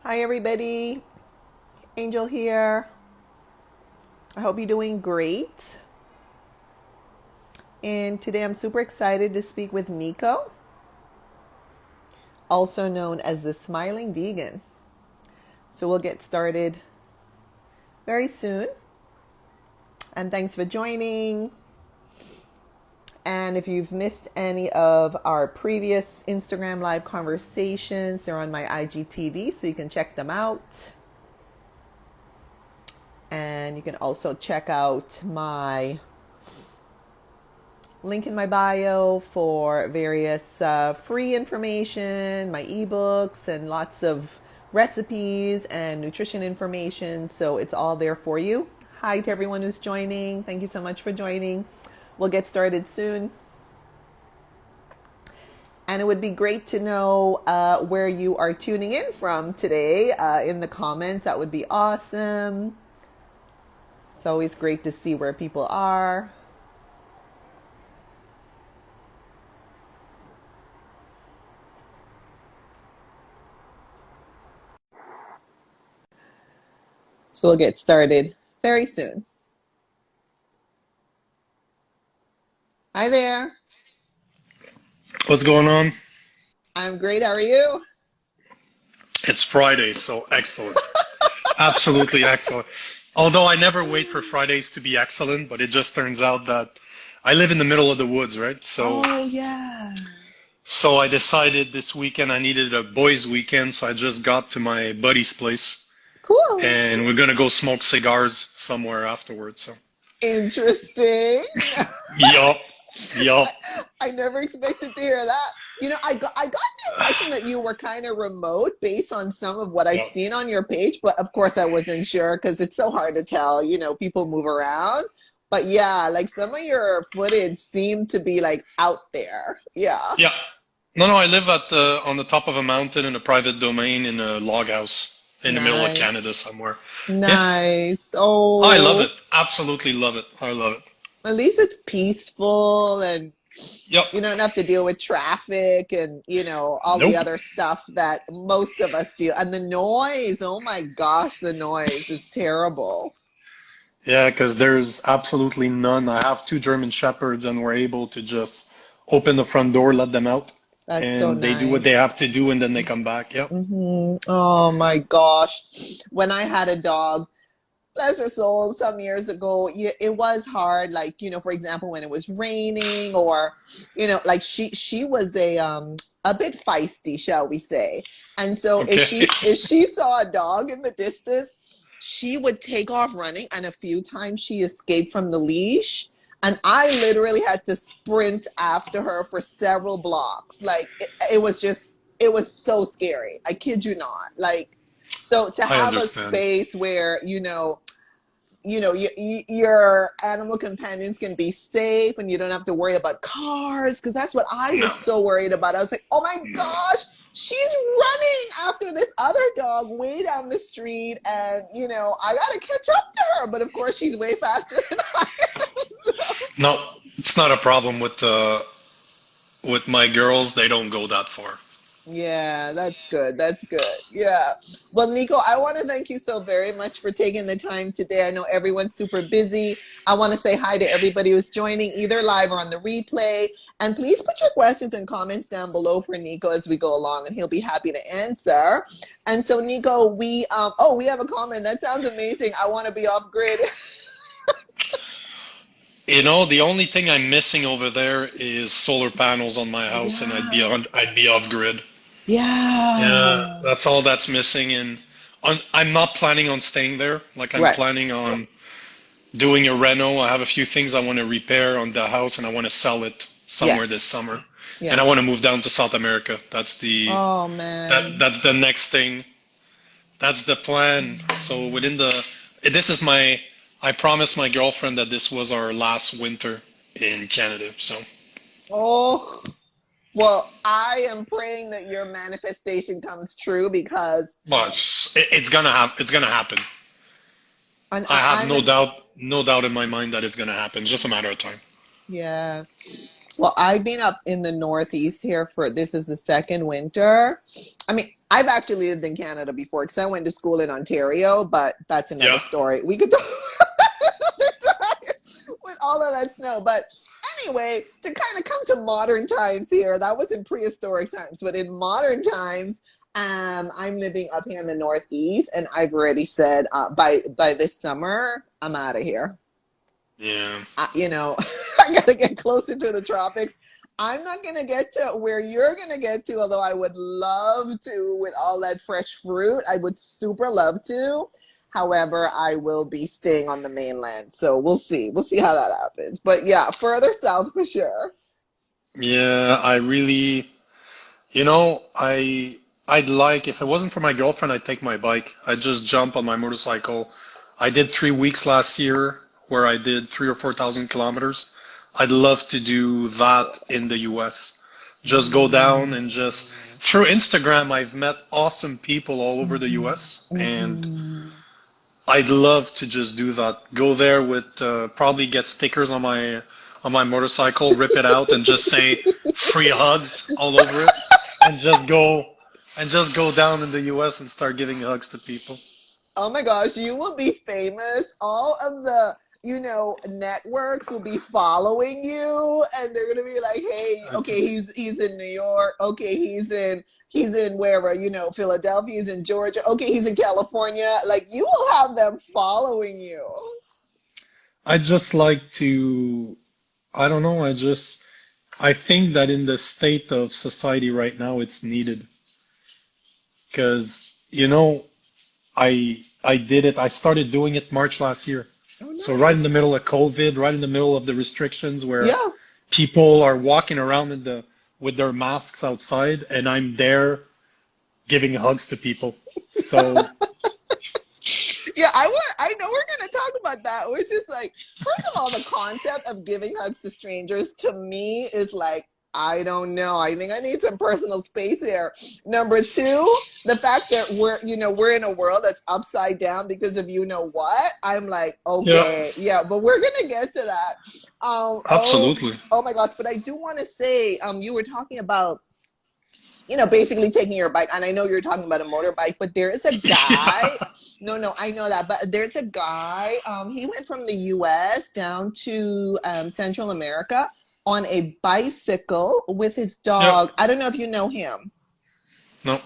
Hi, everybody. Angel here. I hope you're doing great. And today I'm super excited to speak with Nico, also known as the Smiling Vegan. So we'll get started very soon. And thanks for joining. And if you've missed any of our previous Instagram live conversations, they're on my IGTV, so you can check them out. And you can also check out my link in my bio for various free information, my ebooks, and lots of recipes and nutrition information. So it's all there for you. Hi to everyone who's joining. Thank you so much for joining. We'll get started soon. And it would be great to know where you are tuning in from today in the comments. That would be awesome. It's always great to see where people are. So we'll get started very soon. Hi there. What's going on? I'm great. How are you? It's Friday, so excellent. Absolutely excellent. Although I never wait for Fridays to be excellent, but it just turns out that I live in the middle of the woods, right? Oh, yeah. So I decided this weekend I needed a boys' weekend, so I just got to my buddy's place Cool. and we're gonna go smoke cigars somewhere afterwards. So, Interesting. yup, yup, I never expected to hear that. I got the impression that you were kind of remote based on some of what I've yup. seen on your page, but of course I wasn't sure because it's so hard to tell, people move around. But yeah, like some of your footage seemed to be like out there. Yeah. Yeah. No, I live at on the top of a mountain in a private domain in a log house in the middle of Nice. Canada somewhere. Yeah. Nice. I love Oh, it. Absolutely love it. I love it. at least it's peaceful and Yep. you don't have to deal with traffic and all the Nope. other stuff that most of us deal and the noise. Oh my gosh, the noise is terrible. Yeah, because there's absolutely none. I have two German Shepherds and we're able to just open the front door, let them out, That's so and they do what they nice. have to do and then they come back. Yep. Oh my gosh, when I had a dog, bless her soul, some years ago, yeah, it was hard, like for example when it was raining or like she was a bit feisty, shall we say. And so if Okay. she saw a dog in the distance, she would take off running, and a few times she escaped from the leash, and I literally had to sprint after her for several blocks. Like it was just, it was so scary, I kid you not. Like, so to I have a understand. space where your animal companions can be safe and you don't have to worry about cars, because that's what I No, was so worried about. I was like, oh my no. gosh, she's running after this other dog way down the street, and I gotta catch up to her, but of course she's way faster than I am. So. No, it's not a problem with my girls. They don't go that far. Yeah, that's good. That's good. Yeah. Well, Nico, I want to thank you so very much for taking the time today. I know everyone's super busy. I want to say hi to everybody who's joining either live or on the replay. And please put your questions and comments down below for Nico as we go along, and he'll be happy to answer. And so, Nico, we have a comment. That sounds amazing. I want to be off grid. The only thing I'm missing over there is solar panels on my house, and Yeah. I'd be off grid. Yeah, Yeah. that's all that's missing, and I'm not planning on staying there. Like I'm Right. planning on doing a reno. I have a few things I want to repair on the house, and I want to sell it somewhere Yes. this summer. And Yeah. I want to move down to South America. Oh, man. That's the next thing. That's the plan. So this is my I promised my girlfriend that this was our last winter in Canada. So, Oh. Well, I am praying that your manifestation comes true because but it's gonna happen. It's gonna happen. and I have I'm in, no doubt in my mind that it's gonna happen. It's just a matter of time. yeah. Well, I've been up in the Northeast here for this is the second winter. I mean, I've actually lived in Canada before because I went to school in Ontario, but that's another Yeah. story. We could talk another time with all of that snow. But anyway, to kind of come to modern times here, that was in prehistoric times, but in modern times, I'm living up here in the Northeast, and I've already said by this summer, I'm out of here. Yeah. You know, I got to get closer to the tropics. I'm not going to get to where you're going to get to, although I would love to with all that fresh fruit. I would super love to. However, I will be staying on the mainland. So we'll see. We'll see how that happens. But yeah, further south for sure. Yeah, I really, I'd like, if it wasn't for my girlfriend, I'd take my bike. I'd just jump on my motorcycle. I did 3 weeks last year where I did 3 or 4 thousand kilometers. I'd love to do that in the US. Just go down and just through Instagram, I've met awesome people all over the US, and I'd love to just do that. Go there with probably get stickers on my motorcycle, rip it out, and just say free hugs all over it, and just go down in the U.S. and start giving hugs to people. Oh my gosh, you will be famous. All of the, networks will be following you, and they're gonna be like, "Hey, I okay, just he's in New York. Okay, he's in wherever, Philadelphia. He's in Georgia. Okay, he's in California. Like you will have them following you." I just like to, I don't know, I think that in the state of society right now, it's needed because, I did it. I started doing it March last year. Oh, So right in the nice. middle of COVID, right in the middle of the restrictions where Yeah. people are walking around with their masks outside, and I'm there giving hugs to people. So Yeah, I know we're gonna talk about that, which is like, first of all, the concept of giving hugs to strangers to me is like, I don't know. I think I need some personal space here. Number two, the fact that we're in a world that's upside down because of what. I'm like, yeah, okay, yeah, but we're gonna get to that. Oh, absolutely. oh my gosh, but I do want to say, you were talking about basically taking your bike. And I know you're talking about a motorbike, but there is a guy. Yeah, No, I know that. But there's a guy. He went from the US down to Central America on a bicycle with his yeah. dog. I don't know if you know him. No,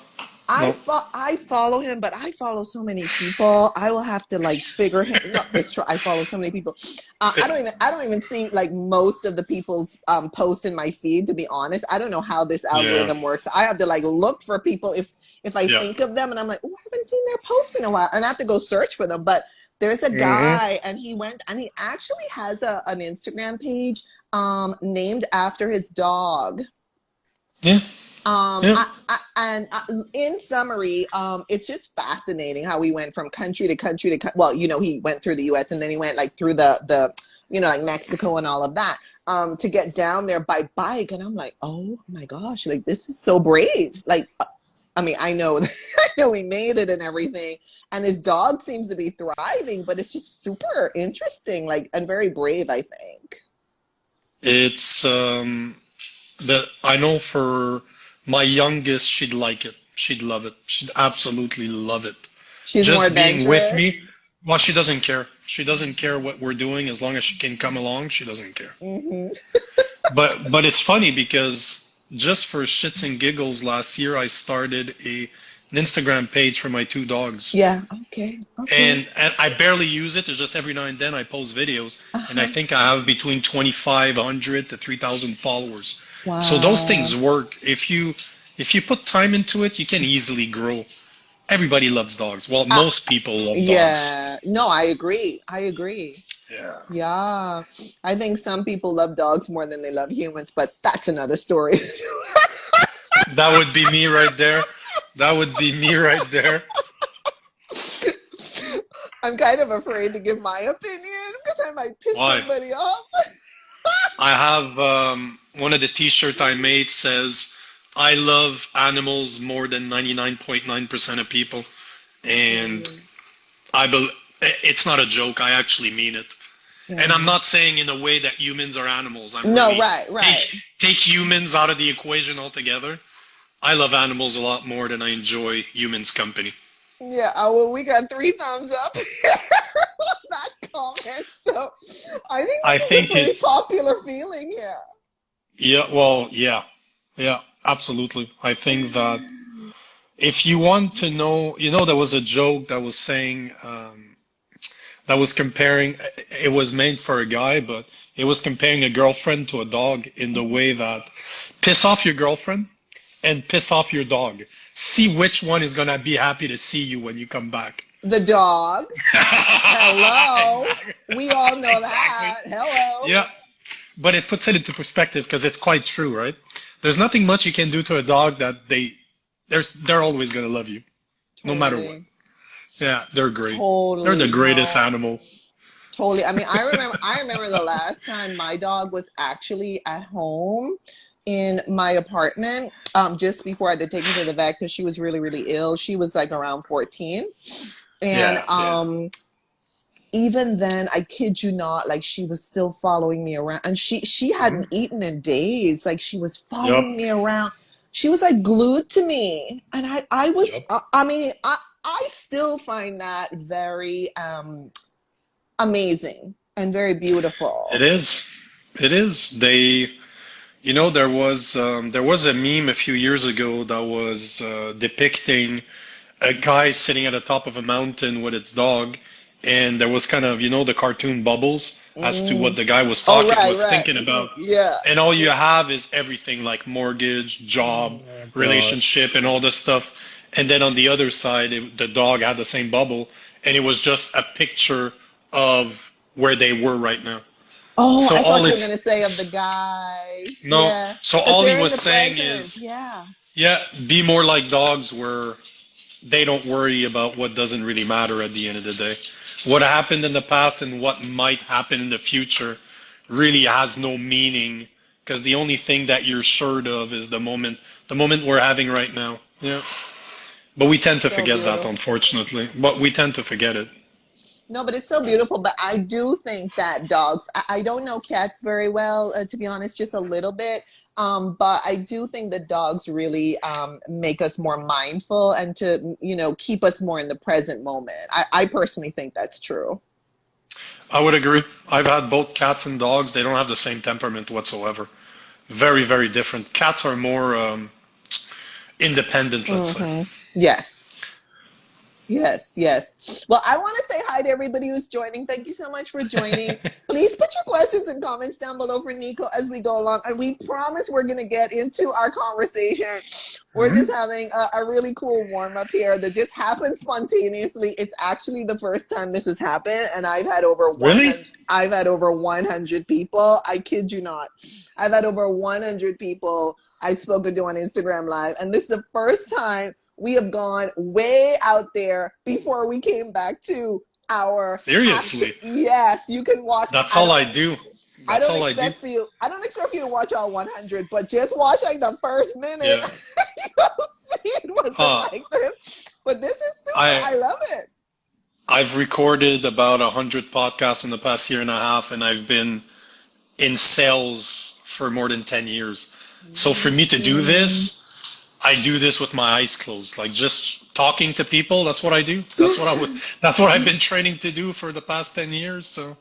I no. I follow him, but I follow so many people. I will have to like figure him. No, it's true. I follow so many people. I don't even see like most of the people's posts in my feed. To be honest, I don't know how this Yeah, algorithm works. I have to like look for people if I yeah. think of them, and I'm like, oh, I haven't seen their posts in a while, and I have to go search for them. But there's a Hmm. guy, and he went, and he actually has an Instagram page named after his dog. Yeah, yeah, In summary, it's just fascinating how we went from country to country to well, he went through the U.S. and then he went like through the like Mexico and all of that, to get down there by bike, and I'm like, oh my gosh, like this is so brave. Like, I mean, I know, I know he made it and everything, and his dog seems to be thriving, but it's just super interesting, like, and very brave, I think. it's the I know for my youngest, she'd like it. She'd love it. She'd absolutely love it. She's more Just being with me. adventurous. Well, she doesn't care. She doesn't care what we're doing as long as she can come along. She doesn't care. Hmm. But it's funny because just for shits and giggles last year, I started an Instagram page for my two dogs. Yeah. Okay. Okay. And I barely use it. It's just every now and then I post videos, and I Uh-huh. think I have between 2,500 to 3,000 followers. So those things Wow. work. If you put time into it, you can easily grow. Everybody loves dogs. Well, Uh, most people love dogs. yeah. No, I agree. I agree. Yeah. Yeah. I think some people love dogs more than they love humans, but that's another story. That would be me right there. That would be me right there. I'm kind of afraid to give my opinion because I might piss Why? somebody off. I have one of the t-shirt I made says, I love animals more than 99.9% of people. And Mm, I bel it's not a joke. I actually mean it. And I'm yeah. not saying in a way that humans are animals. I'm No, really right, take right. take humans out of the equation altogether. I love animals a lot more than I enjoy humans' company. Yeah, well, we got three thumbs up on that comment. So I think I this is a think pretty it's popular feeling here. yeah, well, yeah, yeah, absolutely. I think that if you want to know, there was a joke that was saying that was comparing. It was made for a guy, but it was comparing a girlfriend to a dog in the way that piss off your girlfriend and piss off your dog. See which one is gonna be happy to see you when you come back. The dog. Hello. Exactly. We all know Exactly. that. Hello. Yeah, but it puts it into perspective because it's quite true, right? There's nothing much you can do to a dog that they're always gonna love you, no matter what. Totally. Yeah, they're great. They're the Totally. greatest No. animal. Totally. I mean, I remember the last time my dog was actually at home in my apartment, just before I had to take her to the vet because she was really, really ill. She was like around 14. And Yeah, yeah. even then, I kid you not, like she was still following me around. And she Mhm. hadn't eaten in days. Like she was Yep. following me around. She was like glued to me. And I was Yep. I mean, I still find that very amazing and very It beautiful. is. It is. There was a meme a few years ago that was depicting a guy sitting at the top of a mountain with its dog, and there was kind of, the cartoon bubbles as to what Mm. the guy was Oh, talking right, was right. thinking about, Yeah. and all you have is everything like mortgage, job, Oh gosh. relationship, and all this stuff. And then on the other side, the dog had the same bubble, and it was just a picture of where they were right now. Oh, So I all thought you were gonna it's say of the guy. no, Yeah. so Because all he they're in was the saying present. is, Yeah. yeah, be more like dogs where they don't worry about what doesn't really matter at the end of the day. What happened in the past and what might happen in the future really has no meaning because the only thing that you're sure of is the moment we're having right now. Yeah. But we tend to So forget that, beautiful. unfortunately. But we tend to forget it. No, but it's so beautiful. But I do think that dogs, I don't know cats very well, to be honest, just a little bit. But I do think that dogs really make us more mindful and to, keep us more in the present moment. I personally think that's true. I would agree. I've had both cats and dogs. They don't have the same temperament whatsoever. Very, very different. Cats are more independent, let's say. Yes. Yes, yes. Well, I want to say hi to everybody who's joining. Thank you so much for joining. Please put your questions and comments down below for Nico as we go along. And we promise we're going to get into our conversation. We're just Mhm. having a really cool warm up here that just happened spontaneously. It's actually the first time this has happened, and I've had over Really? 100. I've had over 100 people. I kid you not. I've had over 100 people I've spoken to on Instagram Live, and this is the first time we have gone way out there before we came back to our action. Seriously? Yes, you can watch. That's I all don't. I do. I That's don't all I do. expect for you. I don't expect for you to watch all 100, but just watch like the first minute. Yeah. You'll see it wasn't Uh, like this. But this is super. I I love it. I've recorded about 100 podcasts in the past year and a half, and I've been in sales for more than 10 years. So for me to do Mm. this, I do this with my eyes closed, like just talking to people. That's what I do. That's what I've been training to do for the past 10 years. So,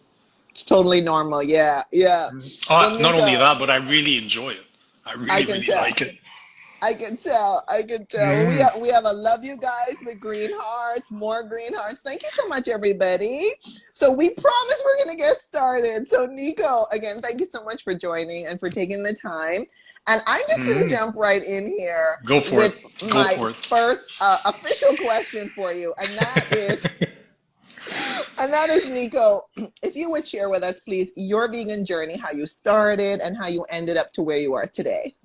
It's totally normal. Yeah, yeah. Well, not only Nico, that, but I really enjoy it. I I really, can really tell. like it. I can tell. I can tell. Mm. We have a love you guys with green hearts, more green hearts. Thank you so much, everybody. So we promise we're gonna get started. So Nico, again, thank you so much for joining and for taking the time. And I'm just gonna Mm. jump right in here Go for it. with Go my for it. first official question for you, and that is Nico. If you would share with us, please, your vegan journey, how you started and how you ended up to where you are today.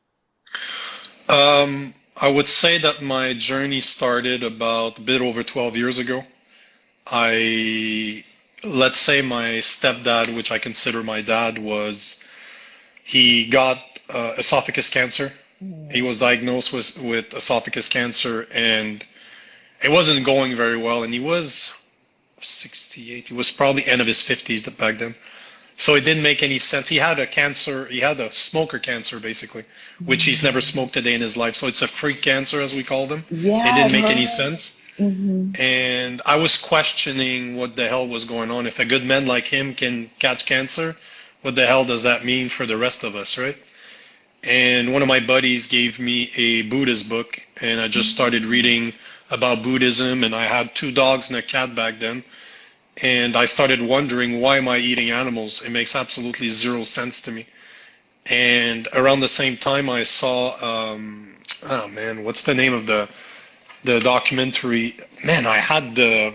I would say that my journey started about a bit over 12 years ago. I, let's say my stepdad, which I consider my dad, he got esophagus cancer. He was diagnosed with esophagus cancer and it wasn't going very well. And he was 68. He was probably end of his 50s back then. So it didn't make any sense. He had a cancer, he had a smoker cancer basically, which he's never smoked a day in his life. So it's a freak cancer, as we called him. It Yeah, didn't I've make any heard. sense. Hmm. And I was questioning what the hell was going on. If a good man like him can catch cancer, what the hell does that mean for the rest of us, right? And one of my buddies gave me a Buddhist book, and I just started reading about Buddhism, and I had two dogs and a cat back then. And I started wondering, why am I eating animals? It makes absolutely zero sense to me. And around the same time, I saw, oh man, what's the name of the documentary? Man, I had the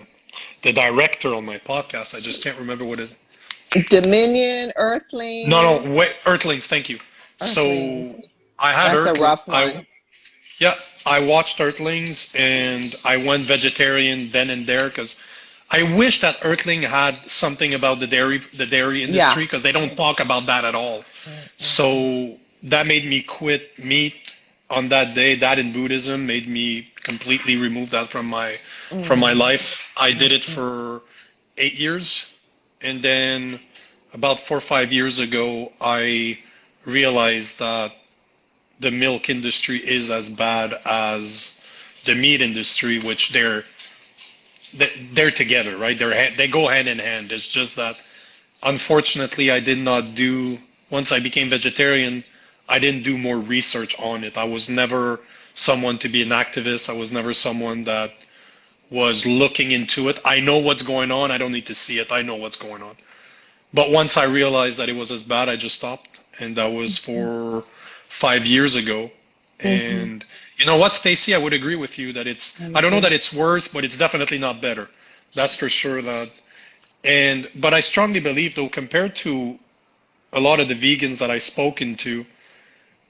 director on my podcast. I just can't remember what his. Dominion, No, no, wait, Earthlings, Earthlings. Thank you. So Earthlings. I had That's a Earthling. rough one. Yeah, I watched Earthlings and I went vegetarian then and there because I wish that Earthling had something about the dairy Yeah. industry because they don't talk about that at all. So that made me quit meat on that day. That in Buddhism made me completely remove that from my Mm. life. I did it for 8 years, and then about 4 or 5 years ago, I realized that the milk industry is as bad as the meat industry, which they're together, right? They go hand in hand. It's just that unfortunately I did not do once I became vegetarian, I didn't do more research on it. I was never someone to be an activist. I was never someone that was looking into it. I know what's going on. I don't need to see it. I know what's going on. But once I realized that it was as bad, I just stopped. And that was for 5 years ago. Hmm. And you know what, Stacy? I would agree with you that I I don't know agree. that it's worse, but it's definitely not better. That's for sure that. But I strongly believe though, compared to a lot of the vegans that I've spoken to,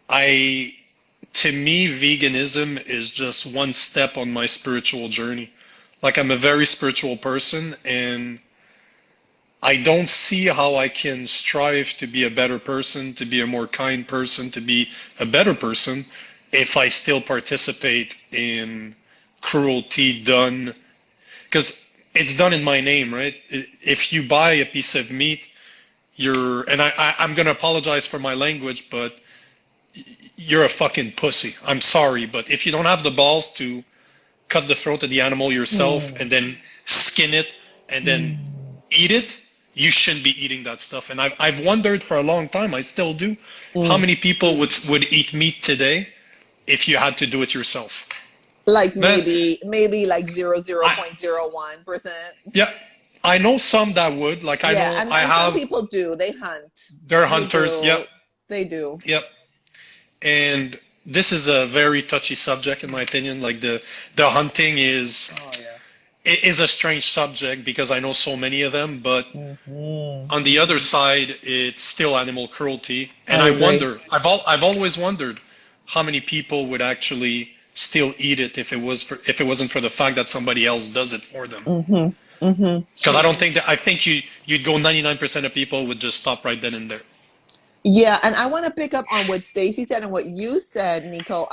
I, to me, veganism is just one step on my spiritual journey. Like I'm a very spiritual person and I don't see how I can strive to be a better person, to be a more kind person, to be a better person if I still participate in cruelty done, because it's done in my name, right? If you buy a piece of meat, and I'm going to apologize for my language, but you're a fucking pussy. I'm sorry, but if you don't have the balls to cut the throat of the animal yourself Mm. and then skin it and then Mm. eat it, you shouldn't be eating that stuff. And I've wondered for a long time, I still do, how Mm. many people would eat meat today if you had to do it yourself. Like Man, maybe like zero zero I point zero 0.01%. yeah, I know some that would. Like I Yeah, know and I some have people do. They hunt. they're They hunters. Yep, do. They do. yep. And this is a very touchy subject in my opinion. Like the hunting Oh yeah. is a strange subject because I know so many of them, but Hmm. on the other side, it's still animal cruelty. And I I agree. wonder, I've always wondered how many people would actually still eat it if it wasn't for the fact that somebody else does it for them. Hmm. Hmm. Because I think you'd go 99% of people would just stop right then and there. Yeah, and I want to pick up on what Stacy said and what you said, Nico.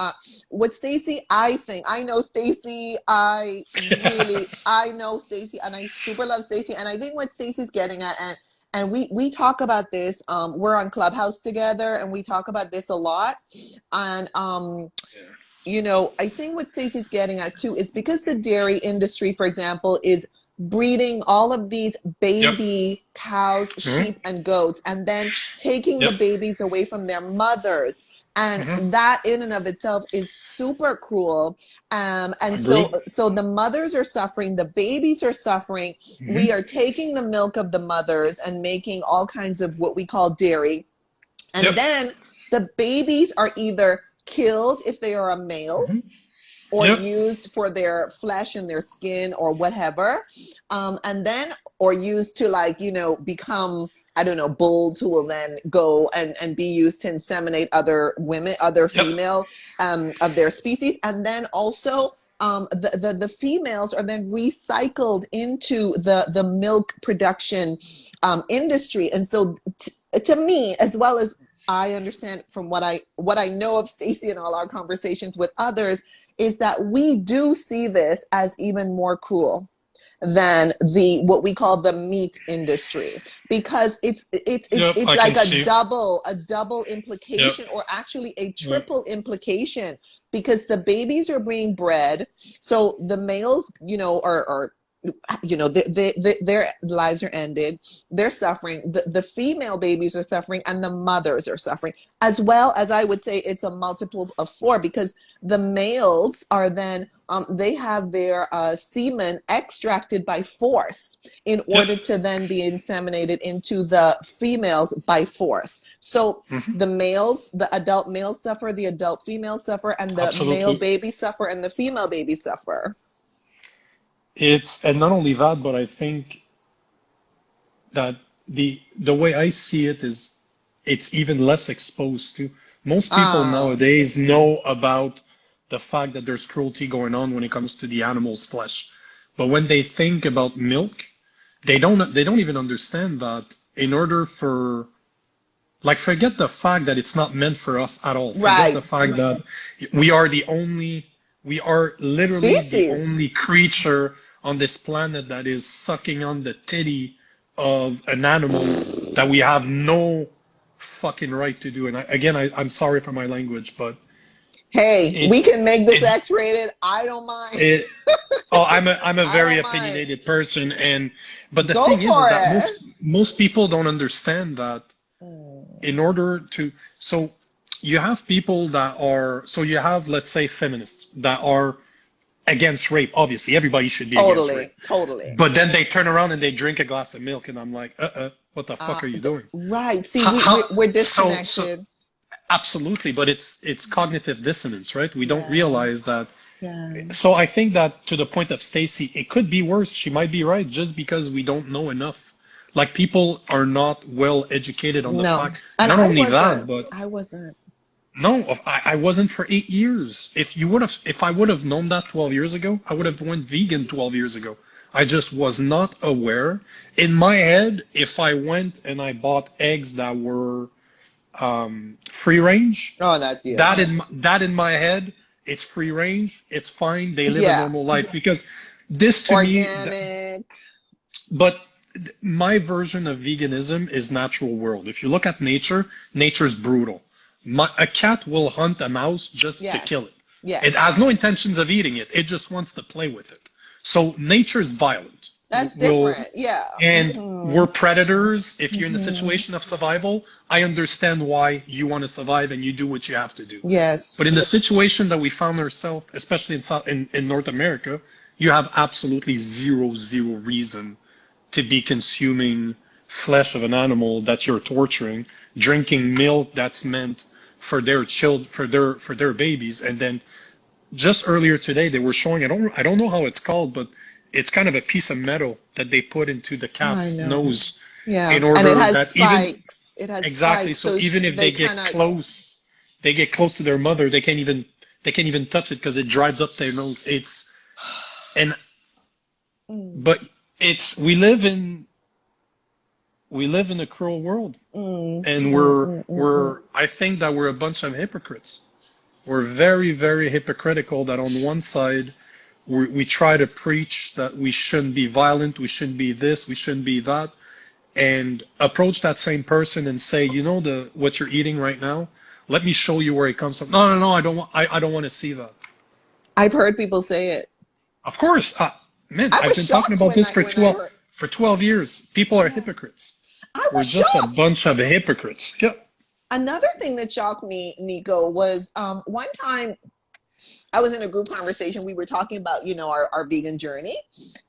What Stacy, I think I know Stacy. I know Stacy, and I super love Stacy. And I think what Stacy's getting at, and we talk about this. We're on Clubhouse together, and we talk about this a lot. And I think what Stacey's getting at too is because the dairy industry, for example, is breeding all of these Yep. baby cows, Hmm. sheep, and goats, and then taking the Yep. babies away from their mothers. And Hmm. that in and of itself is super cruel. And so, Agree. so the mothers are suffering, the babies are suffering. We Hmm. are taking the milk of the mothers and making all kinds of what we call dairy. And Yep. then the babies are either killed if they are a male Hmm. or Yep. used for their flesh and their skin or whatever, and then or used to become, I don't know, bulls who will then go and be used to inseminate other women, other Yep. female of their species, and then also the females are then recycled into the milk production industry. And so to me, as well as I understand from what I know of Stacey and all our conversations with others, is that we do see this as even more cruel. than the what we call the meat industry, because Yep, it's I like can see. a double Yep. implication, or actually a Yep. triple implication, because the babies are being bred, so the males, are their lives are ended, they're suffering, the female babies are suffering, and the mothers are suffering, as well as, I would say, it's a multiple of four, because the males are then they have their semen extracted by force in Yep. order to then be inseminated into the females by force. So Hmm. the adult males suffer, the adult females suffer, and the male Absolutely. baby suffer, and the female baby suffer. And not only that, but I think that the way I see it is it's even less exposed to. Most people Ah, nowadays know about the fact that there's cruelty going on when it comes to the animal's flesh. But when they think about milk, they don't even understand that in order for, like, forget the fact that it's not meant for us at all. Forget the right. fact that we are the only, we are literally the Species. only creature on this planet that is sucking on the titty of an animal that we have no fucking right to do. And I'm sorry for my language, but Hey, it, we can make this it, X-rated. I don't mind. it, oh, I'm a I very don't mind. opinionated person, and but the Go thing is for that it. most people don't understand that Mm. in order to, so you have people that are, so you have, let's say, feminists that are against rape. Obviously everybody should be against rape, Totally, totally. but then they turn around and they drink a glass of milk, and I'm like, what the Uh, fuck are you doing? right. See, How we're so disconnected. absolutely, but it's cognitive dissonance, right? We don't Yeah, realize that. yeah. So I think that, to the point of Stacy, it could be worse. She might be right, just because we don't know enough. Like, people are not well educated on the No, fact. and Not only that, but I wasn't. no, I wasn't for 8 years. If I would have known that 12 years ago, I would have went vegan 12 years ago. I just was not aware. In my head, if I went and I bought eggs that were free range, Oh, not yeah. that in my head, it's free range, it's fine, they live a Yeah, normal life, because this to me, organic. but my version of veganism is natural world. If you look at nature, nature's brutal. A cat will hunt a mouse just to kill Yes, it. It yes. has no intentions of eating it. It just wants to play with it. So nature's violent. That's Will different. Yeah. And Hmm. we're predators. If you're in a Hmm. situation of survival, I understand why you want to survive and you do what you have to do. But Yes. in the situation that we found ourselves, especially in North America, you have absolutely zero reason to be consuming flesh of an animal that you're torturing, drinking milk that's meant for their child, for their babies. And then just earlier today they were showing, I don't know how it's called, but it's kind of a piece of metal that they put into the I cat's know. nose Yeah, in and it order has that even spikes. It has exactly, spikes, so so even if they kind of. they get close to their mother, they can't even touch it because it drives up their nose. And Mm, but it's we live in a cruel world, mm, and mm, mm, mm, mm. I think that we're a bunch of hypocrites. We're very, very hypocritical, that on one side we try to preach that we shouldn't be violent, we shouldn't be this, we shouldn't be that, and approach that same person and say, the what you're eating right now, let me show you where it comes from. No, no, no, I don't want to see that. I've heard people say it. Of course, man, I I've was been talking shocked about this for when I 12 heard. for 12 years. People are Yeah, hypocrites. I We're was just a shocked. bunch of hypocrites. Yeah. Another thing that shocked me, Nico, was one time I was in a group conversation. We were talking about, our vegan journey.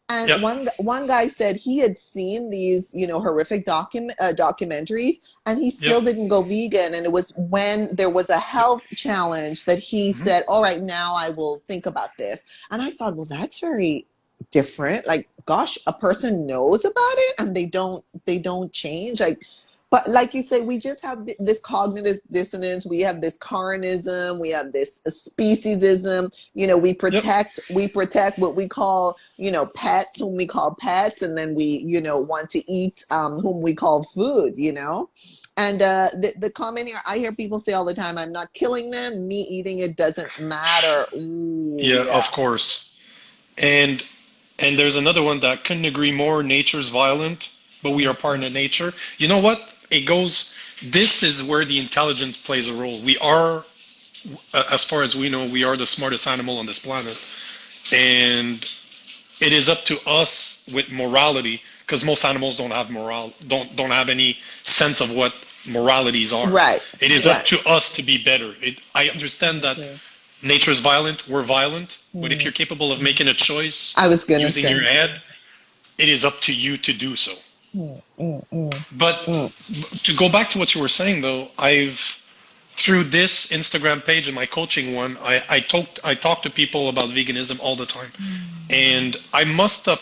And Yep. one guy said he had seen these, horrific documentaries, and he Yep. still didn't go vegan. And it was when there was a Yep. health challenge that he Hmm. said, "All right, now I will think about this." And I thought, well, that's very different. Like, gosh, a person knows about it and they don't change. Like, but like you say, we just have this cognitive dissonance. We have this carnism. We have this speciesism. We Yep. protect what we call, pets, whom we call pets, and then we, want to eat whom we call food. And the comment here, I hear people say all the time, "I'm not killing them. Me eating it doesn't matter." Ooh, Yeah, yeah. of course. And And there's another one that couldn't agree more. Nature's violent, but we are part of nature. You know what? It goes. This is where the intelligence plays a role. We are, as far as we know, we are the smartest animal on this planet, and it is up to us with morality, because most animals don't have don't have any sense of what moralities are. Right. It is up to us to be better. I understand that nature is violent, we're violent, but if you're capable of making a choice I was gonna using say. your head, it is up to you to do so. But to go back to what you were saying, though, through this Instagram page and my coaching one, I talk to people about veganism all the time, and I must have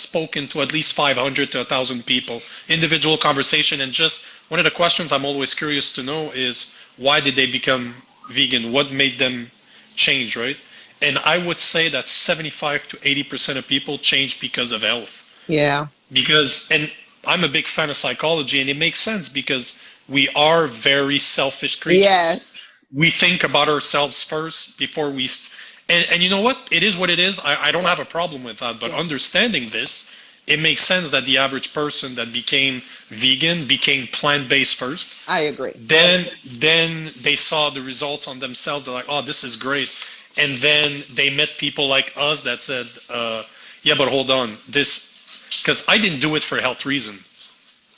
spoken to at least 500 to 1,000 people, individual conversation, and just one of the questions I'm always curious to know is, why did they become vegan? What made them change, right? And I would say that 75 to 80% of people change because of health. Yeah. And I'm a big fan of psychology, and it makes sense because we are very selfish creatures. Yes. We think about ourselves first before and you know what? It is what it is. I don't have a problem with that, but understanding this, it makes sense that the average person that became vegan became plant-based first. I agree. Then they saw the results on themselves. They're like, oh, this is great. And then they met people like us that said, yeah, but hold on, because I didn't do it for health reason.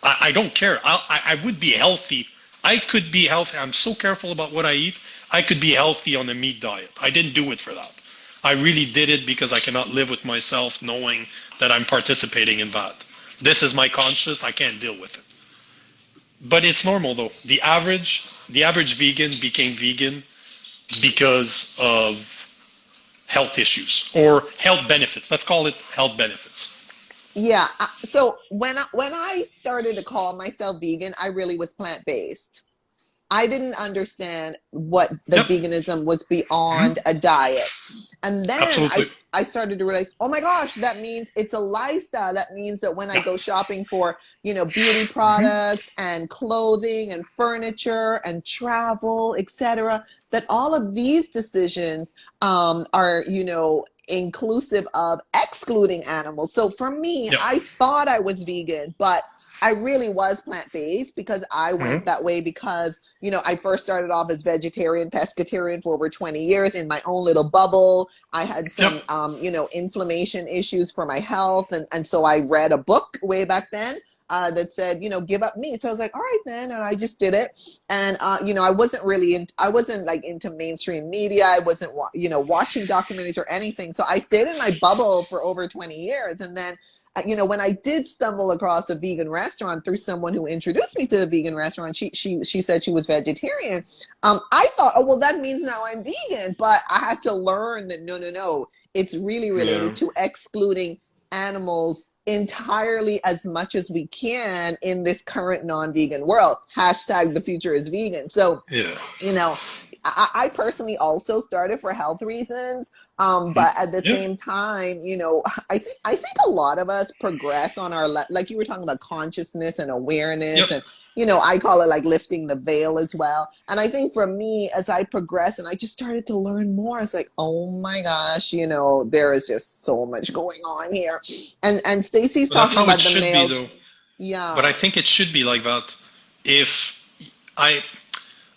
I don't care. I would be healthy. I could be healthy. I'm so careful about what I eat. I could be healthy on a meat diet. I didn't do it for that. I really did it because I cannot live with myself knowing that I'm participating in that. This is my conscience. I can't deal with it. But it's normal though. The average vegan became vegan because of health issues or health benefits. Let's call it health benefits. Yeah. So when I started to call myself vegan, I really was plant-based. I didn't understand what the veganism was beyond a diet. And then I started to realize, oh my gosh, that means it's a lifestyle. That means that when I go shopping for, beauty products and clothing and furniture and travel, etc., that all of these decisions are, inclusive of excluding animals. So for me, I thought I was vegan, but I really was plant-based because I went that way because, I first started off as vegetarian, pescatarian for over 20 years in my own little bubble. I had some, inflammation issues for my health. And so I read a book way back then that said, give up meat. So I was like, all right, then. And I just did it. And, I wasn't really, I wasn't like into mainstream media. I wasn't, watching documentaries or anything. So I stayed in my bubble for over 20 years. And then, when I did stumble across a vegan restaurant through someone who introduced me to the vegan restaurant, she said she was vegetarian. I thought, oh, well, that means now I'm vegan. But I had to learn that no. It's really related to excluding animals entirely as much as we can in this current non-vegan world. # the future is vegan. So, I personally also started for health reasons, but at the same time, I think a lot of us progress on our like you were talking about consciousness and awareness, and I call it like lifting the veil as well. And I think for me, as I progress and I just started to learn more, it's like, oh my gosh, there is just so much going on here. And Stacey's talking about the male. Be, though. Yeah. But I think it should be like that. If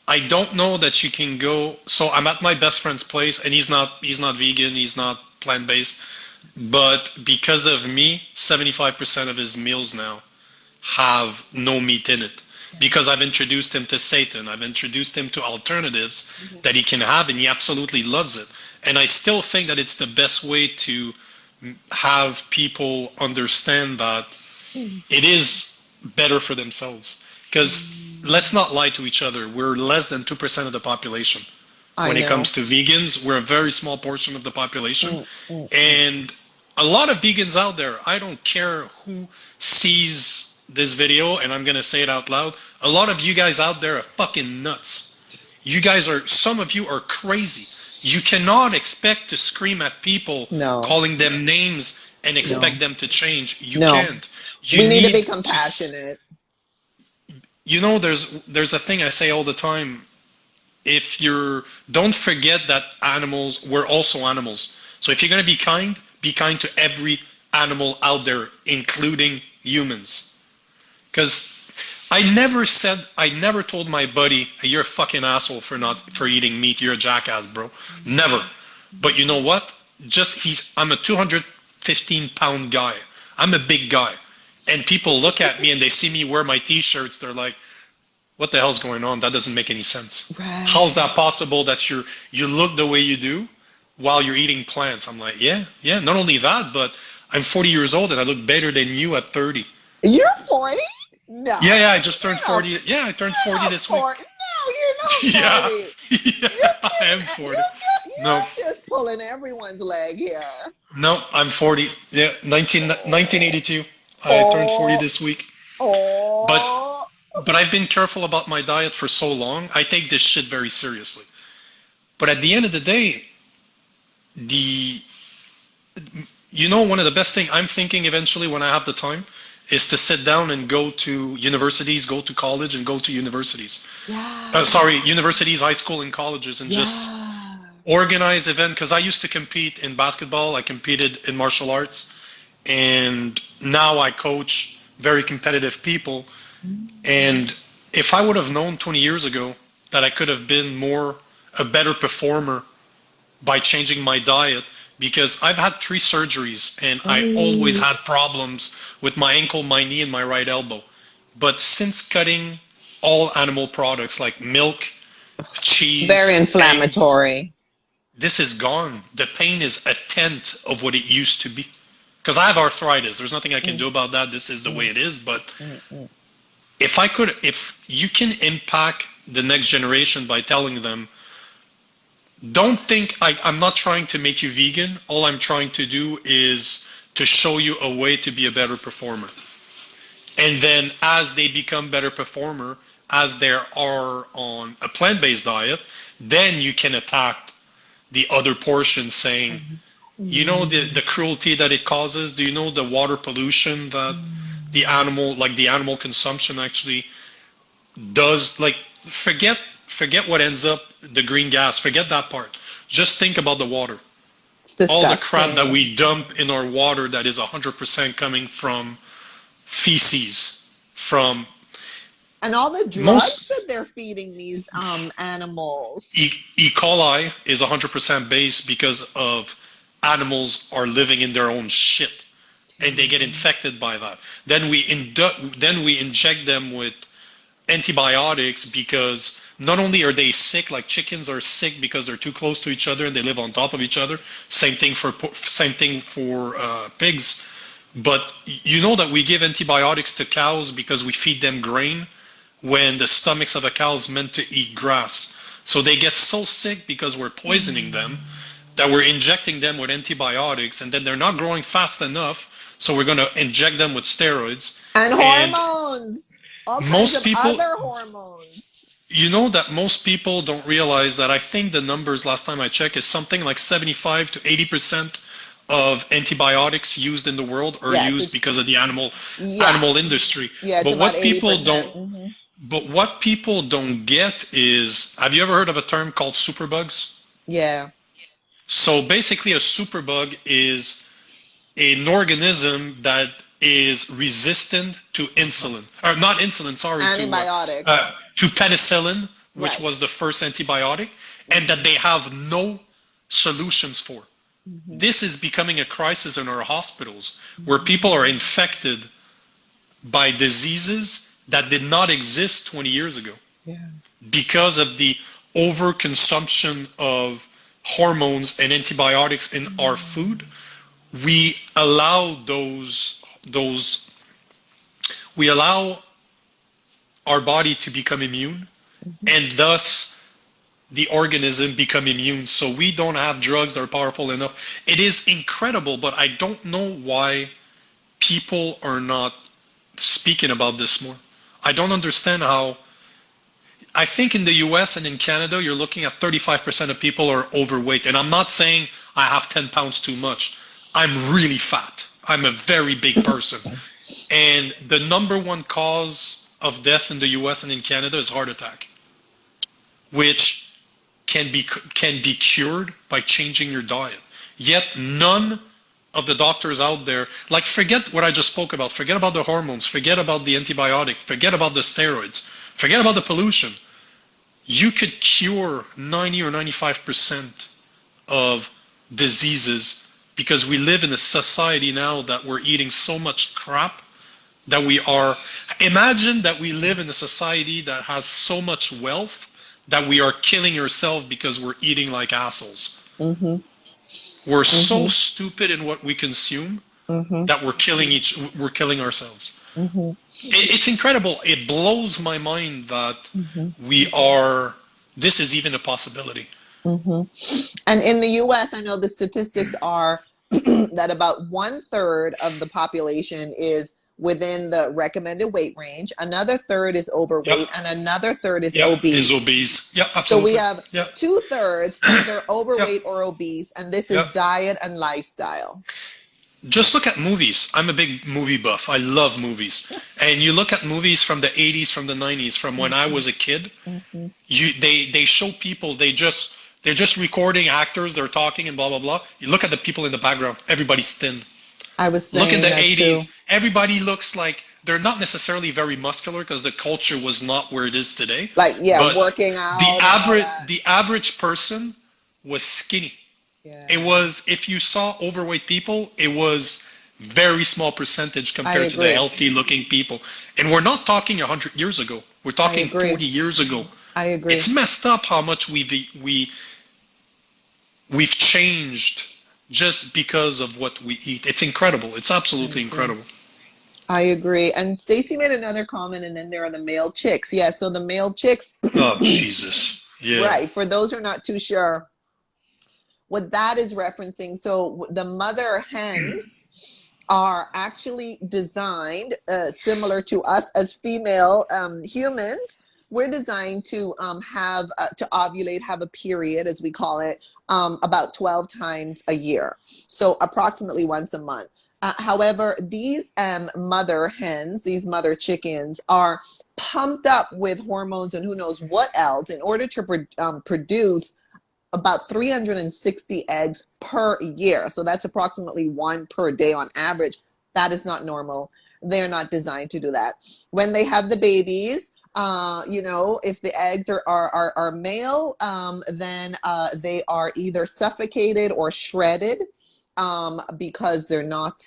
I don't know that you can go. So I'm at my best friend's place, and he's not vegan, he's not plant-based, but because of me, 75% of his meals now have no meat in it. Because I've introduced him to Satan, I've introduced him to alternatives that he can have, and he absolutely loves it. And I still think that it's the best way to have people understand that it is better for themselves. Because let's not lie to each other. We're less than 2% of the population. When it comes to vegans, we're a very small portion of the population. And a lot of vegans out there, I don't care who sees this video, and I'm going to say it out loud. A lot of you guys out there are fucking nuts. Some of you are crazy. You cannot expect to scream at people, calling them names, and expect them to change. You can't. We need to be compassionate. There's a thing I say all the time. Don't forget that we're also animals. So if you're going to be kind to every animal out there, including humans. Because I never told my buddy, "Hey, you're a fucking asshole for eating meat. You're a jackass, bro." Never. But you know what? I'm a 215-pound guy. I'm a big guy. And people look at me and they see me wear my t-shirts. They're like, what the hell's going on? That doesn't make any sense. Right. How's that possible that you look the way you do while you're eating plants? I'm like, yeah. Not only that, but I'm 40 years old and I look better than you at 30. You're 40? No. Yeah, I just turned 40. Yeah, I turned 40 this week. No, you're not 40. Yeah, I am 40. You're just pulling everyone's leg here. No, I'm 40. Yeah, 1982. I turned 40 this week. But I've been careful about my diet for so long. I take this shit very seriously. But at the end of the day, one of the best things I'm thinking eventually when I have the time is to sit down and go to universities, go to college and go to universities. Yeah. Universities, high school and colleges and just organize event. Because I used to compete in basketball. I competed in martial arts. And now I coach very competitive people. And if I would have known 20 years ago that I could have been a better performer by changing my diet, because I've had 3 surgeries and I always had problems with my ankle, my knee, and my right elbow. But since cutting all animal products like milk, cheese, very inflammatory, eggs, this is gone. The pain is a tenth of what it used to be. Because I have arthritis. There's nothing I can do about that. This is the way it is. But if you can impact the next generation by telling them, don't think I'm not trying to make you vegan. All I'm trying to do is to show you a way to be a better performer. And then as they become better performer, as they are on a plant-based diet, then you can attack the other portion saying, you know, the cruelty that it causes? Do you know the water pollution that the animal consumption actually does? Like, forget what ends up the green gas. Forget that part. Just think about the water. All the crap that we dump in our water that is 100% coming from feces, from and all the drugs that they're feeding these animals. E. coli is 100% based because of animals are living in their own shit, and they get infected by that. Then we inject them with antibiotics because not only are they sick, like chickens are sick because they're too close to each other and they live on top of each other. Same thing for pigs. But you know that we give antibiotics to cows because we feed them grain when the stomachs of a cow is meant to eat grass. So they get so sick because we're poisoning them that we're injecting them with antibiotics, and then they're not growing fast enough, so we're going to inject them with steroids. And hormones. All kinds of other hormones. You know that most people don't realize that. I think the numbers last time I checked is something like 75 to 80% of antibiotics used in the world are used because of the animal industry. Yeah, but what people don't but what people don't get is, have you ever heard of a term called superbugs? Yeah. So basically a superbug is an organism that is resistant to insulin, or not insulin, sorry, antibiotics, to penicillin, which was the first antibiotic, and that they have no solutions for. This is becoming a crisis in our hospitals where people are infected by diseases that did not exist 20 years ago because of the overconsumption of hormones and antibiotics in our food. We allow we allow our body to become immune, and thus the organism become immune. So we don't have drugs that are powerful enough. It is incredible, but I don't know why people are not speaking about this more. I don't understand how. I think in the US and in Canada, you're looking at 35% of people are overweight. And I'm not saying I have 10 pounds too much. I'm really fat. I'm a very big person. And the number one cause of death in the US and in Canada is heart attack, which can be cured by changing your diet. Yet none of the doctors out there, like forget what I just spoke about, forget about the hormones, forget about the antibiotic, forget about the steroids, forget about the pollution. You could cure 90 or 95% of diseases because we live in a society now that we're eating so much crap that we are. Imagine that we live in a society that has so much wealth that we are killing ourselves because we're eating like assholes. Mm-hmm. We're so Mm-hmm. stupid in what we consume Mm-hmm. that we're killing ourselves. Mm-hmm. It's incredible. It blows my mind that Mm-hmm. we are. This is even a possibility. Mm-hmm. And in the US, I know the statistics are that about 1/3 of the population is within the recommended weight range, another third is Yep. overweight, and another third is Yep. Is obese. obese. Yep. So we Absolutely. have Yep. 2/3 either Yep. overweight or obese, and this is Yep. diet and lifestyle. Just look at movies. I'm a big movie buff. I love movies. And you look at movies from the 80s, from the 90s, from when I was a kid, Mm-hmm. they show people, they're just recording actors, they're talking and blah blah blah. You look at the people in the background, everybody's thin. I was Look at saying the that too. 80s, everybody looks like they're not necessarily very muscular because the culture was not where it is today. Like, yeah, But working out and all that. the average person was skinny. Yeah, It was, if you saw overweight people, it was very small percentage I compared to the agree. healthy looking people. And we're not talking 100 years ago. We're I talking agree. 40 years ago. I It's agree. messed up how much we've changed just because of what we eat. It's incredible. It's I absolutely agree. incredible. I agree. And Stacy made another comment, and then there are the male chicks. Yeah, so the male chicks, Oh, Jesus. Yeah. right, for those who are not too sure what that is referencing. So the mother hens are actually designed similar to us as female humans. We're designed to have to ovulate, have a period, as we call it, about 12 times a year. So approximately once a month. However, these mother hens, these mother chickens, are pumped up with hormones and who knows what else in order to produce about 360 eggs per year. So that's approximately one per day on average. That is not normal. They're not designed to do that. When they have the babies, if the eggs are male, then they are either suffocated or shredded because they're not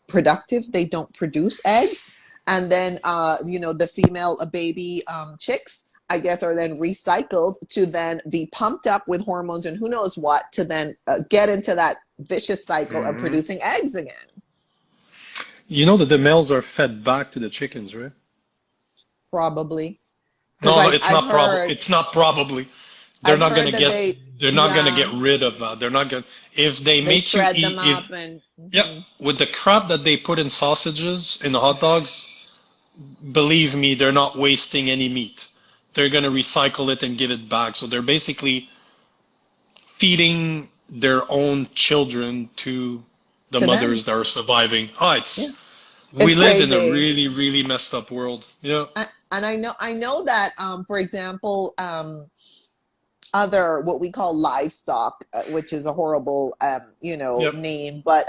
productive. They don't produce eggs. And then, the female baby chicks, I guess, are then recycled to then be pumped up with hormones and who knows what to then get into that vicious cycle of Hmm. producing eggs again. You know that the males are fed back to the chickens, right? Probably. Because No, no, I've heard, it's not probably. They're I've not gonna heard that get they're not gonna yeah, get rid of that. They're not gonna if they they make you shred them eat if up and yep, mhm. with the crap that they put in sausages, in the hot dogs, believe me, they're not wasting any meat. They're gonna recycle it and give it back. So they're basically feeding their own children to the To them. mothers that are surviving. Oh, Yeah, we it's live in a crazy. really, really messed up world. Yeah. And I know that for example, other what we call livestock, which is a horrible Yep. name, but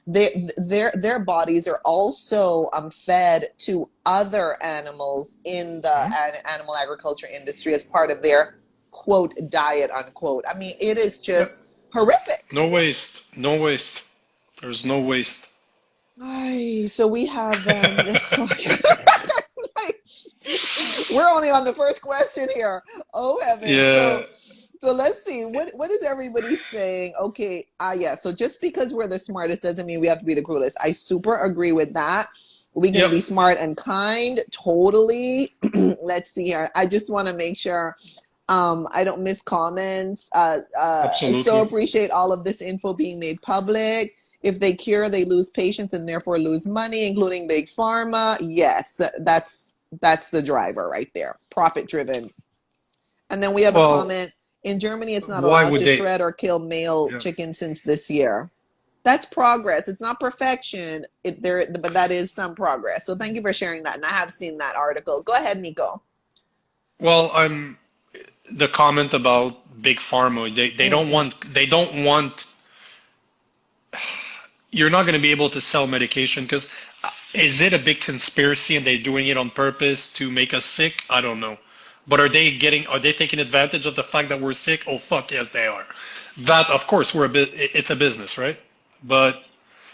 their bodies are also fed to other animals in the Mhm. animal agriculture industry as part of their quote diet unquote. I mean, it is Yep. just horrific. No waste. No waste. There's no waste. Ay, so we have like, we're only on the first question here. Oh heaven. Yeah. So let's see. What is everybody saying? Okay, yeah. So just because we're the smartest doesn't mean we have to be the cruelest. I super agree with that. We can Yep. be smart and kind, totally. Let's see here. I just want to make sure I don't miss comments. So Absolutely. appreciate all of this info being made public. If they cure, they lose patients and therefore lose money, including big pharma. Yes, that's the driver right there. Profit driven. And then we have a Well, comment. In Germany, it's not why allowed would to they? shred or kill male Yeah. chickens since this year. That's progress. It's not perfection. But that is some progress. So thank you for sharing that. And I have seen that article. Go ahead, Nico. Well, I'm the comment about big pharma. They don't Mm-mm. want they don't want you're not going to be able to sell medication because is it a big conspiracy and they're doing it on purpose to make us sick? I don't know. But are they taking advantage of the fact that we're sick? Oh, fuck, yes, they are. That, of course, it's a business, right? But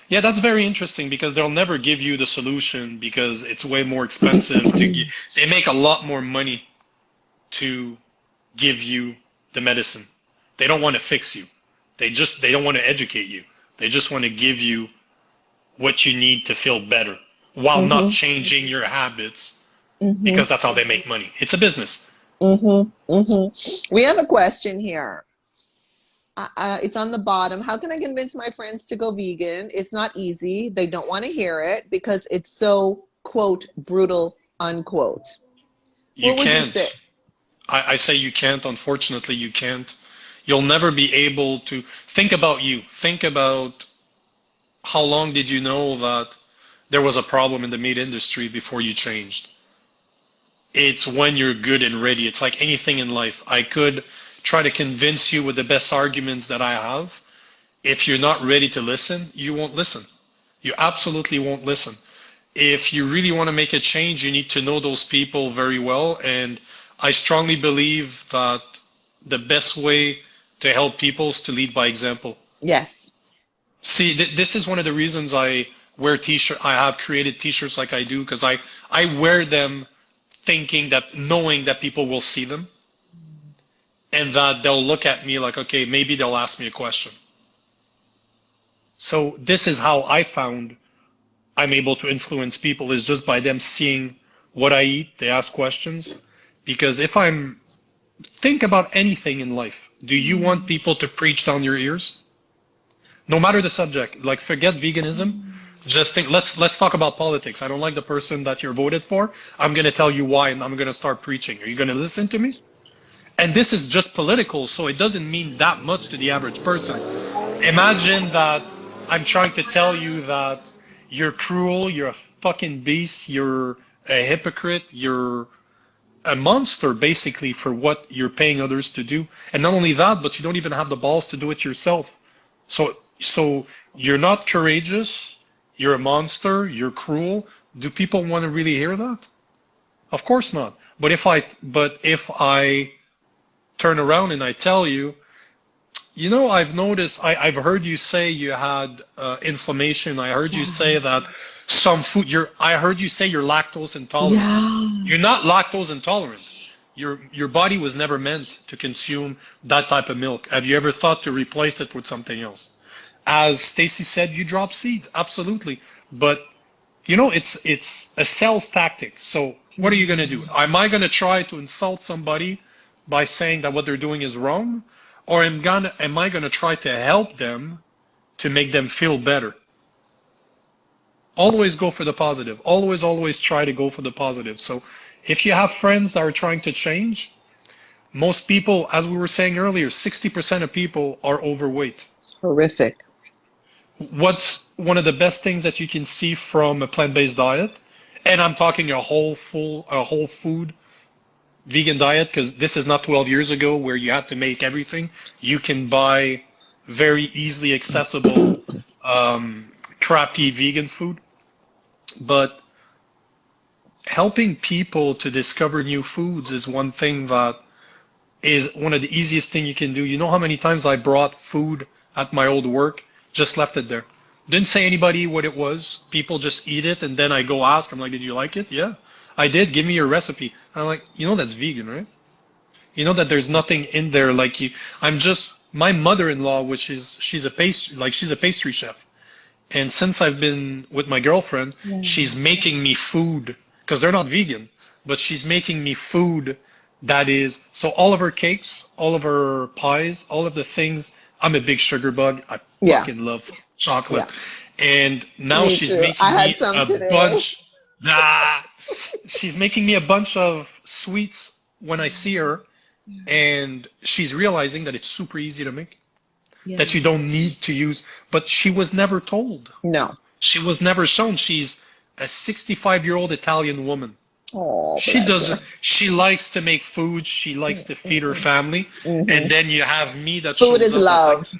yeah, that's very interesting because they'll never give you the solution because it's way more expensive they make a lot more money to give you the medicine. They don't want to fix you. They don't want to educate you. They just want to give you what you need to feel better while not Mm-hmm. changing your habits Mm-hmm. because that's how they make money. It's a business. Mm-hmm. Mm-hmm. We have a question here. It's on the bottom. How can I convince my friends to go vegan? It's not easy. They don't want to hear it because it's so, quote, brutal, unquote. You What would you say? can't. I say you can't. Unfortunately, you can't. You'll never be able to think about you. Think about how long did you know that there was a problem in the meat industry before you changed? It's when you're good and ready. It's like anything in life. I could try to convince you with the best arguments that I have. If you're not ready to listen, you won't listen. You absolutely won't listen. If you really want to make a change, you need to know those people very well. And I strongly believe that the best way to help people is to lead by example. Yes. See, this is one of the reasons I wear t-shirt. I have created t-shirts like I do because I wear them thinking that knowing that people will see them and that they'll look at me like, okay, maybe they'll ask me a question. So this is how I found I'm able to influence people is just by them seeing what I eat. They ask questions. Because if I'm think about anything in life, do you want people to preach down your ears? No matter the subject, like forget veganism. Just think, let's talk about politics. I don't like the person that you're voted for. I'm going to tell you why and I'm going to start preaching. Are you going to listen to me? And this is just political, so it doesn't mean that much to the average person. Imagine that I'm trying to tell you that you're cruel, you're a fucking beast, you're a hypocrite, you're a monster basically for what you're paying others to do. And not only that, but you don't even have the balls to do it yourself. So you're not courageous, you're a monster, you're cruel. Do people want to really hear that? Of course not. But if I turn around and I tell you, you know, I've noticed, I've heard you say you had inflammation. I heard you say that some food, I heard you say you're lactose intolerant. Yeah. You're not lactose intolerant. Your body was never meant to consume that type of milk. Have you ever thought to replace it with something else? As Stacy said, you drop seeds, absolutely. But you know, it's a sales tactic. So what are you going to do? Am I going to try to insult somebody by saying that what they're doing is wrong? Or am I going to try to help them to make them feel better? Always go for the positive. Always try to go for the positive. So if you have friends that are trying to change, most people, as we were saying earlier, 60% of people are overweight. It's horrific. What's one of the best things that you can see from a plant-based diet? And I'm talking a whole food vegan diet because this is not 12 years ago where you had to make everything. You can buy very easily accessible crappy vegan food. But helping people to discover new foods is one thing that is one of the easiest thing you can do. You know how many times I brought food at my old work, just left it there. Didn't say anybody what it was. People just eat it, and then I go ask. I'm like, did you like it? Yeah, I did. Give me your recipe. I'm like, you know that's vegan, right? You know that there's nothing in there like you. My mother-in-law, which is she's a pastry chef, and since I've been with my girlfriend, she's making me food because they're not vegan, but she's making me food that is so all of her cakes, all of her pies, all of the things. I'm a big sugar bug. I Yeah. fucking love chocolate. Yeah. And now Me she's too. making I had me some a today. bunch. Nah, she's making me a bunch of sweets when I see her, and she's realizing that it's super easy to make, Yeah. that you don't need to use. But she was never told. No. She was never shown. She's a 65-year-old Italian woman. Oh, She bless doesn't. her. She likes to make food. She likes to feed her family. And then you have me that Food shows is up at like love.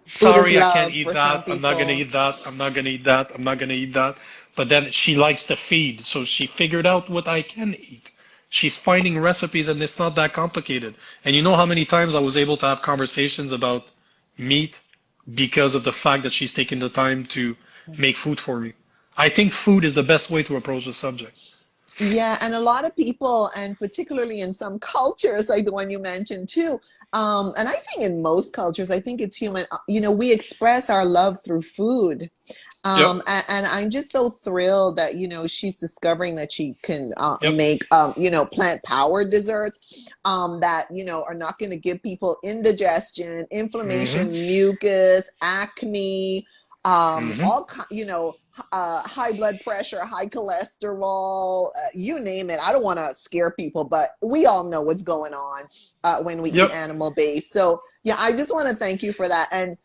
Food is sorry, I can't love eat for some that. I'm not gonna people. eat that. I'm not gonna eat that. I'm not gonna eat that. But then she likes to feed, so she figured out what I can eat. She's finding recipes, and it's not that complicated. And you know how many times I was able to have conversations about meat because of the fact that she's taking the time to make food for me. I think food is the best way to approach the subject. Yeah, and a lot of people, and particularly in some cultures, like the one you mentioned too, and I think in most cultures, I think it's human. We express our love through food. Yep. And I'm just so thrilled that, she's discovering that she can Yep. make, plant-powered desserts that, are not going to give people indigestion, Mm-hmm. inflammation, mucus, acne, Mm-hmm. high blood pressure, high cholesterol, you name it. I don't want to scare people, but we all know what's going on when we eat Yep. animal based. So, yeah, I just want to thank you for that. And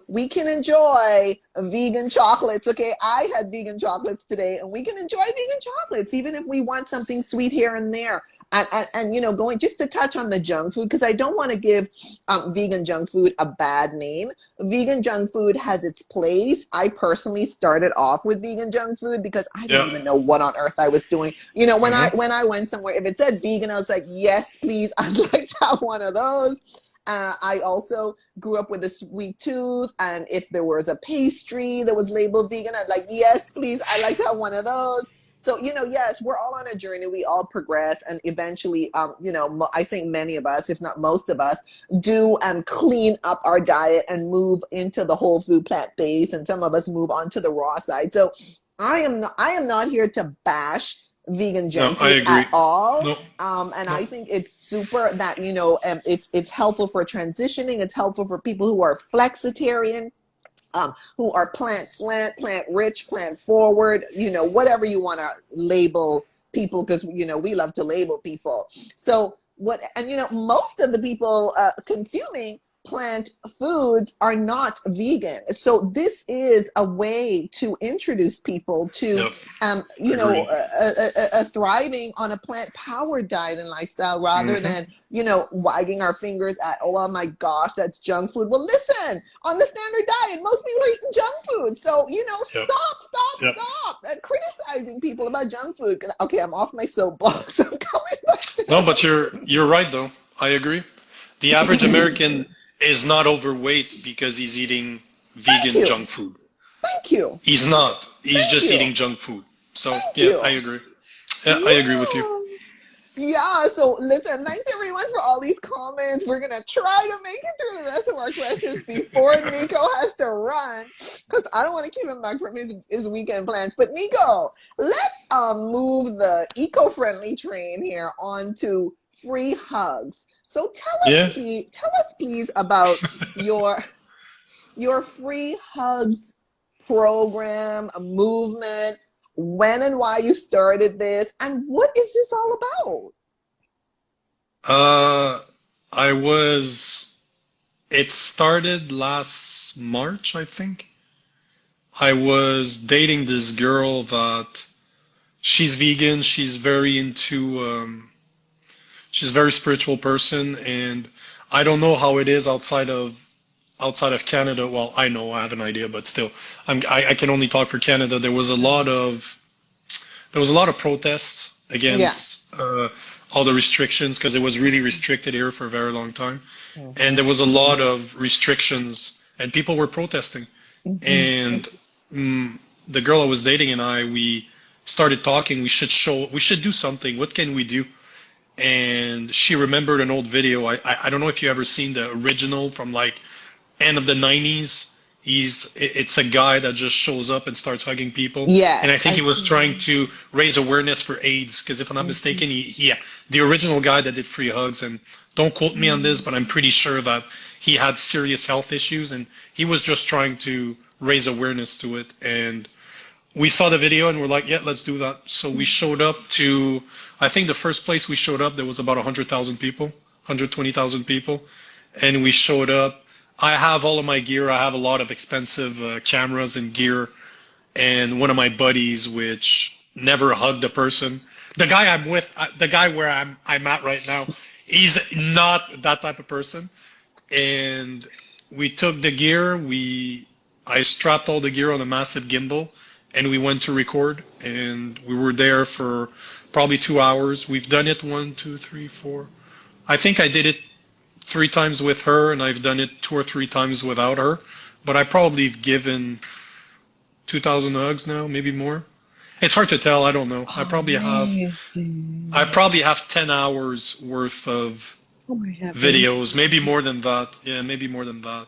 we can enjoy vegan chocolates. Okay, I had vegan chocolates today, and we can enjoy vegan chocolates, even if we want something sweet here and there. And going just to touch on the junk food, because I don't want to give vegan junk food a bad name. Vegan junk food has its place. I personally started off with vegan junk food because I didn't Yep. even know what on earth I was doing. When I Mm-hmm. when I went somewhere, if it said vegan, I was like, yes, please, I'd like to have one of those. I also grew up with a sweet tooth, and if there was a pastry that was labeled vegan, I'd like, yes, please, I'd like to have one of those. So, yes, we're all on a journey. We all progress, and eventually, I think many of us, if not most of us, do clean up our diet and move into the whole food plant base, and some of us move on to the raw side. So, I am not here to bash vegan No, junk I food at agree. all. No. And No. I think it's super that it's helpful for transitioning. It's helpful for people who are flexitarian, who are plant slant, plant rich, plant forward. Whatever you want to label people, because we love to label people. So most of the people consuming plant foods are not vegan. So this is a way to introduce people to, Yep. Agree. a thriving on a plant powered diet and lifestyle, rather Mm-hmm. than, wagging our fingers at, oh my gosh, that's junk food. Well, listen, on the standard diet, most people are eating junk food. So, Yep. stop, stop, Yep. stop at criticizing people about junk food. Okay, I'm off my soapbox. I'm coming back No, down. but you're right though. I agree. The average American is not overweight because he's eating Thank vegan you. junk food. Thank you. He's not. He's Thank just you. eating junk food. So Thank yeah, I you. agree. Yeah, I agree with you. Yeah. Yeah, so listen, thanks everyone for all these comments. We're gonna try to make it through the rest of our questions before Nico has to run, because I don't want to keep him back from his weekend plans. But Nico, let's move the eco-friendly train here onto free hugs. So Yeah. tell us please about your free hugs program, a movement, when and why you started this, and what is this all about? Uh, I was. It started last March, I think. I was dating this girl that she's vegan. She's a very spiritual person, and I don't know how it is outside of Canada. Well, I know I have an idea, but still, I can only talk for Canada. There was a lot of protests Yeah. against all the restrictions because it was really restricted here for a very long time, and there Mm-hmm. was a lot of restrictions, and people were protesting. Mm-hmm. And the girl I was dating and we started talking. We should do something. What can we do? And she remembered an old video. I don't know if you ever seen the original from like end of the 90s. It's a guy that just shows up and starts hugging people. And I Yes, think I he was see. trying to raise awareness for AIDS because if I'm not Mm-hmm. mistaken, the original guy that did free hugs, and don't quote me on this, but I'm pretty sure that he had serious health issues and he was just trying to raise awareness to it. And we saw the video and we're like, yeah, let's do that. So we showed up to, I think the first place we showed up, there was about 100,000 people, 120,000 people. And we showed up. I have all of my gear. I have a lot of expensive cameras and gear. And one of my buddies, which never hugged a person, the guy I'm with, the guy where I'm at right now, he's not that type of person. And we took the gear, I strapped all the gear on a massive gimbal, and we went to record, and we were there for probably 2 hours. We've done it one, two, three, four. I think I did it 3 times with her, and I've done it 2 or 3 times without her. But I probably have given 2,000 hugs now, maybe more. It's hard to tell. I don't know. I Amazing. probably have 10 hours worth of Oh my videos, heavens. maybe more than that. Yeah, maybe more than that.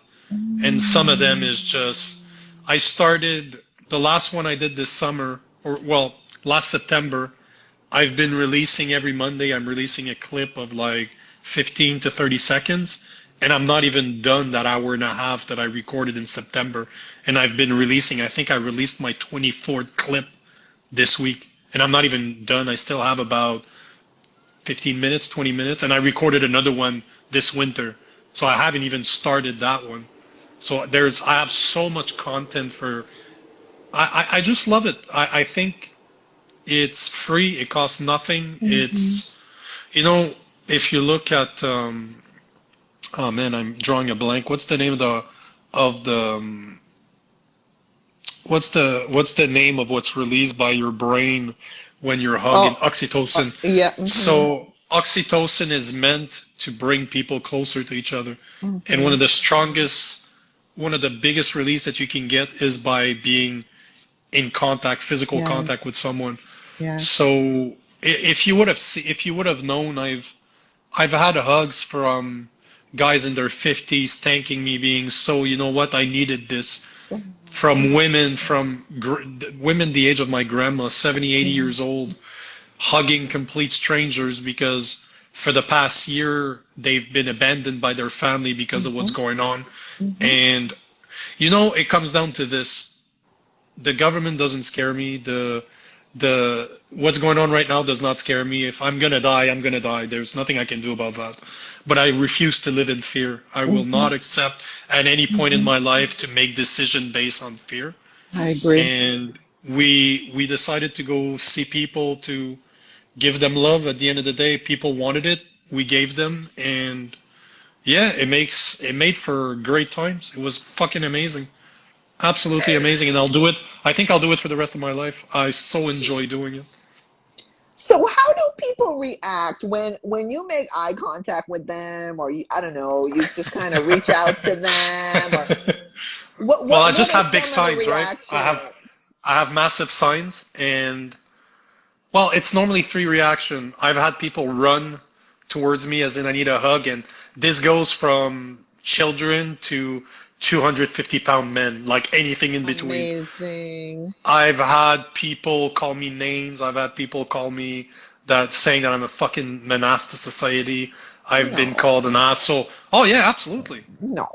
And some of them is Mm. just, I started, the last one I did this summer, or well, last September, I've been releasing every Monday, I'm releasing a clip of like 15 to 30 seconds, and I'm not even done that hour and a half that I recorded in September. And I've been releasing, I think I released my 24th clip this week, and I'm not even done. I still have about 15 minutes, 20 minutes, and I recorded another one this winter. So I haven't even started that one. So I have so much content for, I just love it. I think it's free. It costs nothing. Mhm. You know, if you look at, oh man, I'm drawing a blank. What's the name of the, what's the name of what's released by your brain when you're hugging? Oh, Oxytocin. yeah. Mhm. So oxytocin is meant to bring people closer to each other. And Mhm. one of the biggest release that you can get is by being in contact, physical Yeah. contact with someone. Yeah. So if you would have known, I've had hugs from guys in their 50s thanking me, being so, you know what, I needed this. From women, women the age of my grandma, 70, 80 Mhm. years old, hugging complete strangers because for the past year they've been abandoned by their family because of what's Mhm. going on. Mhm. And it comes down to this. The government doesn't scare me. The what's going on right now does not scare me. If I'm gonna die, I'm gonna die. There's nothing I can do about that. But I refuse to live in fear. I will Mhm. not accept at any point in Mhm. my life to make decision based on fear. I agree. And we decided to go see people to give them love. At the end of the day, people wanted it. We gave them, and yeah, it made for great times. It was fucking amazing. Absolutely amazing, and I'll do it. I think I'll do it for the rest of my life. I so enjoy doing it. So how do people react when you make eye contact with them, or I don't know, you just kind of reach out to them, or what Well, what I what just are have big some of the signs, right? reactions? I have massive signs, and well, it's normally three reaction. I've had people run towards me as in I need a hug, and this goes from children to 250-pound men, like anything in between. Amazing. I've had people call me names. I've had people call me that saying that I'm a fucking menace to society. I've been called an No, asshole. Oh yeah, absolutely. no.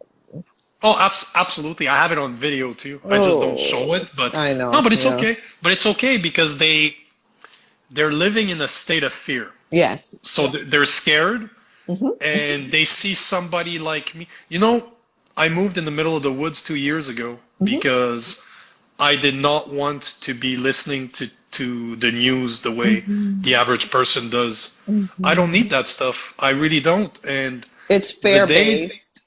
Oh, absolutely. I have it on video too. I just don't show Oh, it, but I no, know. but it's Yeah. okay. But it's okay because they're living in a state of fear. Yes. So they're scared Hmm. and they see somebody like me. I moved in the middle of the woods 2 years ago Hmm. because I did not want to be listening to the news the way Hmm. the average person does. I don't Hmm. need that stuff. I really don't. And It's the fear day, based.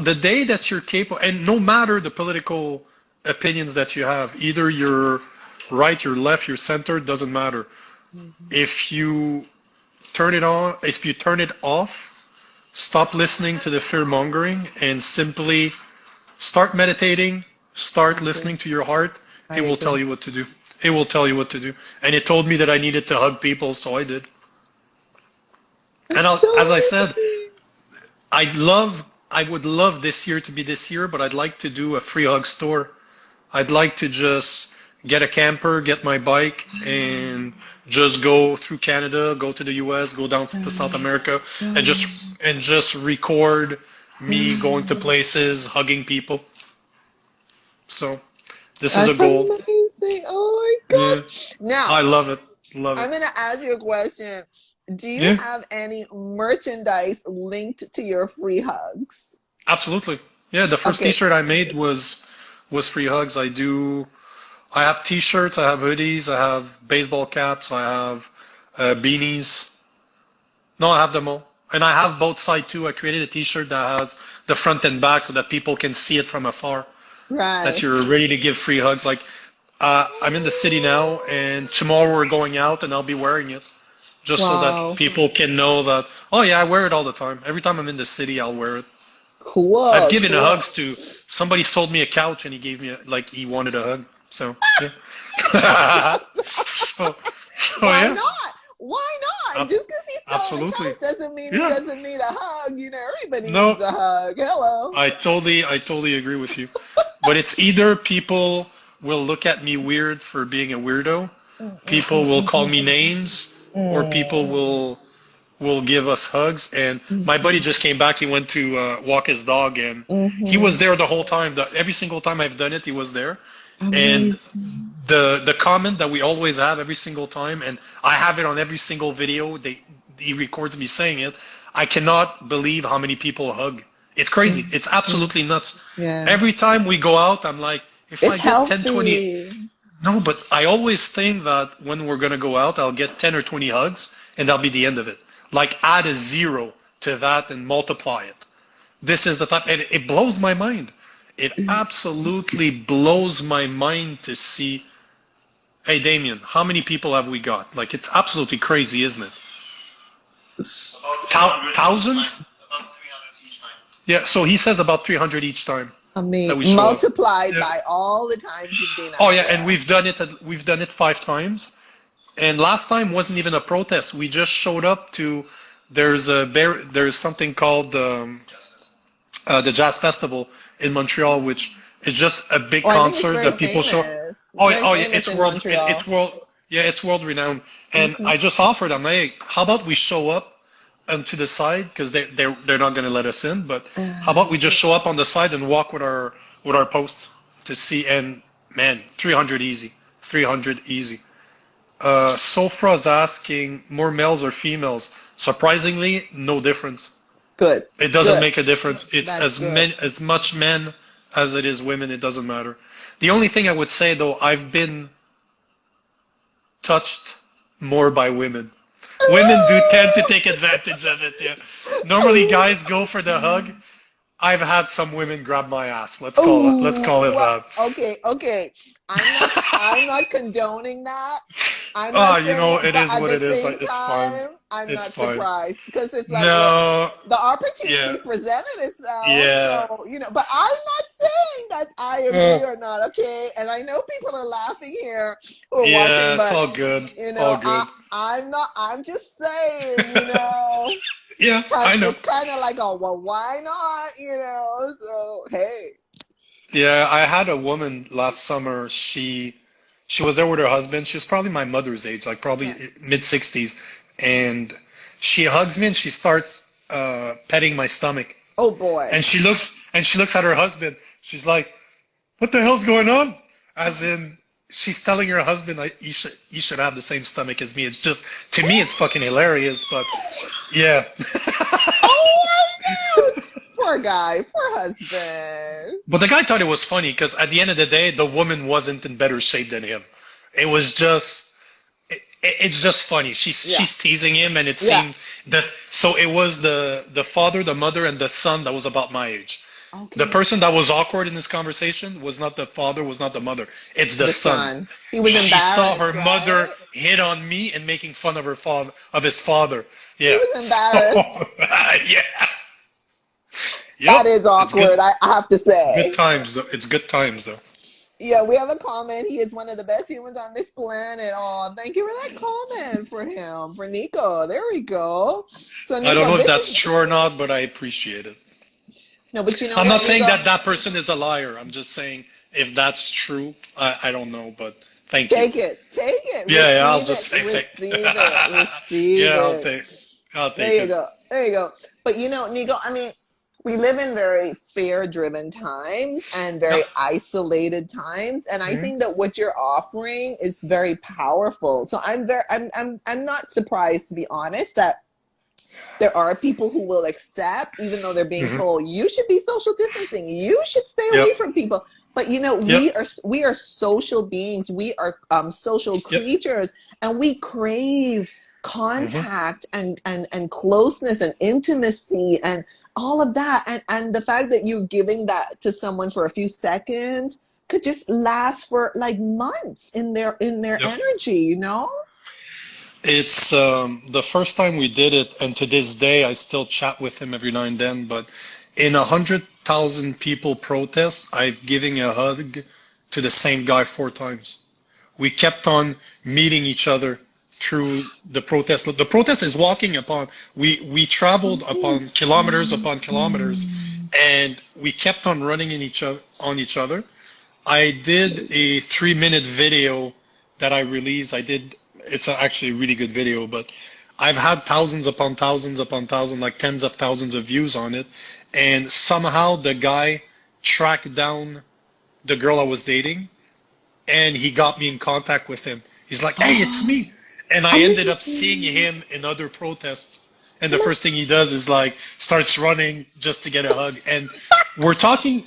the day that you're capable, and no matter the political opinions that you have, either you're right, you're left, you're center, doesn't matter. Hmm. If you if you turn it off, stop listening to the fear mongering and simply start meditating, I start agree. listening to your heart. I It will tell agree. you what to do. It will tell you what to do. And it told me that I needed to hug people, so I did. And That's so as I said, amazing. I would love this year to be this year, but I'd like to do a free hug store. I'd like to just get a camper, get my bike, and just go through Canada, go to the US, go down to South America, and just record me going to places, hugging people. So this is a That's goal. amazing. Oh my Yeah, gosh. Now, I love it. Love it. I'm going to ask you a question. Do you Yeah, have any merchandise linked to your free hugs? absolutely. Yeah, the first Okay. T-shirt I made was free hugs. I have T-shirts, I have hoodies, I have baseball caps, I have beanies. No, I have them all. And I have both side too. I created a T-shirt that has the front and back so that people can see it from afar, that Right. you're ready to give free hugs. Like, I'm in the city now, and tomorrow we're going out, and I'll be wearing it just so that Wow. people can know that, oh yeah, I wear it all the time. Every time I'm in the city, I'll wear it. I've Cool. given Cool. hugs to somebody sold me a couch and he gave me like he wanted a hug. So yeah. so Why yeah. not? Why not? Ab- Just because he's selling a Absolutely. couch doesn't mean he Yeah. doesn't need a hug. You know, everybody No, needs a hug. Hello. I totally agree with you. But it's either people will look at me weird for being a weirdo, Mm, mm, people mm, will mm, call mm, me names, or people mm, will give us hugs. And my buddy mm, just came back. He went to walk his dog, and he was mm. there the whole time. Every single time I've done it, he was there. And Amazing. the comment that we always have every single time, and I have it on every single video. He records me saying it. I cannot believe how many people hug. It's crazy. Mm, It's mm. absolutely nuts. Yeah. Every time we go out, I'm like, if I It's get 10, 20, healthy. no, but I always think that when we're gonna go out, I'll get 10 or 20 hugs, and that'll be the end of it. Like add a zero to that and multiply it. This is the time, and it blows my mind. It absolutely blows my mind to see. Hey, Damien, how many people have we got? Like, it's absolutely crazy, isn't it? Thousands? Yeah, so he says about 300 each time I that mean, we show up. multiplied Yeah. by all the times you've been Oh out yeah, and there. we've done it 5 times. And last time wasn't even a protest. We just showed up to there's something called the Jazz Festival in Montreal, which is just a big Oh, I think it's concert very that people show. famous. It's Oh, very oh yeah, famous it's in world, Montreal. yeah, it's world renowned. And Hmm. I just offered them, hey, how about we show up to the side because they're not going to let us in, but how about we just show up on the side and walk with our posts to see. And man, 300 easy, 300 easy. Sofra's asking more males or females. Surprisingly, no difference. Good. It doesn't Good. make a difference. It's That's good. as much men as it is women. It doesn't matter. The only thing I would say though, I've been touched more by women. Women do tend to take advantage of it. Yeah. Normally guys go for the hug. I've had some women grab my ass. Let's Oh, call it well, that. okay, okay. I'm not condoning that. I'm Ah, not saying, it but is at what the it is. same It's fine. time, I'm It's not fine. surprised because it's like, look, No. the opportunity Yeah. presented itself. Yeah. So, but I'm not saying that I agree Mm. or not. Okay. And I know people are laughing here who are watching, Yeah. It's but all good. you All know, I, good. I'm not, I'm just saying, Yeah. I know. it's kind of like, oh, well, why not? So, hey. Yeah, I had a woman last summer. She was there with her husband. She was probably my mother's age, like probably Yeah. mid 60s. And she hugs me and she starts petting my stomach. Oh boy. And she looks at her husband. She's like, "What the hell's going on?" As in, she's telling her husband, "You should have the same stomach as me." It's just to me, it's fucking hilarious. But yeah. Oh my God. Poor guy. Poor husband. But the guy thought it was funny because at the end of the day, the woman wasn't in better shape than him. It was just, it's just funny. She's Yeah. she's teasing him, and it Yeah. seemed that so it was the father, the mother, and the son that was about my age. The Okay. person that was awkward in this conversation was not the father, was not the mother. It's the The son. son. He was She saw her embarrassed, mother right? hit on me and making fun of her father, of his father. He Yeah. was So embarrassed. yeah. Yep. That is It's good. awkward, I have to Good say. times though. It's good times though. Yeah, we have a comment. He is one of the best humans on this planet. Oh, thank you for that comment for him, for Nico. There we go. So, I don't Nico, know if this that's is true or not, but I appreciate it. no, but you know I'm not what, saying Nico? that that person is a liar. I'm just saying if that's true, I don't know, but thank you. Take it, Yeah, yeah, I'll receive just it, say thank. receive it, receive Yeah, it. I'll There take you it. go. There you go. But Nico, I mean, we live in very fear driven times and Yep. very isolated times. And I Hmm. think that what you're offering is very powerful. So I'm not surprised, to be honest, that there are people who will accept, even though they're being Hmm. told you should be social distancing, you should stay Yep. away from people. But Yep. we are social beings, we are social Yep. creatures, and we crave Hmm. contact and closeness and intimacy, and all of that, and the fact that you're giving that to someone for a few seconds could just last for like months in their Yep. energy, you know? It's the first time we did it, and to this day, I still chat with him every now and then. But in 100,000 people protest, I've given a hug to the same guy 4 times. We kept on meeting each other through the protest. The protest is walking upon. We traveled upon Yes. kilometers upon kilometers, and we kept on running in each other on each other. I did a 3 minute video that I released. It's actually a really good video, but I've had thousands upon thousands upon thousands, like tens of thousands of views on it. And somehow the guy tracked down the girl I was dating, and he got me in contact with him. He's like, "Hey, it's me." And I ended up seeing Amazing. him in other protests. And the first thing he does is like starts running just to get a hug. And we're talking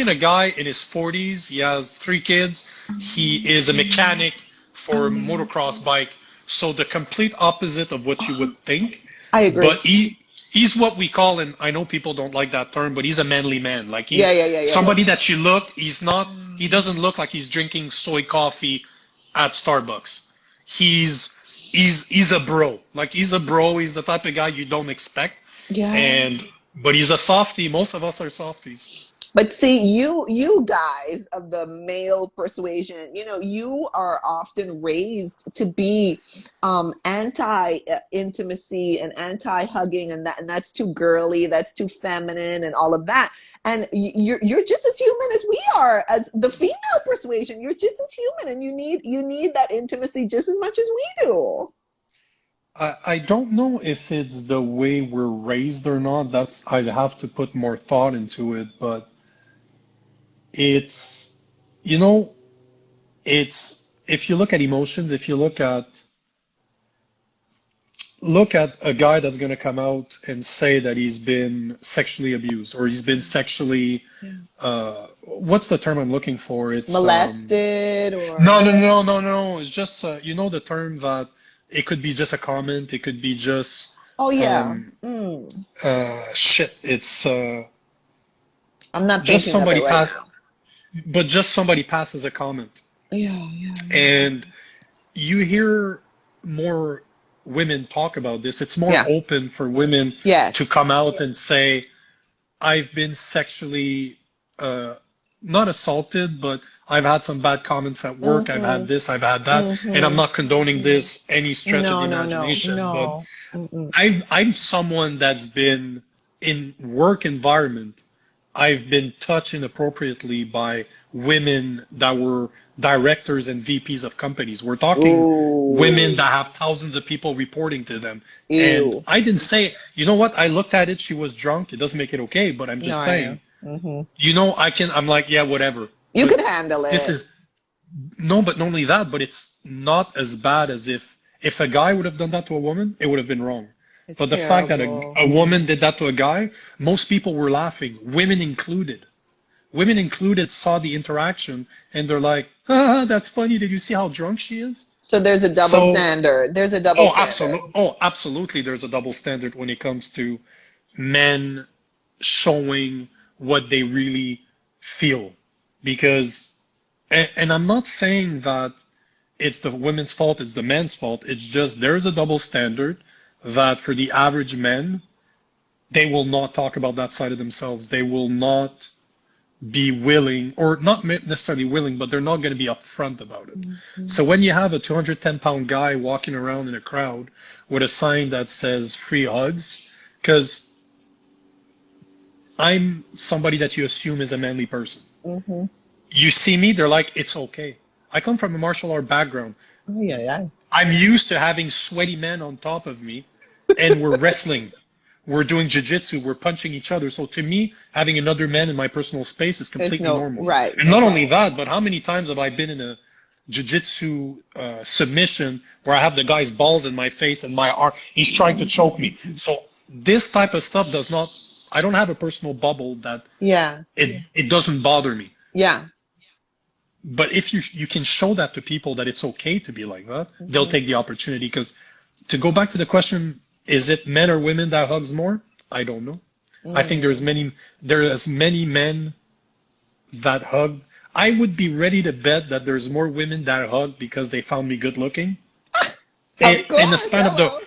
a guy in his 40s. He has 3 kids. He is a mechanic for a motocross bike. So the complete opposite of what you would think. I But agree. he's what we call, and I know people don't like that term, but he's a manly man. Like Yeah, he's yeah, yeah, yeah, yeah. somebody that you look, he doesn't look like he's drinking soy coffee at Starbucks. He's a bro. Like he's a bro. He's the type of guy you don't expect. Yeah. But he's a softie. Most of us are softies. But see, you guys of the male persuasion, you know, you are often raised to be anti intimacy and anti hugging, and that's too girly, that's too feminine, and all of that. And you're just as human as we are, as the female persuasion. You're just as human, and you need that intimacy just as much as we do. I don't know if it's the way we're raised or not. I'd have to put more thought into it, but it's, you know, it's if you look at emotions, if you look at a guy that's going to come out and say that he's been sexually abused or he's been sexually what's the term I'm looking for? It's Molested no, or no, no, no, no. It's just you know the term that it could be just a comment, it could be just oh yeah. um shit. It's I'm not just thinking of it somebody right pass, now. but just somebody passes a comment, Yeah, yeah, and you hear more women talk about this. It's more yeah. open for women to Yes. come out and say, I've been sexually uh, not assaulted, but I've had some bad comments at work. I've had Mm-hmm. this, I've had that, and I'm Mm-hmm. not condoning this any stretch of the No, no, no, imagination. But no. Mm-mm. I'm someone that's been in work environment. I've been touched inappropriately by women that were directors and VPs of companies. We're talking women Ooh. that have thousands of people reporting to them. And Ew. I didn't say, you know what? I looked at it. She was drunk. It doesn't make it okay, but I'm No, just I know. saying, Hmm. I'm like, yeah, whatever. You But could handle this it. is, no, but not only that, but it's not as bad as if a guy would have done that to a woman, it would have been wrong. It's But the fact that terrible. a woman did that to a guy, most people were laughing, women included. Women included saw the interaction and they're like, ah, that's funny. Did you see how drunk she is? So there's a double So, standard. There's a double standard. absolutely, there's a double standard when it comes to men showing what they really feel. Because, and I'm not saying that it's the women's fault, it's the man's fault. It's just there's a double standard that for the average men, they will not talk about that side of themselves. They will not be willing, or not necessarily willing, but they're not going to be upfront about it. So when you have a 210-pound guy walking around in a crowd with a sign that says free hugs, because I'm somebody that you assume is a manly person. Mm-hmm. You see me, they're like, it's okay. I come from a martial art background. Oh yeah, yeah. I'm used to having sweaty men on top of me, and we're wrestling. We're doing jiu-jitsu, we're punching each other. So to me, having another man in my personal space is It's completely no normal. right. And not only that, but how many times have I been in a jiu-jitsu submission where I have the guy's balls in my face and my arm, he's trying to choke me. So this type of stuff does not, I don't have a personal bubble that Yeah, it doesn't bother me. yeah. But if you can show that to people that it's okay to be like that, they'll Hmm. take the opportunity. Because to go back to the question, is it men or women that hugs more? I don't know. I think there's many men that hug. I would be ready to bet that there's more women that hug because they found me good looking. Of In the course. span of Hello.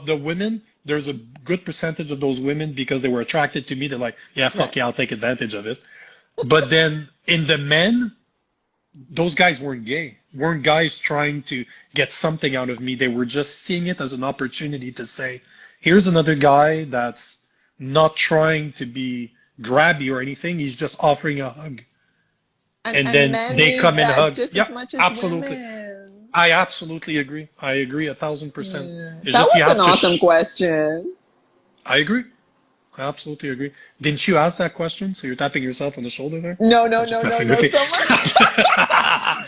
the women, there's a good percentage of those women because they were attracted to me. They're like, yeah, fuck Right. yeah, I'll take advantage of it. But then in the men, those guys weren't guys trying to get something out of me. They were just seeing it as an opportunity to say, here's another guy that's not trying to be grabby or anything. He's just offering a hug. And And then men they come need and that hug. just as Yep, much as absolutely. women. I absolutely agree. I agree 1,000%. Yeah. It's That just you was an have to awesome question. I agree. I absolutely agree. Didn't you ask that question? So you're tapping yourself on the shoulder there? No, no, I'm just no, no, messing no. with you. Someone,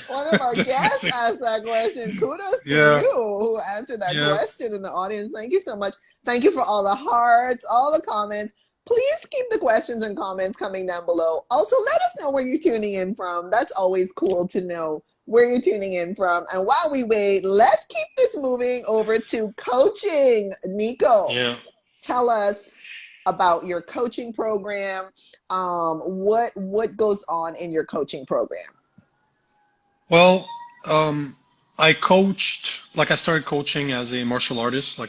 one of our Just guests messing. asked that question. Kudos to Yeah, you who answered that yeah. question in the audience. Thank you so much. Thank you for all the hearts, all the comments. Please keep the questions and comments coming down below. Also, let us know where you're tuning in from. That's always cool to know where you're tuning in from. And while we wait, let's keep this moving over to coaching. Nico, Yeah. tell us about your coaching program. What goes on in your coaching program? Well, I coached, like I started coaching as a martial artist.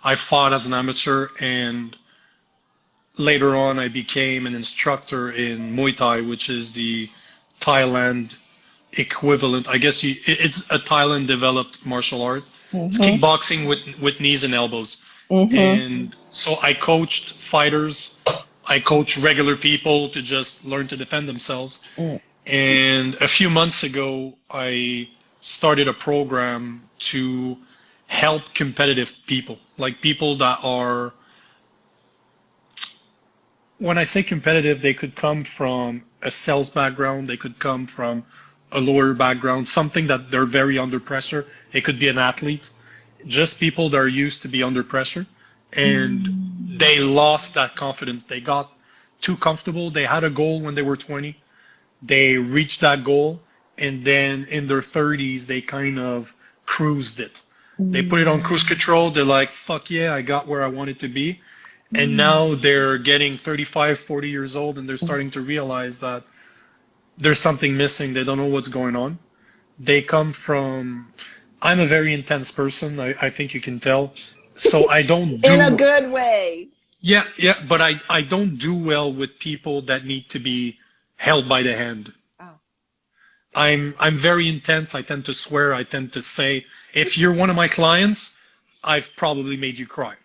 I fought as an amateur, and later on I became an instructor in Muay Thai, which is the Thailand equivalent. I guess it's a Thailand developed martial art. It's Mm-hmm. kickboxing with knees and elbows. Mm-hmm. And so I coached fighters. I coached regular people to just learn to defend themselves. Mm. And a few months ago, I started a program to help competitive people, like people that are, when I say competitive, they could come from a sales background, they could come from a lawyer background, something that they're very under pressure. It could be an athlete, just people that are used to be under pressure. And they lost that confidence. They got too comfortable. They had a goal when they were 20. They reached that goal, and then in their 30s, they kind of cruised it. They put it on cruise control. They're like, fuck yeah, I got where I wanted to be. And now they're getting 35, 40 years old, and they're starting to realize that there's something missing. They don't know what's going on. They come from, I'm a very intense person. I think you can tell. So I don't In a do, good way. yeah, yeah, but I don't do well with people that need to be held by the hand. Oh. I'm very intense. I tend to swear. I tend to say, if you're one of my clients, I've probably made you cry.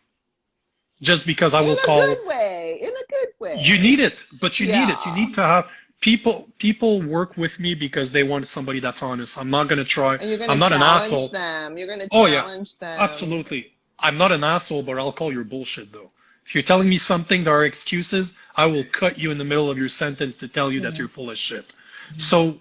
Just because I In will a good call, way. In a good you way. need it, but you need it. You Yeah. need to have people work with me because they want somebody that's honest. I'm not gonna try. And you're going I'm to not an challenge asshole. them. You're going to Oh yeah, challenge them. absolutely. I'm not an asshole, but I'll call your bullshit though. If you're telling me something that are excuses, I will cut you in the middle of your sentence to tell you that Mhm. you're full of shit. So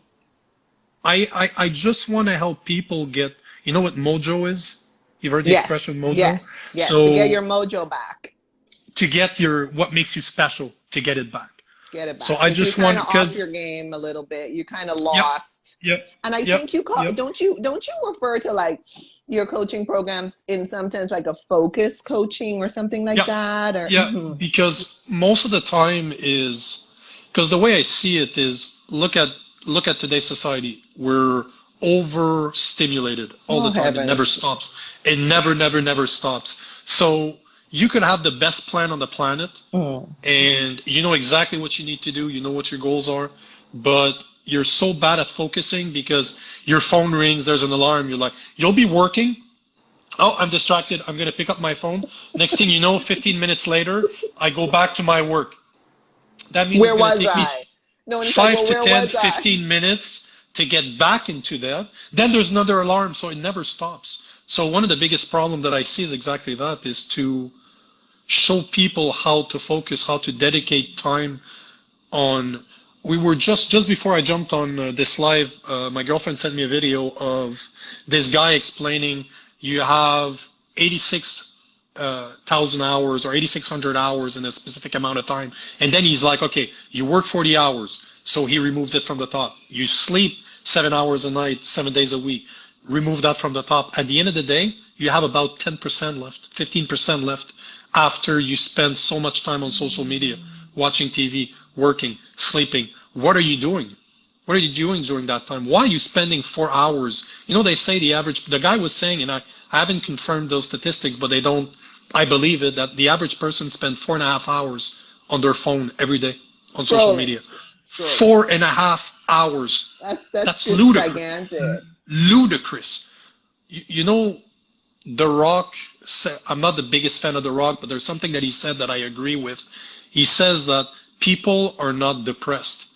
I just want to help people get, you know what mojo is? You've heard the expression Yes, mojo? yes, yes. To get So your mojo back. to get your, what makes you special, to get it back. Get it So back. I Because you're just kind want, of off because, your game a little bit. You kind of yep, lost. yep, And I yep, think you call yep. don't you refer to like your coaching programs in some sense like a focus coaching or something like Yeah, that? Or yeah, mhm. because most of the time is, because the way I see it is, look at today's society. We're overstimulated all Oh the time. It never heavens. stops. It never stops. So you could have the best plan on the planet, Mm. and you know exactly what you need to do. You know what your goals are, but you're so bad at focusing because your phone rings, there's an alarm. You're like, you'll be working. Oh, I'm distracted. I'm going to pick up my phone. Next thing you know, 15 minutes later, I go back to my work. That means it's Where going to was take me I? No, and it's like, 5 well, to where 10, was I? 15 minutes to get back into that. Then there's another alarm, so it never stops. So one of the biggest problem that I see is exactly that, is to show people how to focus, how to dedicate time on. We were just before I jumped on this live, my girlfriend sent me a video of this guy explaining you have 86,000 hours or 8,600 hours in a specific amount of time, and then he's like, okay, you work 40 hours, so he removes it from the top. You sleep 7 hours a night, 7 days a week. Remove that from the top. At the end of the day, you have about 10% left, 15% left after you spend so much time on social media, watching TV, working, sleeping? What are you doing? What are you doing during that time? Why are you spending 4 hours? You know, they say the guy was saying, and I haven't confirmed those statistics, but they don't, I believe it, that the average person spends 4.5 hours on their phone every day on social Scrolling, media. scrolling. 4.5 hours. That's That's just ludicrous. gigantic. Ludicrous. You know, The Rock, I'm not the biggest fan of The Rock, but there's something that he said that I agree with. He says that people are not depressed.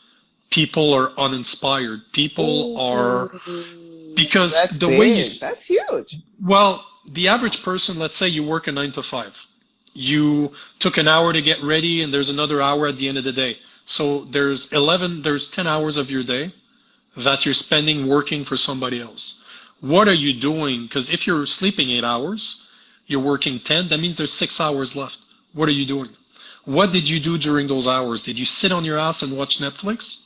People are uninspired. People are, Ooh, because that's the way you, big. That's huge. well, the average person, let's say you work a 9 to 5. You took an hour to get ready and there's another hour at the end of the day. So there's 10 hours of your day that you're spending working for somebody else. What are you doing? Because if you're sleeping 8 hours, you're working 10, that means there's 6 hours left. What are you doing? What did you do during those hours? Did you sit on your ass and watch Netflix?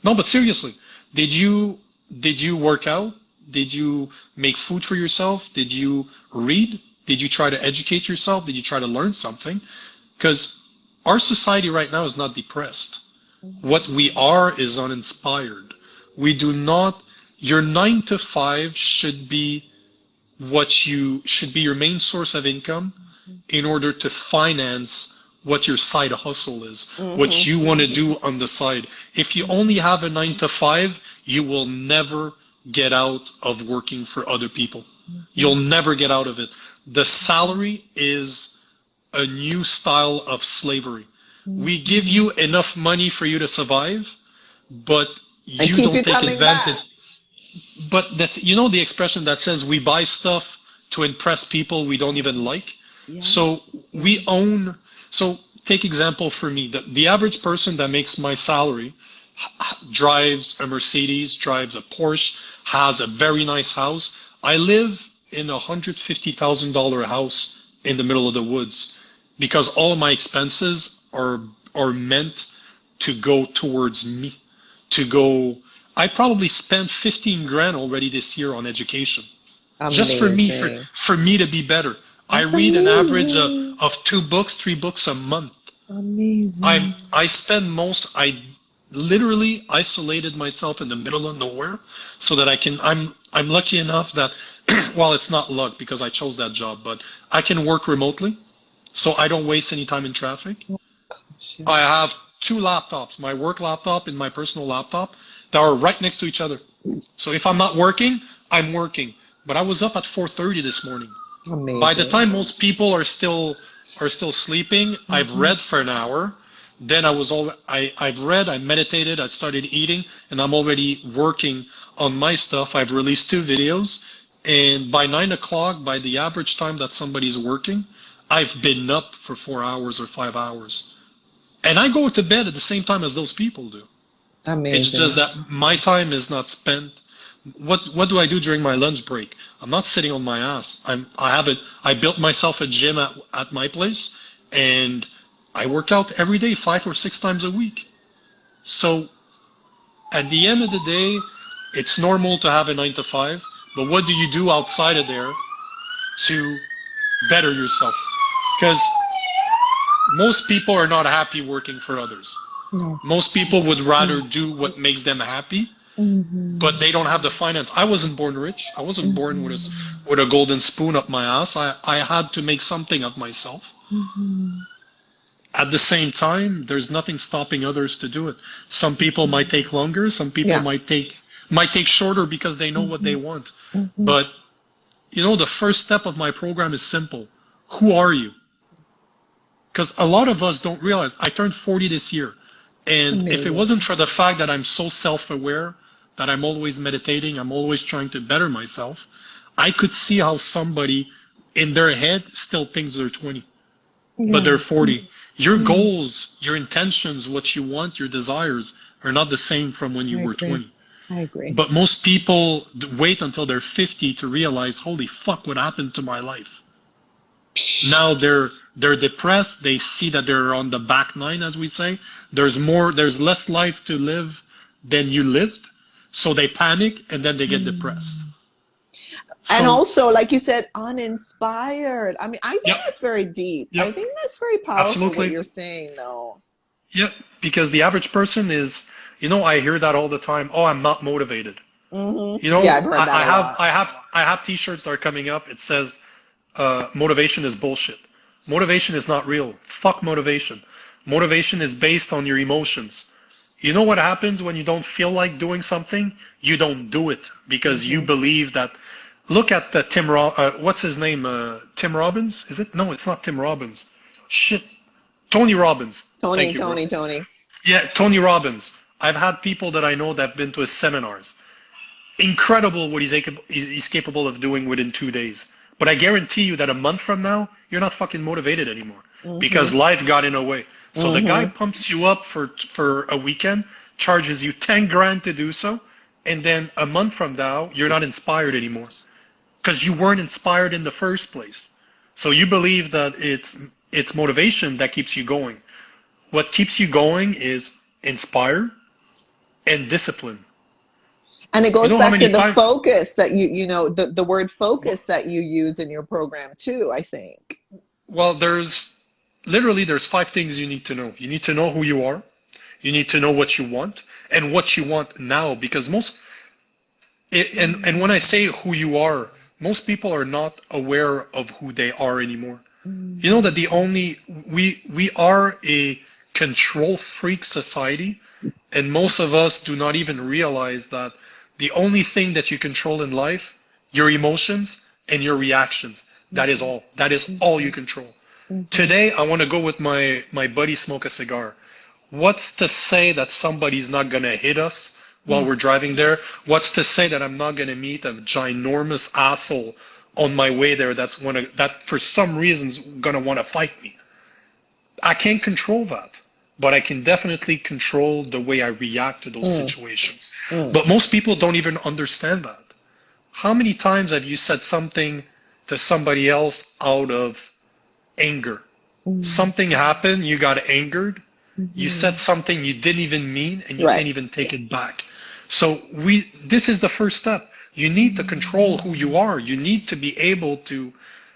No, but seriously, did you work out? Did you make food for yourself? Did you read? Did you try to educate yourself? Did you try to learn something? Because our society right now is not depressed. What we are is uninspired. We do not, your 9 to 5 should be your main source of income in order to finance what your side hustle is, what you want to do on the side. If you only have a 9 to 5, you will never get out of working for other people. You'll never get out of it. The salary is a new style of slavery. We give you enough money for you to survive, but And you keep don't you take coming back. advantage. But you know the expression that says we buy stuff to impress people we don't even like? So Yes. we own, so take example for me, the average person that makes my salary drives a Mercedes, drives a Porsche, has a very nice house. I live in $150,000 house in the middle of the woods because all of my expenses are meant to go towards me, to go. I probably spent 15 grand already this year on education, just for me, Amazing. for me to be better. I That's read an average amazing. of 2 books, 3 books a month. Amazing. I spend I literally isolated myself in the middle of nowhere so that I'm lucky enough that well, it's not luck because I chose that job, but I can work remotely so I don't waste any time in traffic. I Yes. have 2 laptops, my work laptop and my personal laptop, that are right next to each other. So if I'm not working, I'm working. But I was up at 4:30 this morning. By the Amazing. time most people are still sleeping, I've read for an hour. Then I've read, I meditated, I started eating, and I'm already working on my stuff. I've released 2 videos, and by 9 o'clock, by the average time that somebody's working, I've been up for 4 hours or 5 hours. And I go to bed at the same time as those people do. It's just Amazing. that my time is not spent. What do I do during my lunch break? I'm not sitting on my ass. I built myself a gym at my place and I work out every day 5 or 6 times a week. So at the end of the day, it's normal to have a 9 to 5, but what do you do outside of there to better yourself? Because most people are not happy working for others. No. Most people would rather do what makes them happy, but they don't have the finance. I wasn't born rich. I wasn't born with a golden spoon up my ass. I had to make something of myself. At the same time, there's nothing stopping others to do it. Some people might take longer. Some people Yeah. might take shorter because they know what they want. But the first step of my program is simple. Who are you? Because a lot of us don't realize I turned 40 this year. And if it Amazing. wasn't for the fact that I'm so self-aware, that I'm always meditating, I'm always trying to better myself, I could see how somebody in their head still thinks they're 20, but Yeah. they're 40. Your Yeah. goals, your intentions, what you want, your desires are not the same from when you I were agree. 20. I agree. But most people wait until they're 50 to realize, holy fuck, what happened to my life? Now they're depressed. They see that they're on the back nine, as we say. There's less life to live than you lived. So they panic and then they get depressed. And So, also, like you said, uninspired. I mean, I think yep, that's very deep. I yep, think that's very powerful what absolutely. you're saying, though. Yep, because the average person is, I hear that all the time. Oh, I'm not motivated. Yeah, I've heard that a lot. I have T-shirts that are coming up. It says, motivation is bullshit. Motivation is not real. Fuck motivation. Motivation is based on your emotions. You know what happens when you don't feel like doing something? You don't do it because you Hmm. believe that. Look at the what's his name? Tim Robbins? Is it? No, it's not Tim Robbins. Shit. Tony Robbins. Tony, Thank you, bro. Tony, Tony. Yeah, Tony Robbins. I've had people that I know that have been to his seminars. Incredible what he's capable of doing within 2 days. But I guarantee you that a month from now, you're not fucking motivated anymore Hmm. because life got in the way. So the guy Hmm. pumps you up for a weekend, charges you 10 grand to do so, and then a month from now, you're not inspired anymore because you weren't inspired in the first place. So you believe that it's motivation that keeps you going. What keeps you going is inspire and discipline. And it You goes know how back to many the times? focus that the word focus that you use in your program too, I think. Well, there's 5 things you need to know. You need to know who you are. You need to know what you want and what you want now, because and when I say who you are, most people are not aware of who they are anymore. You know that we are a control freak society, and most of us do not even realize that the only thing that you control in life, your emotions and your reactions. That is all. That is all you control. Hmm. Today, I want to go with my buddy smoke a cigar. What's to say that somebody's not gonna hit us while we're driving there? What's to say that I'm not gonna meet a ginormous asshole on my way there that for some reason's gonna want to fight me? I can't control that, but I can definitely control the way I react to those Mm, situations. mm. But most people don't even understand that. How many times have you said something to somebody else out of anger? Mm. Something happened, you got angered, you said Mhm. something you didn't even mean, and you Right. can't even take it back. So this is the first step. You need to control who you are. You need to be able to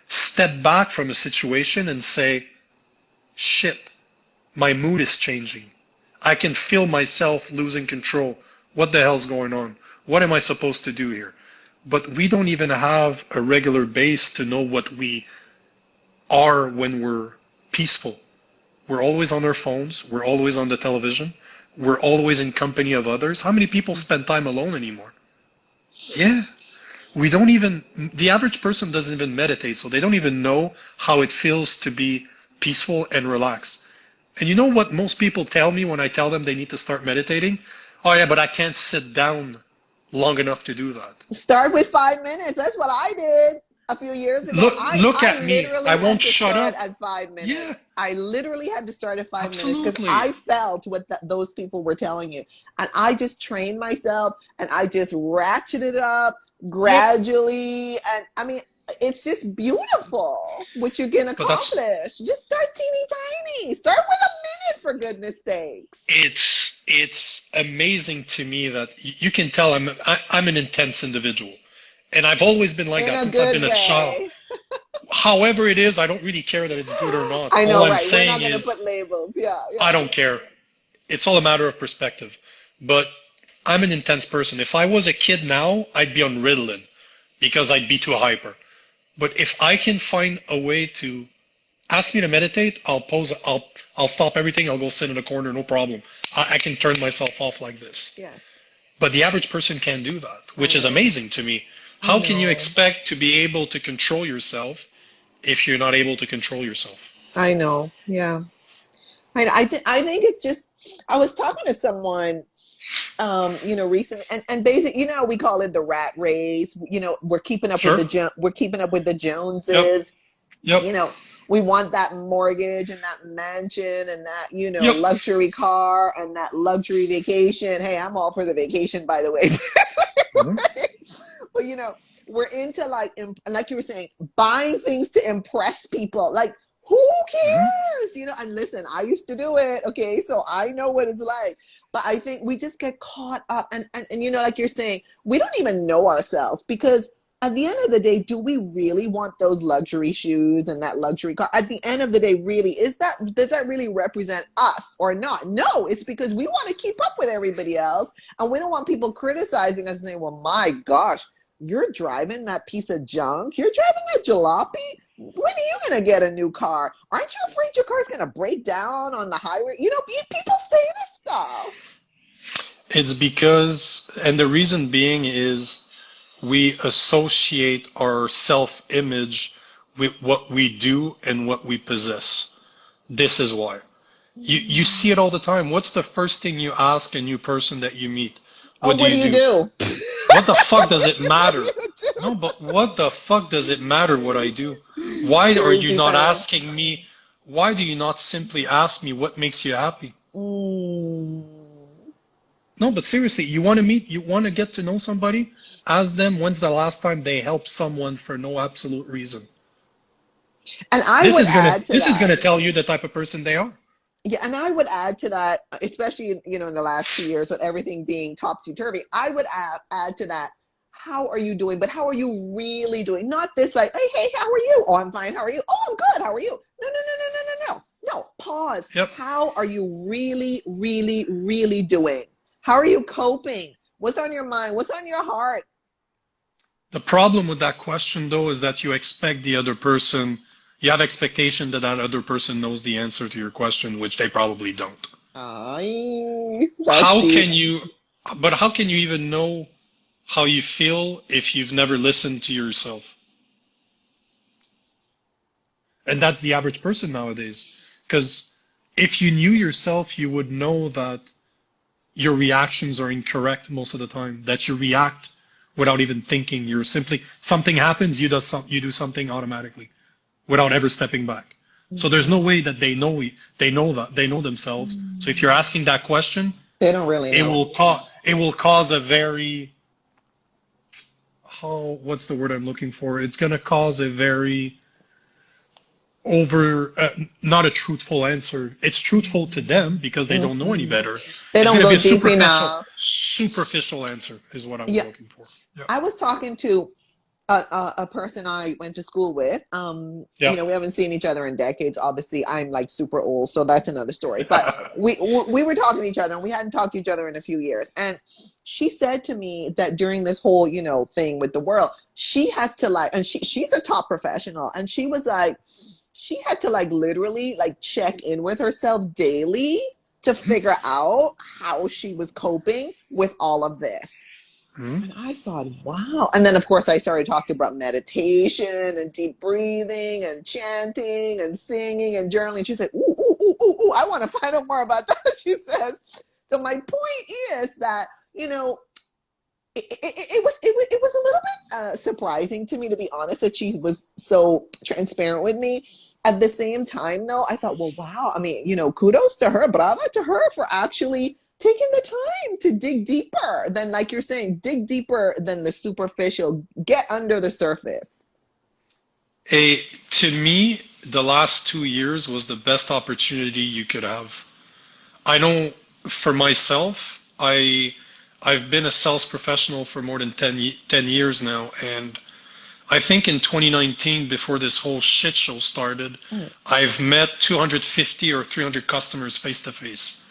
step back from a situation and say, shit, my mood is changing. I can feel myself losing control. What the hell's going on? What am I supposed to do here? But we don't even have a regular base to know what we are when we're peaceful. We're always on our phones. We're always on the television. We're always in company of others. How many people spend time alone anymore? Yeah. The average person doesn't even meditate, so they don't even know how it feels to be peaceful and relaxed. And you know what most people tell me when I tell them they need to start meditating? Oh, yeah, but I can't sit down long enough to do that. Start with 5 minutes. That's what I did a few years ago. Look I at me. I literally won't had to shut start up. at five Yeah, minutes. I literally had to start at 5 minutes because absolutely. I felt what those people were telling you. And I just trained myself and I just ratcheted up Yep. gradually. And I mean, it's just beautiful what you can But that's accomplish. Just start teeny tiny. Start with a minute, for goodness sakes. it's amazing to me that you can tell I'm an intense individual, and I've always been like In that a since I've good been a child. way. However it is, I don't really care that it's good or not. I All know, I'm right? We're not saying going to put is labels. Yeah, I yeah. don't care. It's all a matter of perspective. But I'm an intense person. If I was a kid now, I'd be on Ritalin because I'd be too hyper. But if I can find a way to ask me to meditate, I'll stop everything, I'll go sit in a corner, no problem. I can turn myself off like this. Yes. But the average person can't do that, I which is know. amazing to me. I How can you know. expect to be able to control yourself if you're not able to control yourself? I know. Yeah. I think it's just I was talking to someone recently and basically, we call it the rat race. We're keeping up with Sure. we're keeping up with the Yep. Joneses. Yep. You know, we want that mortgage and that mansion and that, Yep. luxury car and that luxury vacation. Hey, I'm all for the vacation, by the way. Mhm. But we're into like you were saying, buying things to impress people. Like, who Mhm. cares? And listen, I used to do it. Okay, so I know what it's like. But I think we just get caught up and like you're saying, we don't even know ourselves because at the end of the day, do we really want those luxury shoes and that luxury car? At the end of the day, really, does that really represent us or not? No, it's because we want to keep up with everybody else, and we don't want people criticizing us and saying, "Well, my gosh, you're driving that piece of junk. You're driving that jalopy. When are you gonna get a new car? Aren't you afraid your car's gonna break down on the highway?" People say this stuff. It's because, and the reason being is we associate our self-image with what we do and what we possess. This is why. You see it all the time. What's the first thing you ask a new person that you meet? Oh, What do what do you you do? do? What the fuck does it What do matter? you No, do? but what the fuck does it matter what I do? Why are you Crazy not pants. asking me? Why do you not simply ask me what makes you happy? Mm. No, but seriously, you want to get to know somebody? Ask them when's the last time they helped someone for no absolute reason. And I would add to This is that. gonna tell you the type of person they are. Yeah, and I would add to that, especially in the last 2 years with everything being topsy turvy. I would add to that. How are you doing? But how are you really doing? Not this like, hey, how are you? Oh, I'm fine. How are you? Oh, I'm good. How are you? No, no, no, no, no, no, no. No, pause. Yep. How are you really, really, really doing? How are you coping? What's on your mind? What's on your heart? The problem with that question, though, is that you have expectation that that other person knows the answer to your question, which they probably don't. Ay, that's How deep. can you, but how can you even know how you feel if you've never listened to yourself? And that's the average person nowadays. Because if you knew yourself, you would know that your reactions are incorrect most of the time, that you react without even thinking. You're simply, something happens, you do something automatically without ever stepping back. So there's no way that they know themselves. So if you're asking that question, They don't really know. it will cause a very, how, what's the word I'm looking for? It's going to cause a very over not a truthful answer. It's truthful to them because they don't know any Mhm. better. They It's don't going to be go a deep enough. superficial answer is what I was Yeah, looking for. Yeah. I was talking to a person I went to school with. Yeah. We haven't seen each other in decades. Obviously, I'm like super old, so that's another story. But we were talking to each other, and we hadn't talked to each other in a few years. And she said to me that during this whole thing with the world, she had to like, and she's a top professional, and she was like, she had to like literally like check in with herself daily to figure out how she was coping with all of this. Hmm. And I thought, wow. And then, of course, I started talking about meditation and deep breathing and chanting and singing and journaling. She said, ooh, ooh, ooh, ooh, ooh, I want to find out more about that. She says. So my point is that, it was a little bit surprising to me, to be honest, that she was so transparent with me. At the same time, though, I thought, well, wow. I mean, kudos to her, brava to her for actually taking the time to dig deeper than, like you're saying, dig deeper than the superficial, get under the surface. A, to me, the last 2 years was the best opportunity you could have. I know for myself, I've been a sales professional for more than 10 years now, and I think in 2019, before this whole shit show started, Mm. I've met 250 or 300 customers face to face.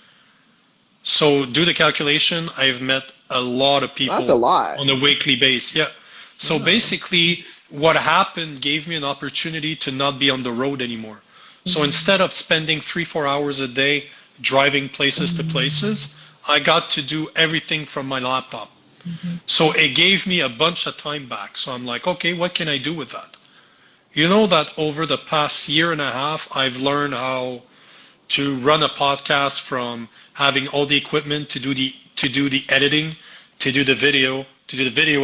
So do the calculation, I've met a lot of That's a people lot. on a weekly basis. Yeah. So Yeah. basically, what happened gave me an opportunity to not be on the road anymore. So Mm. instead of spending 3, 4 hours a day driving places to places, I got to do everything from my laptop. Mhm. So it gave me a bunch of time back. So I'm like, okay, what can I do with that? You know that over the past year and a half, I've learned how to run a podcast from having all the equipment to do the editing, to do the video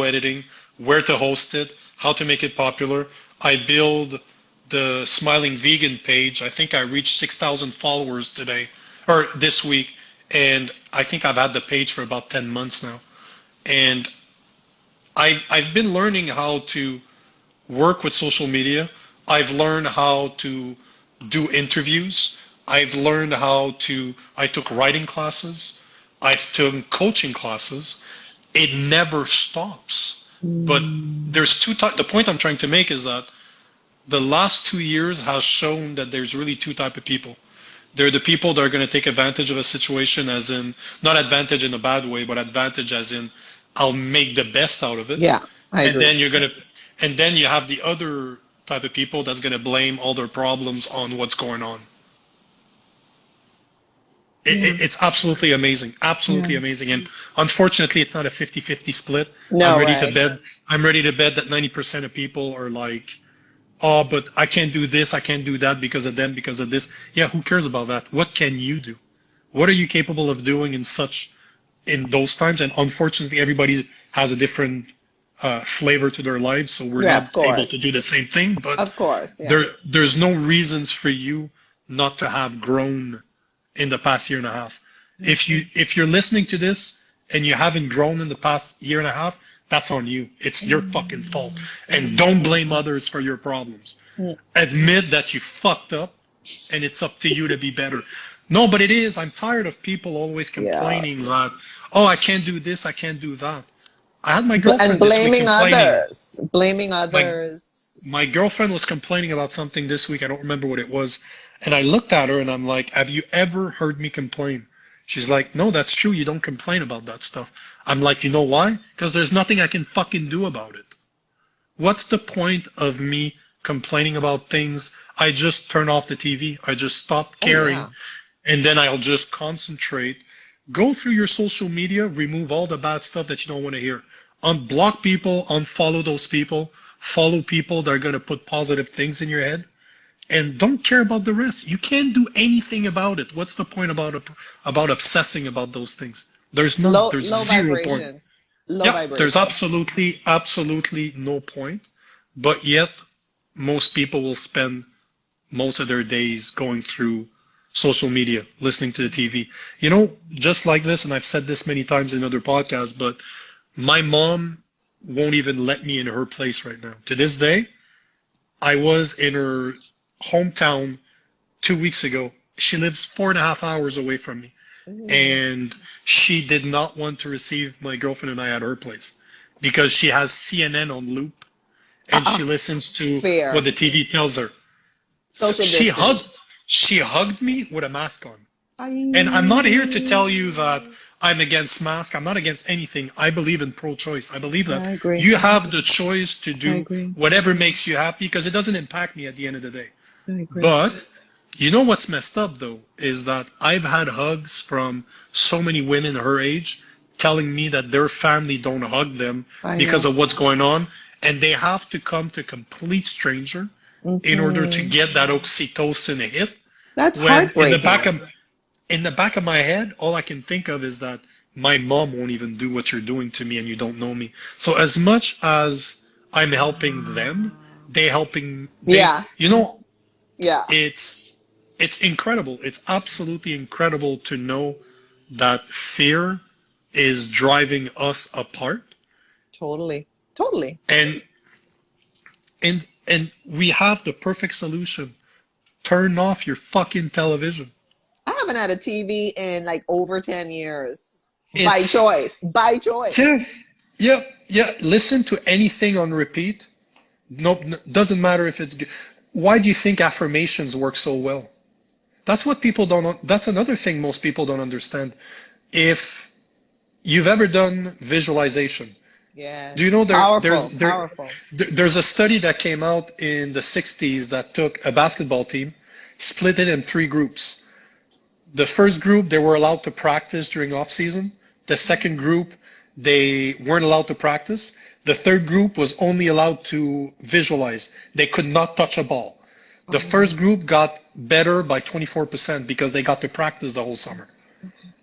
editing, where to host it, how to make it popular. I build the Smiling Vegan page. I think I reached 6,000 followers today or this week, and I think I've had the page for about 10 months now. And I've been learning how to work with social media. I've learned how to do interviews. I took writing classes. I've taken coaching classes. It never stops. But there's the point I'm trying to make is that the last 2 years has shown that there's really two type of people. They're the people that are going to take advantage of a situation, as in, not advantage in a bad way, but advantage as in, I'll make the best out of it. Yeah, I And agree. then and then you have the other type of people that's going to blame all their problems on what's going on. Yeah. It's absolutely amazing, Yeah. absolutely amazing. And unfortunately, it's not a 50-50 split. No, right. I'm ready to bet that 90% of people are like, oh, but I can't do this, I can't do that because of them, because of this. Yeah, who cares about that? What can you do? What are you capable of doing in those times? And unfortunately, everybody has a different flavor to their lives, so we're Yeah, not of able to course. do the same thing. But Of course. Yeah. there's no reasons for you not to have grown in the past year and a half. If you're listening to this and you haven't grown in the past year and a half, that's on you. It's your fucking fault. And don't blame others for your problems. Admit that you fucked up and it's up to you to be better. No, but it is. I'm tired of people always Yeah. complaining that, oh, I can't do this, I can't do that. I had my And girlfriend this week blaming complaining. others. Blaming My others. my girlfriend was complaining about something this week. I don't remember what it was. And I looked at her and I'm like, have you ever heard me complain? She's like, no, that's true. You don't complain about that stuff. I'm like, you know why? Because there's nothing I can fucking do about it. What's the point of me complaining about things? I just turn off the TV. I just stop Oh, caring. yeah. And then I'll just concentrate. Go through your social media, remove all the bad stuff that you don't want to hear. Unblock people, unfollow those people, follow people that are going to put positive things in your head, and don't care about the rest. You can't do anything about it. What's the point about obsessing about those things? There's It's none. low, There's low zero point. vibrations. Low Yeah, there's vibrations. absolutely no point. But yet, most people will spend most of their days going through social media, listening to the TV. You know, just like this, and I've said this many times in other podcasts, but my mom won't even let me in her place right now. To this day, I was in her hometown 2 weeks ago. She lives 4.5 hours away from me. Mm. And she did not want to receive my girlfriend and I at her place because she has CNN on loop and Uh-uh. she listens to what Fair. the TV tells her. So Social distance. she hugged me with a mask on. And I'm not here to tell you that I, I'm against masks. I'm not against anything. I believe in pro-choice. I believe that I agree. you have the choice to I do agree. whatever makes you happy because it doesn't impact me at the end of the day. I agree. But you know what's messed up though is that I've had hugs from so many women her age telling me that their family don't hug them I because know. of what's going on, and they have to come to a complete stranger in order to Hmm. get that oxytocin hit. That's When heartbreaking. in the back of my head, all I can think of is that my mom won't even do what you're doing to me and you don't know me. So as much as I'm helping them, Yeah. you know, Yeah. it's it's incredible. It's absolutely incredible to know that fear is driving us apart. Totally. Totally. And and we have the perfect solution. Turn off your fucking television. I haven't had a TV in like over 10 years. By It's choice. By yeah, choice. yeah. Listen to anything on repeat. Nope, doesn't matter if it's good. Why do you think affirmations work so well? That's what people don't. That's another thing most people don't understand. If you've ever done visualization, do you Yes. know Powerful. Powerful. there's a study that came out in the 60s that took a basketball team, split it in three groups. The first group, they were allowed to practice during off season. The second group, they weren't allowed to practice. The third group was only allowed to visualize. They could not touch a ball. The first Amazing. group got better by 24% because they got to practice the whole summer.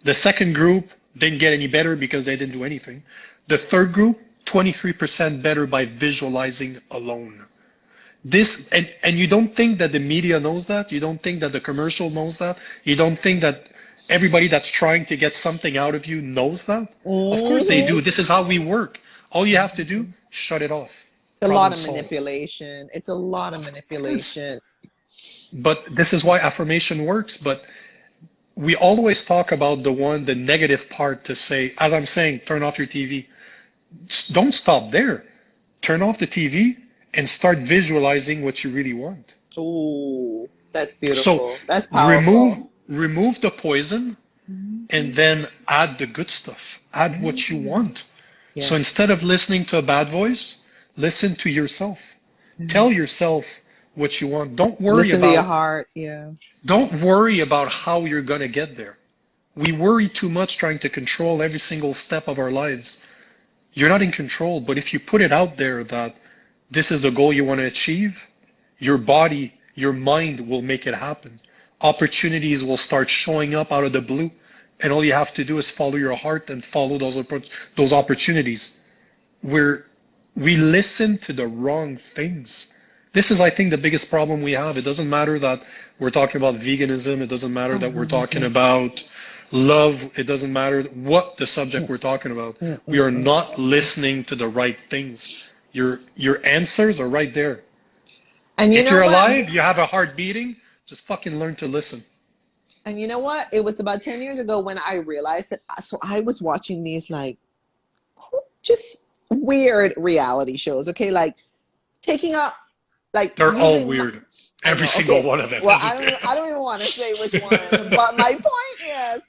The second group didn't get any better because they didn't do anything. The third group, 23% better by visualizing alone. This and you don't think that the media knows that? You don't think that the commercial knows that? You don't think that everybody that's trying to get something out of you knows that? Of course they Hmm. do. This is how we work. All you have to do, shut it off. It's a lot Problem of solved. manipulation. It's a lot of Of course. manipulation. But this is why affirmation works. But we always talk about the negative part to say, as I'm saying, turn off your TV. don't stop there. Turn off the TV and start visualizing what you really want. Ooh, that's So beautiful. That's remove powerful. remove the poison and then add the good stuff. Add what you want. So Yes. instead of listening to a bad voice, listen to yourself. Tell yourself what you want. Listen to your heart. Yeah. Don't worry about how you're going to get there. We worry too much trying to control every single step of our lives. You're not in control, but if you put it out there that this is the goal you want to achieve, your body, your mind will make it happen. Opportunities will start showing up out of the blue, and all you have to do is follow your heart and follow those opportunities. We're we listen to the wrong things. This is, I think, the biggest problem we have. It doesn't matter that we're talking about veganism. It doesn't matter that we're talking about love. It doesn't matter what the subject we're talking about. We are not listening to the right things. Your answers are right there. And you If know you're what? alive, you have a heart beating, just fucking learn to listen. And you know what? It was about 10 years ago when I realized that. So I was watching these like just weird reality shows, okay? Like taking up, like They're all using, weird. I Every know, single okay. one of them Well, is weird. I don't even want to say which ones, but my point is,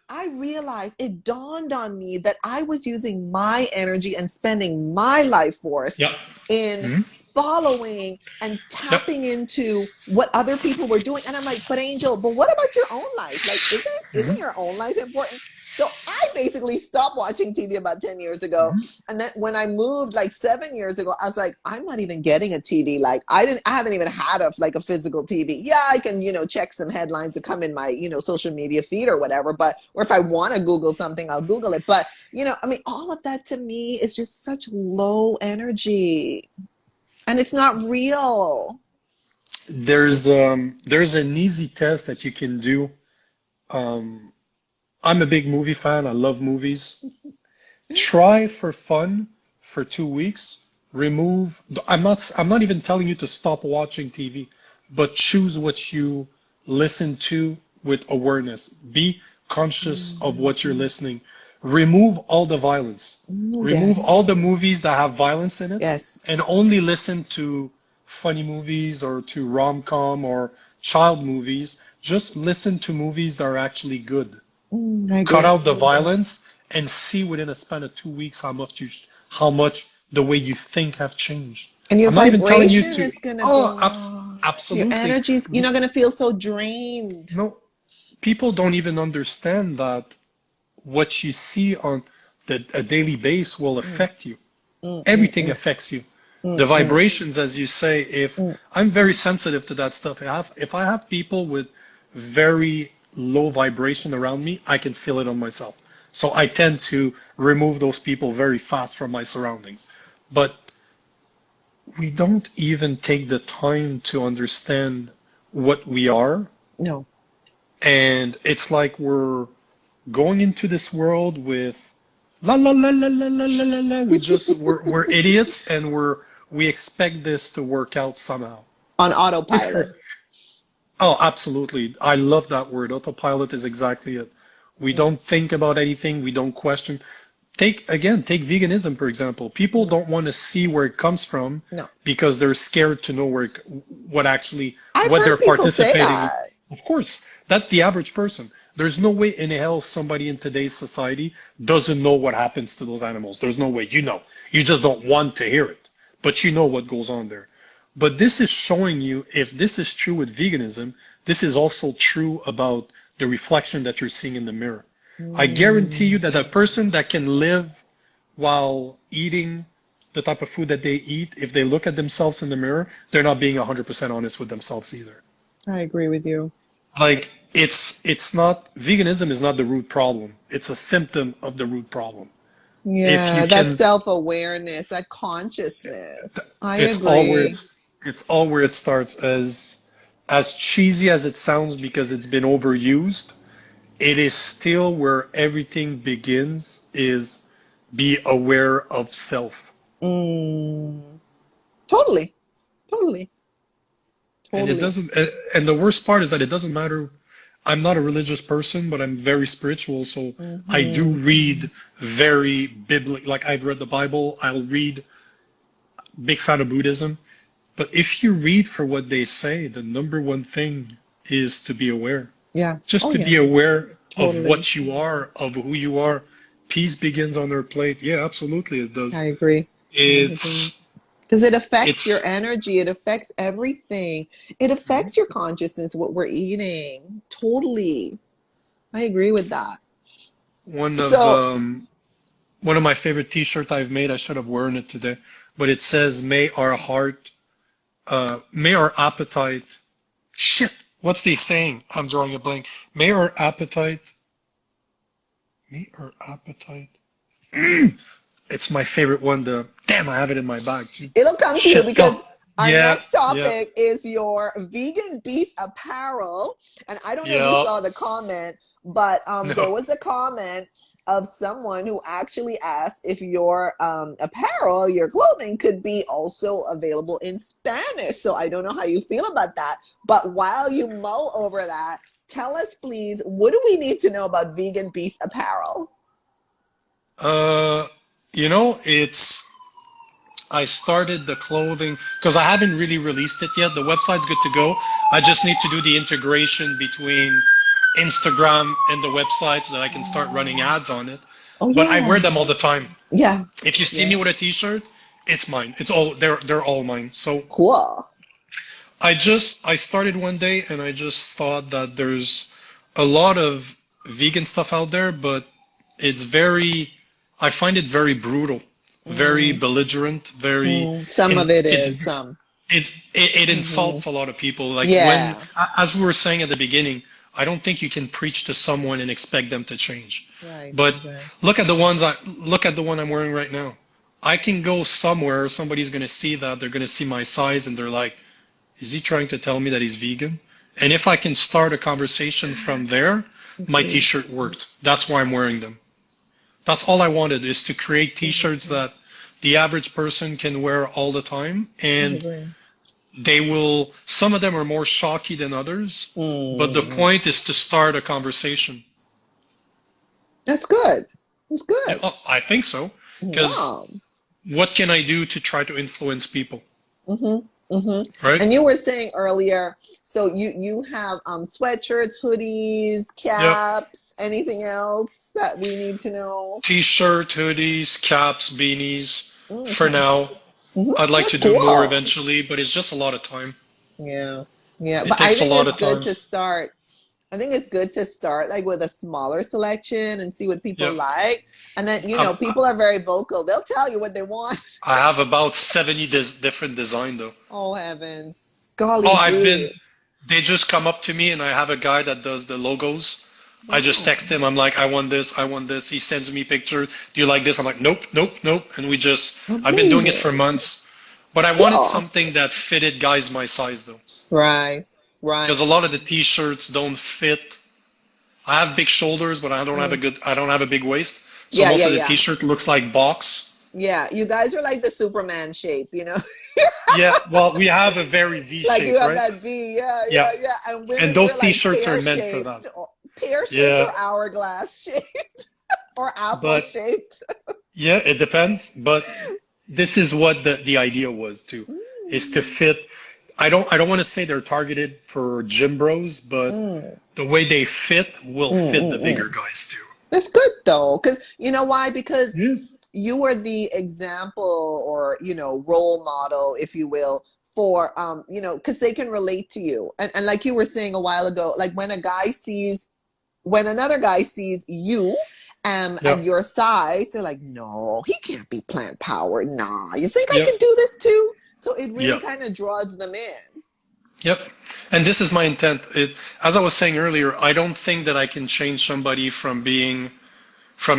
I realized it dawned on me that I was using my energy and spending my life force Yep. in Hmm. following and Yep. tapping into what other people were doing. And I'm like, but Angel, but what about your own life? Like, isn't your own life important? So I basically stopped watching TV about 10 years ago. And then when I moved like 7 years ago, I was like, I'm not even getting a TV. Like I haven't even had a physical TV. Yeah, I can, check some headlines that come in my, social media feed or whatever. But, or if I want to Google something, I'll Google it. But, I mean, all of that to me is just such low energy and it's not real. There's an easy test that you can do. Um, I'm a big movie fan. I love movies. Try for fun for 2 weeks. Remove. I'm not even telling you to stop watching TV, but choose what you listen to with awareness. Be conscious of what you're listening. Remove all the violence. Oh, Remove all yes. the movies that have violence in it, Yes. and only listen to funny movies or to rom-com or child movies. Just listen to movies that are actually good. I Cut agree. out the violence and see within a span of 2 weeks how much the way you think have changed. And your I'm not even telling you vibration to. is going to Oh, go up. Your absolutely. energy's, you're not going to feel so drained. No, people don't even understand that what you see on a daily base will Mm, affect you. mm, mm, Everything mm, affects you. mm, The mm, vibrations, as you say, if mm. I'm very sensitive to that stuff. If I have people with very low vibration around me, I can feel it on myself. So I tend to remove those people very fast from my surroundings. But we don't even take the time to understand what we are. No. And it's like we're going into this world with la la la la la la la la la. We're idiots and we expect this to work out somehow. On It's autopilot. oh, absolutely. I love that word. Autopilot is exactly it. We Mm, don't think about anything. We don't question. Take veganism, for example. People mm. don't want to see where it comes from No. because they're scared to know I've what they're heard people say participating. that. Of course, that's the average person. There's no way in hell somebody in today's society doesn't know what happens to those animals. There's no way. You know. You just don't want to hear it, but you know what goes on there. But this is showing you if this is true with veganism, this is also true about the reflection that you're seeing in the mirror. I guarantee you Mm. that a person that can live while eating the type of food that they eat, if they look at themselves in the mirror, they're not being 100% honest with themselves either. I agree with you. Like it's not veganism is not the root problem. It's a symptom of the root problem. If you Yeah, that can, self-awareness, that consciousness. I it's all where agree. it starts. As cheesy as it sounds because it's been overused, it is still where everything begins is be aware of self. Mm. Totally. Totally. And it Totally. doesn't, and the worst part is that it doesn't matter. I'm not a religious person, but I'm very spiritual, so I do Hmm. read very biblical. Like I've read the Bible, I'll read. Big fan of Buddhism. But if you read for what they say, the number one thing is to be aware. Yeah. Just Oh, to yeah. be aware of Totally. what you are, of who you are. Peace begins on our plate. Yeah, absolutely it I does. agree. I agree. It's Because it affects your it's energy, it affects everything. It affects your consciousness, what we're eating. Totally. I agree with that. one of So, um one of my favorite t-shirts I've made. I should have worn it today, but it says, may our appetite." Shit, what's the saying? I'm drawing a blank. May our appetite, may our appetite. It's my favorite one. Damn, I have it in my bag too. it'll come to you Shit. because Oh, our yeah, next yeah, topic is your vegan beast apparel. And I don't know if you yeah. saw the comment, but there No. was a comment of someone who actually asked if your apparel, your clothing, could be also available in Spanish. So I don't know how you feel about that. But while you mull over that, tell us, please, what do we need to know about vegan beast apparel? Uh, it's I started the clothing because I haven't really released it yet. The website's good to go. I just need to do the integration between Instagram and the website so that I can start running Oh, ads on it. oh But I wear yeah. them all the time. Yeah. If you see me Yeah. with a t-shirt, it's mine. It's all they're all mine. So Cool. I started one day and I just thought that there's a lot of vegan stuff out there, but it's very I find it very brutal, very Mm, belligerent, very some in of it it's is some. it Hmm. insults a lot of people. Like when Yeah. as we were saying at the beginning, I don't think you can preach to someone and expect them to change. Right. But Right. look at the one I'm wearing right now. I can go somewhere, somebody's gonna see that, they're gonna see my size and they're like, is he trying to tell me that he's vegan? And if I can start a conversation from there, my Agree. t-shirt worked. That's why I'm wearing them. That's all I wanted is to create I t-shirts agree. that the average person can wear all the time. I And agree. some of them are more shocky than others, but the Mm, point is to start a conversation. that's good. That's Yeah, good. oh, I think so. Because Wow. what can I do to try to influence people, Mm-hmm. Mm-hmm. right? And you were saying earlier, so you have sweatshirts, hoodies, Yep. caps, anything else that we need to know? T-shirt, hoodies, caps, beanies. For Okay. now, Hmm. I'd like That's to do more cool. eventually, but it's just a lot of time. Yeah. Yeah. It But I takes a think lot it's of good time. to start. I think it's good to start like with a smaller selection and see what people Yep. like. And then, Um, people are very vocal. They'll tell you what they want. I have about 70 different design though. Oh, heavens. Oh, Golly gee. they just come up to me and I have a guy that does the logos. I just Wow. text him. I'm like, I want this. I want this. He sends me pictures. Do you like this? I'm like, nope, nope, nope. And I've been doing it for Amazing. months. But I wanted Cool. something that fitted guys my size though. Right. Because Right. a lot of the t-shirts don't fit. I have big shoulders, but Mm. I don't have a big waist. So Yeah, most yeah, of the yeah. t-shirt looks like box. Yeah. You guys are like the Superman shape. Yeah, well, we have a very V Like you shape, have right? that V. Yeah, Yeah. yeah, yeah. And And women, those we're like t-shirts are meant for that. pear shaped Yeah. or hourglass shaped or apple But shaped. yeah, it depends. But this is what the idea was too, is to Mm, fit. I don't want to say they're targeted for gym bros, but mm, the way they fit will mm, fit the mm, bigger mm. guys too. That's good though, because you know why? Because Yeah. you were the example or role model, if you will, for because they can relate to you, and like you were saying a while ago, like when another guy sees you. Yeah. And your size, they're like, no, he can't be plant powered. Nah, you think I Yep. can do this too? So it really Yep. kind of draws them in. Yep. And this is my intent. As I was saying earlier, I don't think that I can change somebody from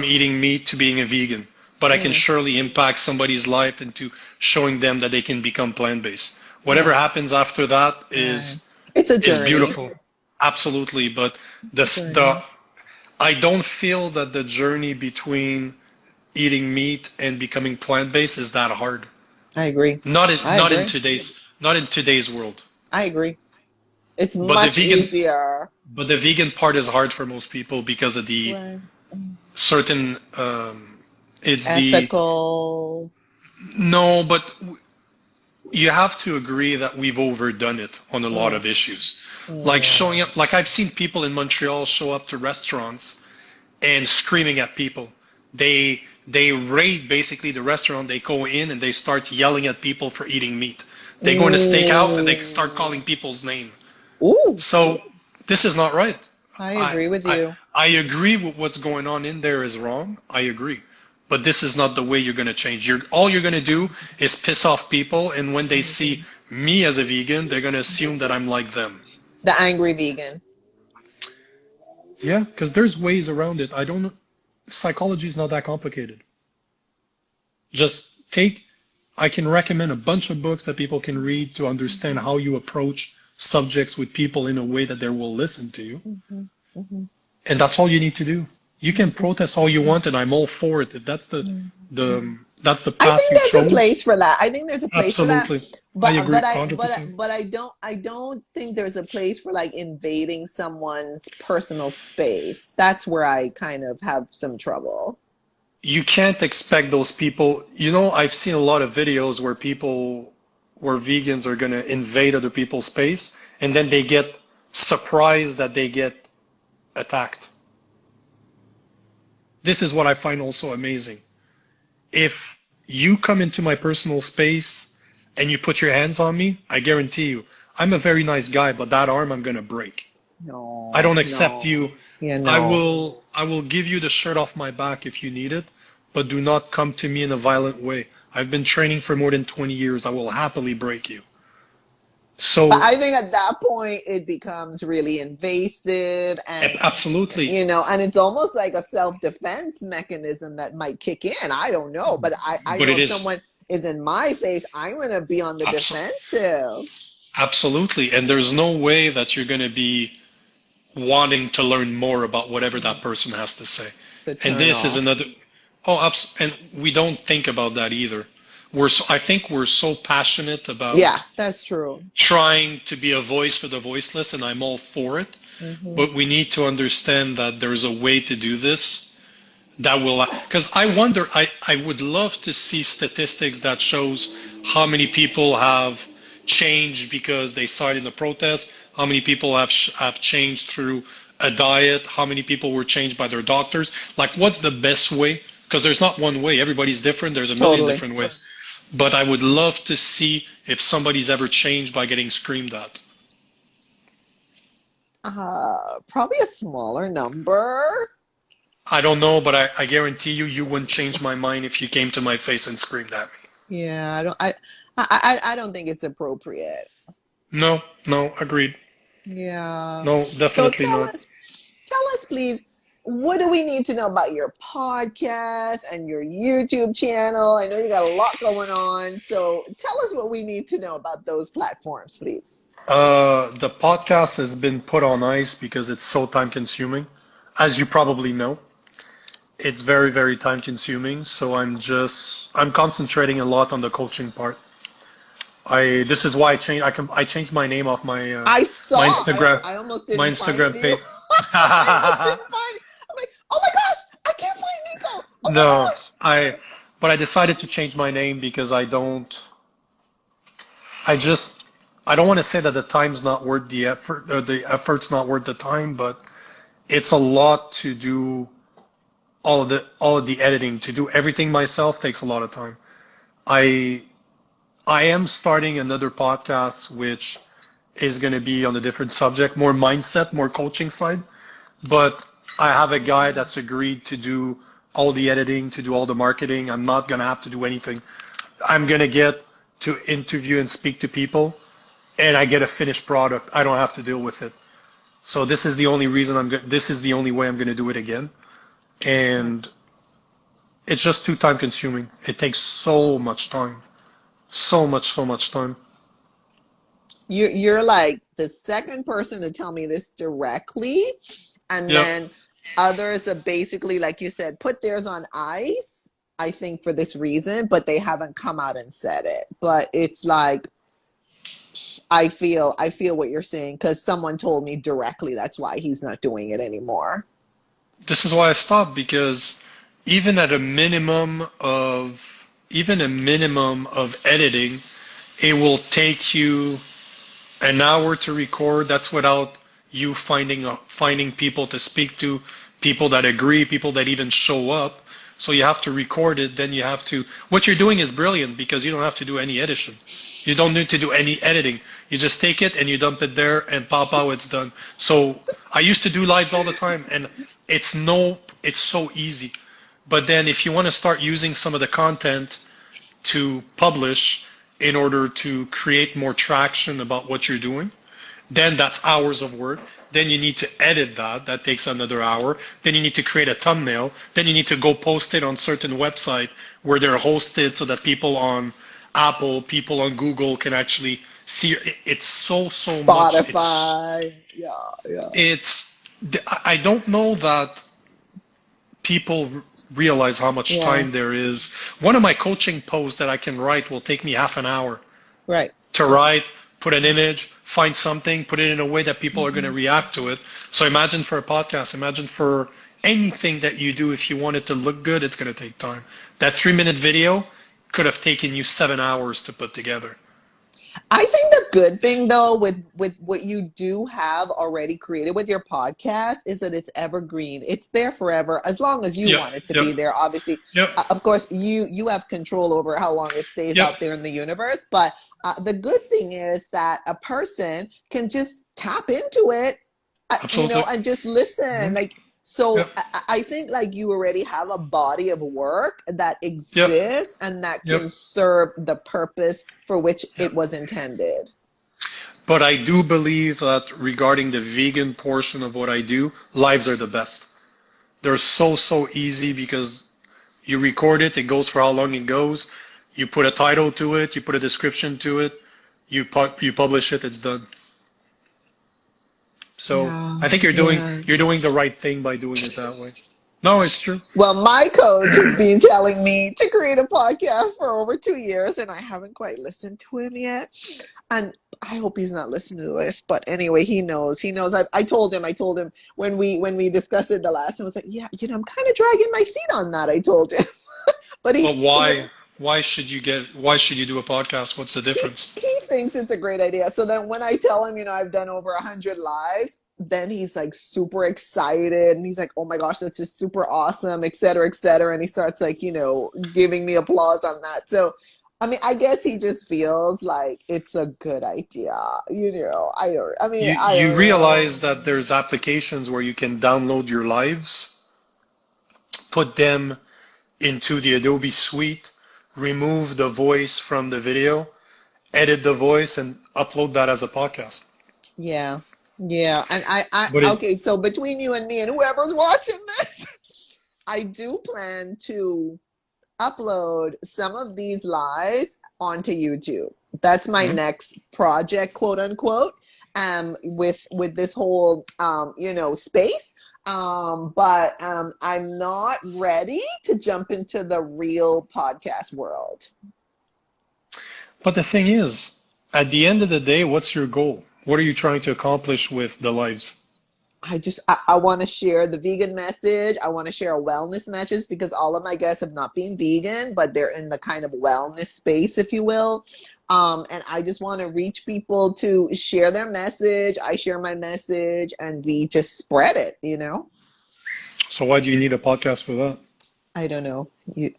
eating meat to being a vegan, but I can Mm, surely impact somebody's life into showing them that they can become plant-based. Whatever right, happens after that right. It's a is journey. beautiful. Absolutely, but It's a the journey. I don't feel that the journey between eating meat and becoming plant-based is that hard. I agree. I Not in agree. today's world. I agree. It's But the much vegan, easier. but the vegan part is hard for most people because of the Right. certain, it's the, Ethical. no, but you have to agree that we've overdone it on a lot Mm, of issues. Like mm. showing up, like I've seen people in Montreal show up to restaurants and screaming at people. They raid basically the restaurant. They go in and they start yelling at people for eating meat. They go in a steakhouse and they start Ooh. calling people's name. Ooh. So this is not right. I I agree with I you. I agree with what's going on in there is wrong. I agree. But this is not the way you're going to change. All you're going to do is piss off people, and when they see me as a vegan, they're going to assume that I'm like them. The angry vegan. Yeah, because there's ways around it. I don't. Psychology is not that complicated. Just take. I can recommend a bunch of books that people can read to understand how you approach subjects with people in a way that they will listen to you. Hmm. Hmm. And that's all you need to do. You can protest all you want, and I'm all for it. If that's the I path think you there's a place chose, for that. I think there's a place for that. absolutely. I But agree but I but 100%. but I don't think there's a place for like invading someone's personal space. That's where I kind of have some trouble. You can't expect those people. I've seen a lot of videos where vegans are going to invade other people's space, and then they get surprised that they get attacked. This is what I find also amazing. If you come into my personal space and you put your hands on me, I guarantee you, I'm a very nice guy, but that arm I'm gonna break. I No, don't accept no. you. Yeah, I no. will I will give you the shirt off my back if you need it, but do not come to me in a violent way. I've been training for more than 20 years. I will happily break you. But So, I think at that point it becomes really invasive and absolutely. and it's almost like a self-defense mechanism that might kick in. I don't know, but I But know it if is someone is in my face, I'm going to be on the abs defensive. absolutely. And there's no way that you're gonna be wanting to learn more about whatever that person has to say. To And turn this is off. another, and we don't think about that either. I think we're so passionate Yeah, about that's true. trying to be a voice for the voiceless, and I'm all for it. Hmm. But we need to understand that there's a way to do this that will, because I wonder, I would love to see statistics that shows how many people have changed because they started in the protest, how many people have changed through a diet, how many people were changed by their doctors. Like, what's the best way? Because there's not one way. Everybody's different. There's a million Totally. different ways. But I would love to see if somebody's ever changed by getting screamed at. Probably a smaller number. I don't know, but I guarantee you, you wouldn't change my mind if you came to my face and screamed at me. Yeah, I don't think it's appropriate. No, no, agreed. Yeah. No, So definitely not. tell us, please, what do we need to know about your podcast and your YouTube channel? I know you got a lot going on. So tell us what we need to know about those platforms, please. The podcast has been put on ice because it's so time consuming. As you probably know, it's very, very time consuming. So I'm concentrating a lot on the coaching part. This is why I changed my name off I saw. my Instagram, I almost my didn't find Instagram you. page. I almost didn't find you. I'm like, oh my gosh, I can't find Nico. Oh my No, gosh. but I decided to change my name because I just, I don't want to say that the time's not worth the effort, or the effort's not worth the time, but it's a lot to do all of the editing. To do everything myself takes a lot of time. I I am starting another podcast which is going to be on a different subject, more mindset, more coaching side. But I have a guy that's agreed to do all the editing, to do all the marketing. I'm not going to have to do anything. I'm going to get to interview and speak to people, and I get a finished product. I don't have to deal with it. So this is the only reason this is the only way I'm going to do it again. And it's just too time consuming. It takes so much time. So much time. You're like the second person to tell me this directly, and Yep. then others have basically, like you said, put theirs on ice. I think for this reason, but they haven't come out and said it. But it's like I feel what you're saying because someone told me directly that's why he's not doing it anymore. This is why I stopped because even at a minimum of even a minimum of editing, it will take you an hour to record. That's without you finding people to speak to, people that agree, people that even show up. So you have to record it. Then you have to. What you're doing is brilliant because you don't have to do any edition. You don't need to do any editing. You just take it and you dump it there, and pop out, it's done. So I used to do lives all the time, and it's so easy. But then if you want to start using some of the content to publish in order to create more traction about what you're doing, then that's hours of work. Then you need to edit that. That takes another hour. Then you need to create a thumbnail. Then you need to go post it on certain website where they're hosted so that people on Apple, people on Google can actually see. It's so much. Spotify. Yeah, yeah. It's I don't know that people realize how much Yeah. time there is. One of my coaching posts that I can write will take me half an hour Right. to write, put an image, find something, put it in a way that people are going to react to it. So imagine for a podcast, imagine for anything that you do, if you want it to look good, it's going to take time. That 3-minute video could have taken you 7 hours to put together. I think the good thing though with what you do have already created with your podcast is that it's evergreen. It's there forever as long as you Yep, want it to yep, be there. Obviously, yep, of course, you have control over how long it stays yep, out there in the universe. But the good thing is that a person can just tap into it, absolutely. and just listen. Hmm. Like so, Yep, I think like you already have a body of work that yep, exists and that yep, can serve the purpose for which yep. it was intended. But I do believe that regarding the vegan portion of what I do, lives are the best. They're so easy because you record it, it goes for how long it goes. You put a title to it, you put a description to it, you publish it, it's done. So Yeah, I think yeah. you're doing the right thing by doing it that way. No, it's true. Well, my coach has been telling me to create a podcast for over 2 years, and I haven't quite listened to him yet. And I hope he's not listening to this. But anyway, he knows. He knows. I told him. I told him when we discussed it the last time. I was like, yeah, I'm kind of dragging my feet on that. I told him. But But he why should you do a podcast? What's the difference? he thinks it's a great idea. So then when I tell him, I've done over 100 lives, then he's like super excited and he's like, oh my gosh, that's just super awesome, et cetera, et cetera. And he starts like, giving me applause on that. So, I mean, I guess he just feels like it's a good idea. I You don't know. realize that there's applications where you can download your lives, put them into the Adobe suite, remove the voice from the video, edit the voice, and upload that as a podcast. Yeah. Yeah. And But it, okay, so between you and me and whoever's watching this, I do plan to upload some of these lives onto YouTube. That's my Mhm. next project, quote unquote, with this whole space. But I'm not ready to jump into the real podcast world. but the thing is, at the end of the day, what's your goal? What are you trying to accomplish with the lives? I want to share the vegan message. I want to share a wellness message because all of my guests have not been vegan, but they're in the kind of wellness space, if you will. And I just want to reach people to share their message. I share my message and we just spread it. So why do you need a podcast for that? I don't know.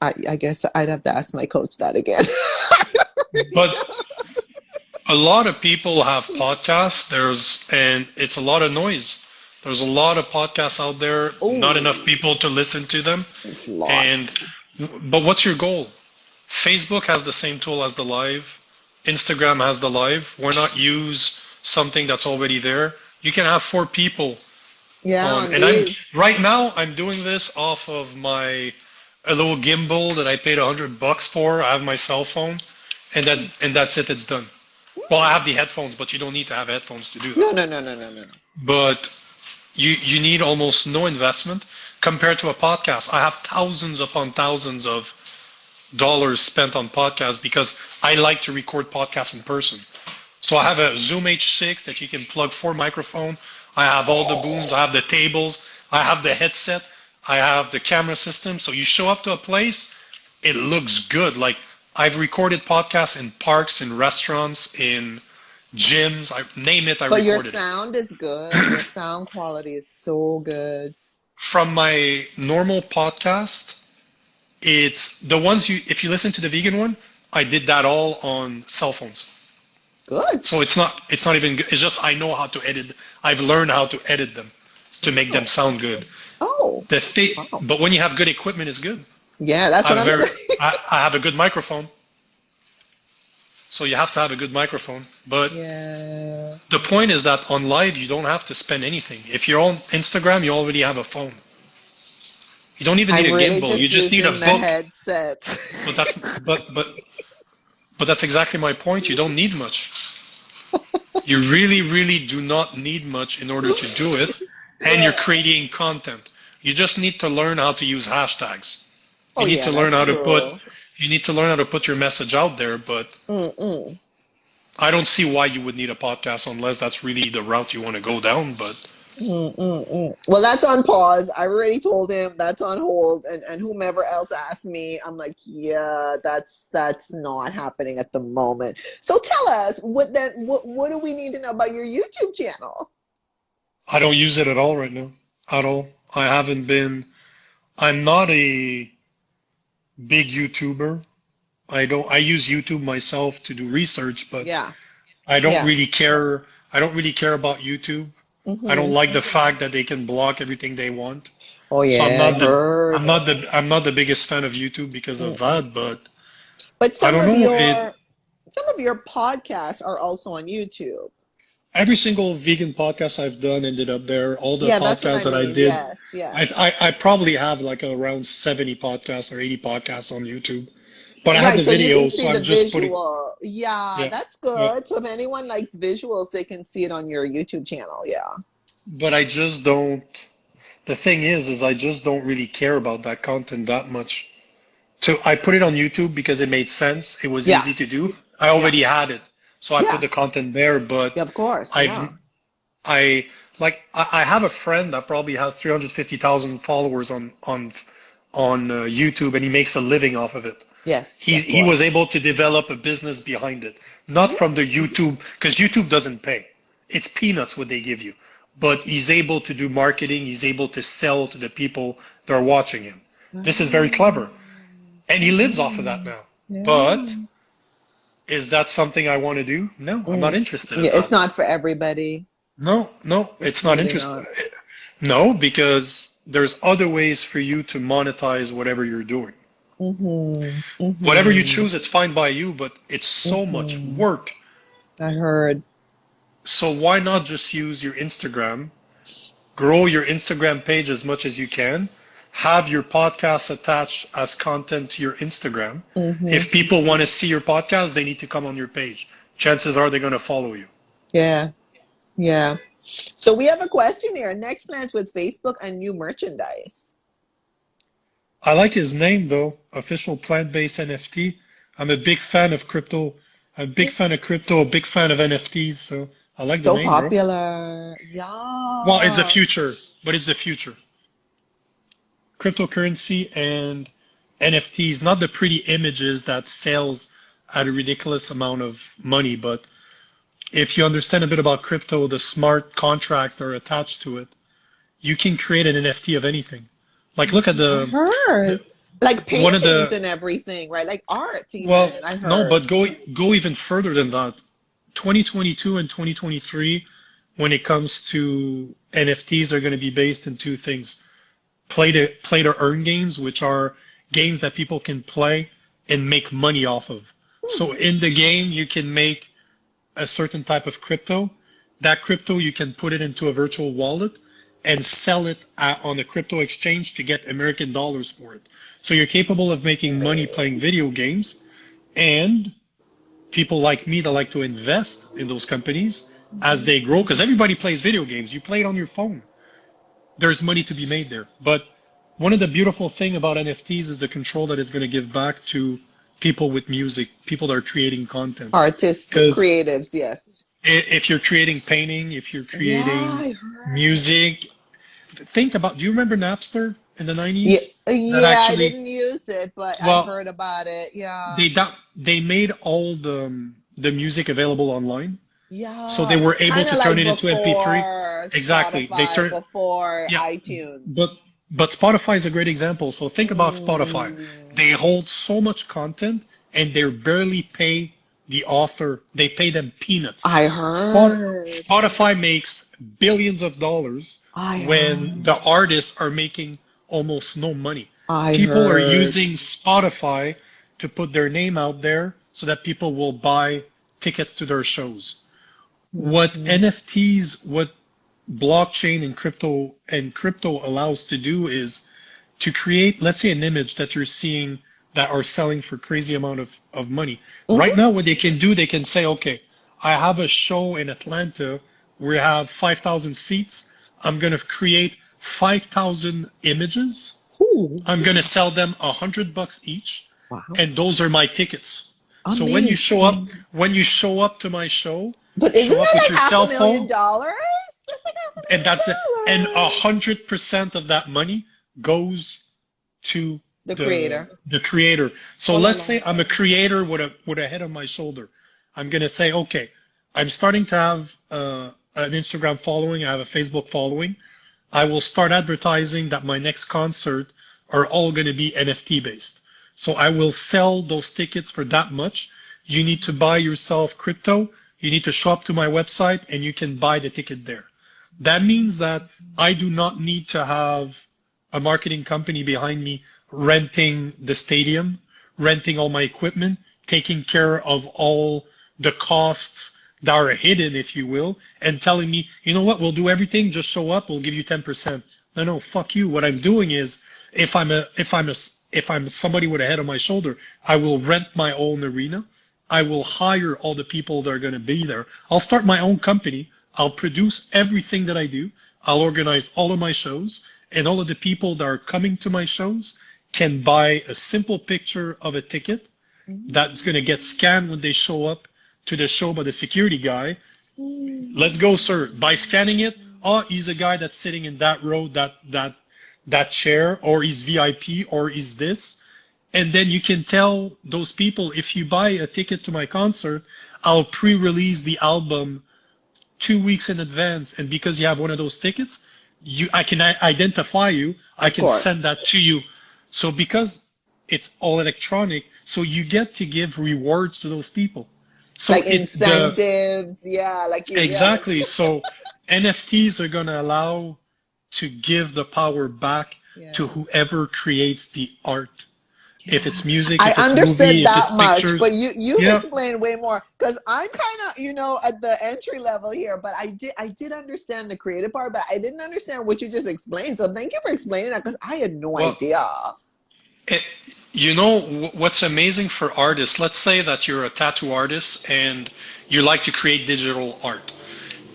I guess I'd have to ask my coach that again. But a lot of people have podcasts. And it's a lot of noise. There's a lot of podcasts out there, not enough Oh, people to listen to them. there's And lots. but what's your goal? Facebook has the same tool as the live. Instagram has the live. Why not use something that's already there? You can have 4 people Yeah, on, on and I'm these. right now I'm doing this off of my a little gimbal that I paid $100 for. I have my cell phone, and that's it. It's done. Well, I have the headphones, but you don't need to have headphones to do No, that. no, no, no, no, no, no. But you need almost no investment compared to a podcast. I have thousands upon thousands of dollars spent on podcasts because I like to record podcasts in person. So I have a Zoom H6 that you can plug four microphone. I have all the booms. I have the tables. I have the headset. I have the camera system. So you show up to a place, it looks good. Like I've recorded podcasts in parks, in restaurants, in gyms. I name it, I But your recorded it. sound is good. Your sound quality is so good. From my normal podcast, it's the ones you, if you listen to the vegan one, I did that all on cell phones. Good. So it's not even good. It's just I know how to edit. I've learned how to edit them to make them Oh, sound good. oh, The thing, wow. but when you have good equipment, it's good. Yeah, that's I what have a I'm very, saying. I have a good microphone, so you have to have a good microphone. But Yeah. the point is that on live, you don't have to spend anything. If you're on Instagram, you already have a phone. You don't even need I'm a really gimbal. You just just need a using the book. headset. But that's but that's exactly my point. You don't need much. You really, really do not need much in order to do it, and you're Yeah. creating content. You just need to learn how to use hashtags. You Oh, need yeah, to learn that's how to put true. you need to learn how to put your message out there, but Mm-mm. I don't see why you would need a podcast unless that's really the route you want to go down. But Mm-mm-mm. Well, that's on pause. I already told him that's on hold, and whomever else asked me, I'm like, yeah, that's not happening at the moment. So tell us what do we need to know about your YouTube channel? I don't use it at all right now. At all. I haven't been I'm not a big YouTuber. I use YouTube myself to do research, but Yeah, I don't yeah. really care. I don't really care about YouTube. I don't Mm-hmm. like the fact that they can block everything they want. Oh So yeah, I heard. I'm not the biggest fan of YouTube because of Mm-mm. that, but But I don't know. some of your podcasts are also on YouTube. Every single vegan podcast I've done ended up there. All the Yeah, that's what podcasts I that I mean. did, Yes, yes. I probably have like around 70 podcasts or 80 podcasts on YouTube. But I have Right, the so you can video, see so the I'm just putting, visual. Yeah, yeah, that's yeah. good. So if anyone likes visuals, they can see it on your YouTube channel. Yeah. But I just don't. The thing is I just don't really care about that content that much. So I put it on YouTube because it made sense. It was Yeah. easy to do. I Yeah. already had it, so I put Yeah. the content there. But Yeah, of course. I've Yeah. I have a friend that probably has 350,000 followers on YouTube, and he makes a living off of it. Yes, of He was course. able to develop a business behind it, not Mhm. from the YouTube, because YouTube doesn't pay. It's peanuts what they give you. But he's able to do marketing. He's able to sell to the people that are watching him. This is very clever, and he lives off of that Mm, now. But yeah. is that something I want to do? No, I'm not Mm. interested in Yeah, it's that. not for everybody. No, no, It's it's not really interesting. not. No, because there's other ways for you to monetize whatever you're doing. Mm-hmm. Whatever you Mm-hmm. choose, it's fine by you, but it's so much Mm-hmm. work. I heard. So why not just use your Instagram, grow your Instagram page as much as you can, have your podcast attached as content to your Instagram. Mm-hmm. If people want to see your podcast, they need to come on your page. Chances are they're going to follow you. Yeah. Yeah. So we have a question here. Next plans with Facebook and new merchandise. I like his name though, official plant-based NFT. I'm a big fan of crypto. I'm a big fan of crypto, a big fan of NFTs, so I like the So name, bro. popular. Well, it's the Yeah. future, but it's the future. Cryptocurrency and NFTs, not the pretty images that sells at a ridiculous amount of money, but if you understand a bit about crypto, the smart contracts that are attached to it, you can create an NFT of anything. Like look at Yes, I the heard. Like one of paintings the and everything, right? Like art well, even, I no, heard. but go even further than that. 2022 and 2023, when it comes to NFTs, are going to be based in two things: play to earn games, which are games that people can play and make money off of. Hmm. So in the game, you can make a certain type of crypto. That crypto, you can put it into a virtual wallet and sell it on a crypto exchange to get American dollars for it. So you're capable of making money playing video games, and people like me that like to invest in those companies as they grow, because everybody plays video games. You play it on your phone. There's money to be made there. But one of the beautiful thing about NFTs is the control that it's going to give back to people with music, people that are creating content. Artists, Because creatives, yes. if you're creating painting, if you're Yeah, creating I heard. music, think about, do you remember Napster in the Yeah, 90s? That yeah, I actually, didn't use it, but I well, heard about it. Yeah. they made all the music available online. So they Yeah. were able Kind to of turn like it into MP3. before Exactly. They Spotify, turn, before yeah, but iTunes. Spotify is a great example. So think about Spotify. Mm, They hold so much content and they barely pay the author. They pay them peanuts. I Spot, heard. Spotify makes billions of dollars I when heard. the artists are making almost no money. I People are heard. using Spotify to put their name out there so that people will buy tickets to their shows. What Mhm. NFTs, what blockchain and crypto allows to do is to create, let's say, an image that you're seeing that are selling for crazy amount of money. Right Mhm. now, what they can do, they can say, okay, I have a show in Atlanta where we have 5,000 seats. I'm going to create 5,000 images. Ooh, I'm going to sell them $100 each, wow. and those are my tickets. So Amazing. when you show up to my show, But isn't show up that with like your half a cell million phone, dollars? That's like half a and that's it. And million a dollars. 100% of that money goes to The creator. the creator. So Oh la let's la. say I'm a creator with a head on my shoulder. I'm gonna say, okay, I'm starting to have an Instagram following. I have a Facebook following. I will start advertising that my next concert are all going to be NFT based. So I will sell those tickets for that much. You need to buy yourself crypto. You need to show up to my website and you can buy the ticket there. That means that I do not need to have a marketing company behind me renting the stadium, renting all my equipment, taking care of all the costs that are hidden, if you will, and telling me, you know what, we'll do everything, just show up, we'll give you 10%. No, no, fuck you. What I'm doing is if I'm somebody with a head on my shoulder, I will rent my own arena. I will hire all the people that are going to be there. I'll start my own company. I'll produce everything that I do. I'll organize all of my shows, and all of the people that are coming to my shows can buy a simple picture of a ticket that's going to get scanned when they show up to the show by the security guy. Let's go, sir. By scanning it, oh, he's a guy that's sitting in that row, that chair, or he's VIP, or he's this. And then you can tell those people, if you buy a ticket to my concert, I'll pre-release the album 2 weeks in advance. And because you have one of those tickets, I can identify you. I Of can course. send that to you. So because it's all electronic, so you get to give rewards to those people. So Like it the incentives. Yeah, like you, yeah. exactly. So NFTs are going to allow to give the power back to Yes. whoever creates the art. If Yeah. it's music, I if it's understood movie, if that it's much, but pictures. you've Yeah. explained way more because I'm kind of, at the entry level here, but I did understand the creative part, but I didn't understand what you just explained. So thank you for explaining that because I had no Well, idea. it, you know what's amazing for artists? Let's say that you're a tattoo artist and you like to create digital art.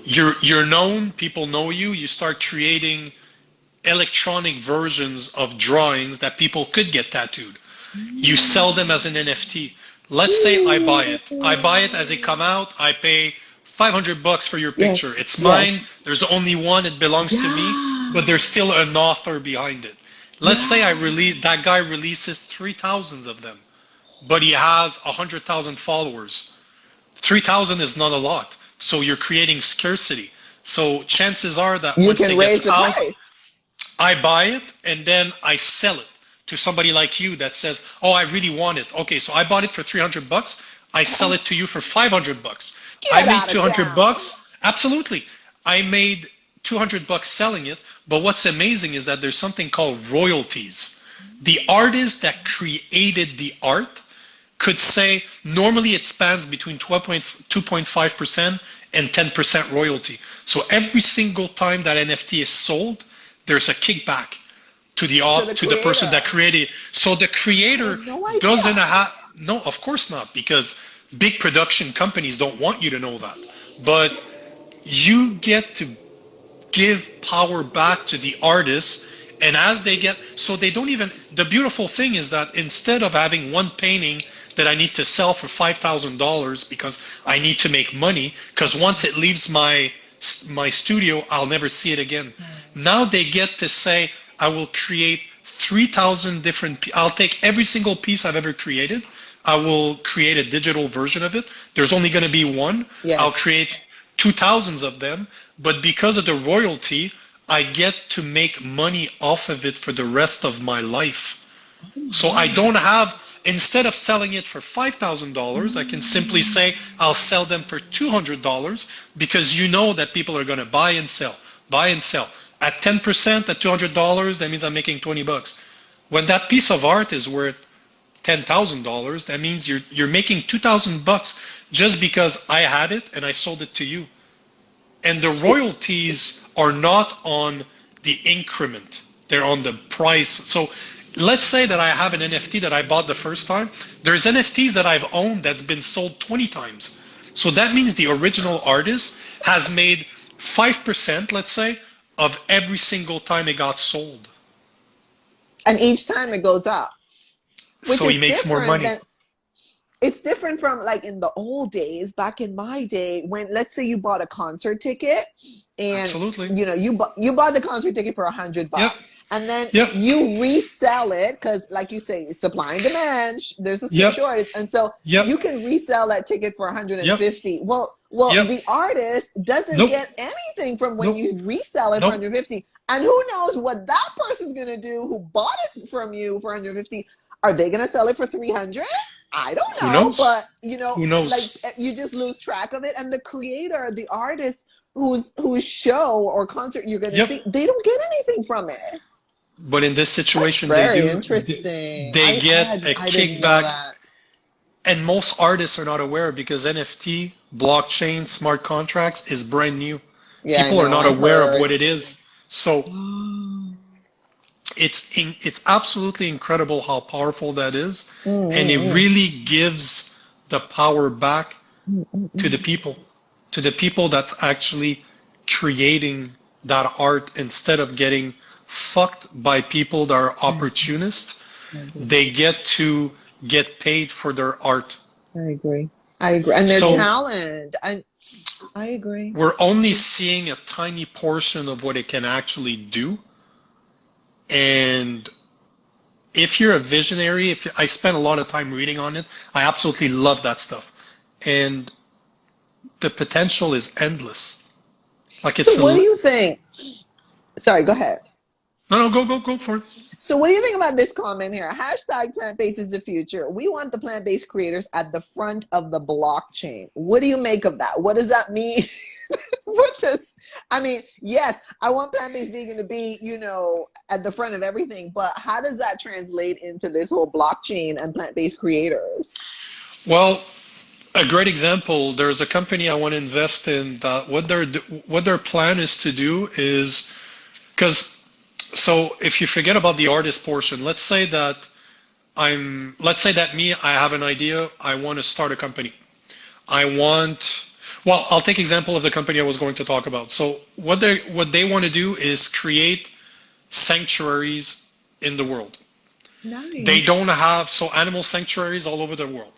You're known, people know you, you start creating electronic versions of drawings that people could get tattooed. You sell them as an NFT. Let's say I buy it. I buy it as it come out. I pay $500 for your picture. Yes, It's mine. yes. There's only one. It belongs to me. But Yeah, there's still an author behind it. Let's say yeah. that guy releases 3,000 of them, but he has 100,000 followers. 3,000 is not a lot. So you're creating scarcity. So chances are that You once can it gets raise the out, price. I buy it and then I sell it to somebody like you that says, "Oh, I really want it." Okay, so I bought it for $300. I sell it to you for $500. I Get made out of 200 town. bucks. Absolutely. I made $200 selling it, but what's amazing is that there's something called royalties. The artist that created the art could say normally it spans between 2.5% and 10% royalty. So every single time that NFT is sold, there's a kickback to To the the person that creator. created. So the I creator had no doesn't idea. have no, of course not, because big production companies don't want you to know that. But you get to give power back to the artists, and as they get, so they don't even, the beautiful thing is that instead of having one painting that I need to sell for $5,000 because I need to make money. Because once it leaves my studio, I'll never see it again. Now they get to say, I will create 3,000 different. I'll take every single piece I've ever created. I will create a digital version of it. There's only going to be one. Yes. I'll create 2,000 of them, but because of the royalty, I get to make money off of it for the rest of my life. So I don't have, instead of selling it for $5,000, I can simply say I'll sell them for $200 because you know that people are going to buy and sell, buy and sell. At 10% at $200, that means I'm making 20 bucks. When that piece of art is worth $10,000, that means you're making 2,000 bucks just because I had it and I sold it to you. And the royalties are not on the increment, they're on the price. So let's say that I have an NFT that I bought the first time. There's NFTs that I've owned that's been sold 20 times. So that means the original artist has made 5%, let's say, of every single time it got sold. And each time it goes up. Which so he makes more money. It's different from like in the old days, back in my day, when let's say you bought a concert ticket and Absolutely. you know, you bought the concert ticket for $100 Yep. and then Yep. you resell it because like you say, it's supply and demand, there's a Yep. shortage. And so Yep. you can resell that ticket for $150. Yep. Well, Yep. the artist doesn't Nope. get anything from when Nope. you resell it Nope. for $150. And who knows what that person's gonna do who bought it from you for $150. Are they gonna sell it for $300? I don't know, Who knows? but you know, Who knows? like you just lose track of it. And the creator, the artist whose show or concert you're going to Yep. see, they don't get anything from it. But in this situation, That's very they do. interesting. They get a I didn't know kickback, that. and most artists are not aware because NFT, blockchain, smart contracts is brand new. Yeah, People I are know, not I aware of heard. what it is. So it's absolutely incredible how powerful that is, and it really gives the power back to the people that's actually creating that art instead of getting fucked by people that are opportunists. They get to get paid for their art. I agree. And their So- talent. I agree. We're only seeing a tiny portion of what it can actually do. And if you're a visionary, I spent a lot of time reading on it, I absolutely love that stuff. And the potential is endless. Like it's So what do you think? Sorry, go ahead. No, go for it. So what do you think about this comment here? Hashtag plant-based is the future. We want the plant-based creators at the front of the blockchain. What do you make of that? What does that mean? I mean, yes, I want plant-based vegan to be, you know, at the front of everything, but how does that translate into this whole blockchain and plant-based creators? Well, a great example, there's a company I want to invest in that what their plan is to do is, so if you forget about the artist portion, let's say that I have an idea, I want to start a company. I'll take example of the company I was going to talk about. So what they want to do is create sanctuaries in the world. Nice. They don't have, so animal sanctuaries all over the world.